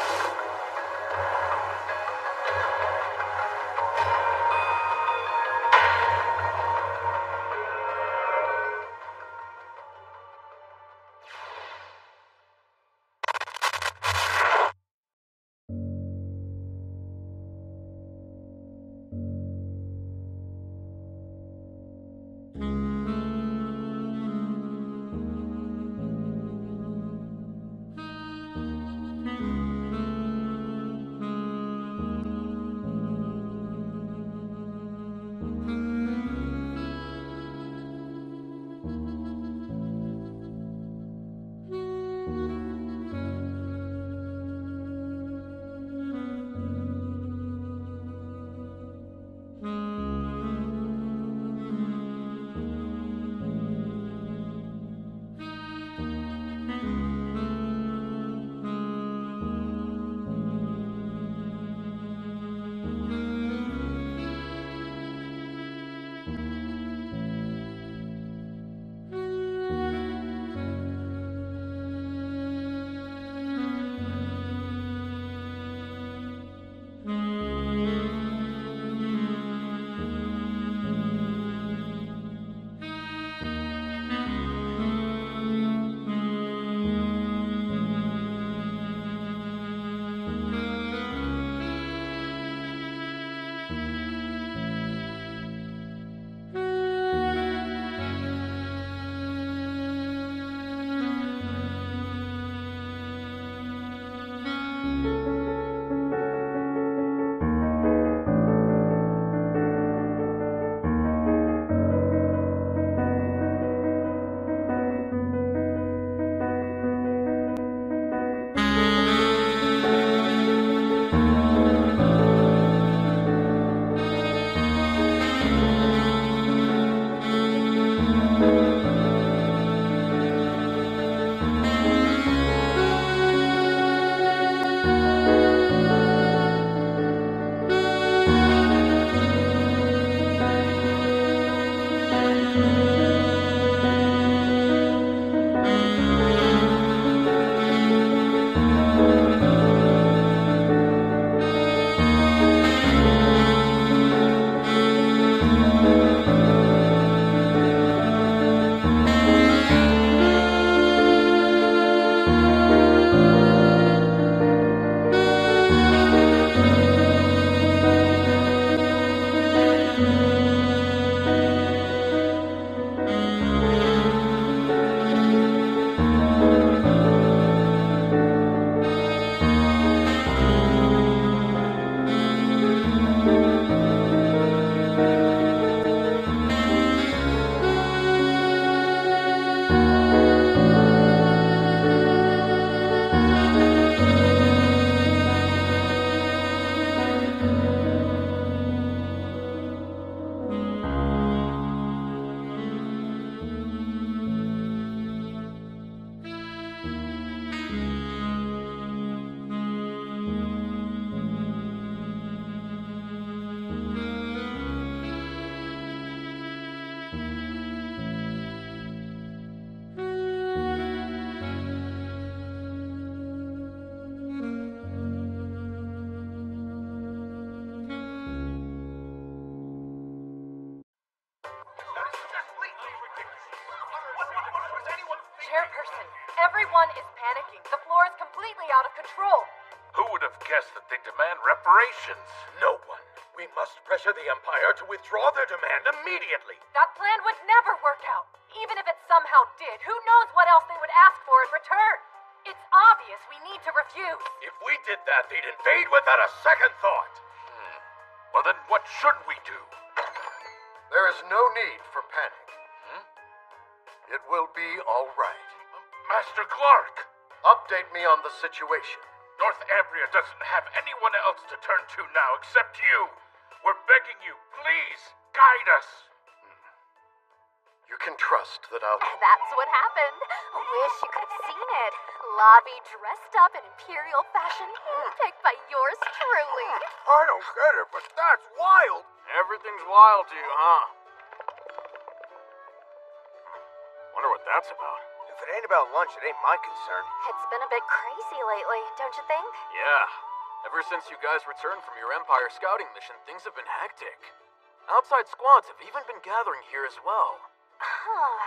Chairperson, everyone is panicking. The floor is completely out of control. Who would have guessed that they demand reparations? No one. We must pressure the Empire to withdraw their demand immediately. That plan would never work out. Even if it somehow did, who knows what else they would ask for in return? It's obvious we need to refuse. If we did that, they'd invade without a second thought. Well, then what should we do? There is no need for panic. It will be all right. Master Clark! Update me on the situation. North Ambria doesn't have anyone else to turn to now except you. We're begging you, please, guide us. You can trust that I'll... That's what happened. Wish you could have seen it. Lobby dressed up in imperial fashion, picked by yours truly. I don't get it, but that's wild. Everything's wild to you, huh? Wonder what that's about. If it ain't about lunch, it ain't my concern. It's been a bit crazy lately, don't you think? Yeah. Ever since you guys returned from your Empire scouting mission, things have been hectic. Outside squads have even been gathering here as well. Huh.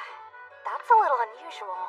That's a little unusual.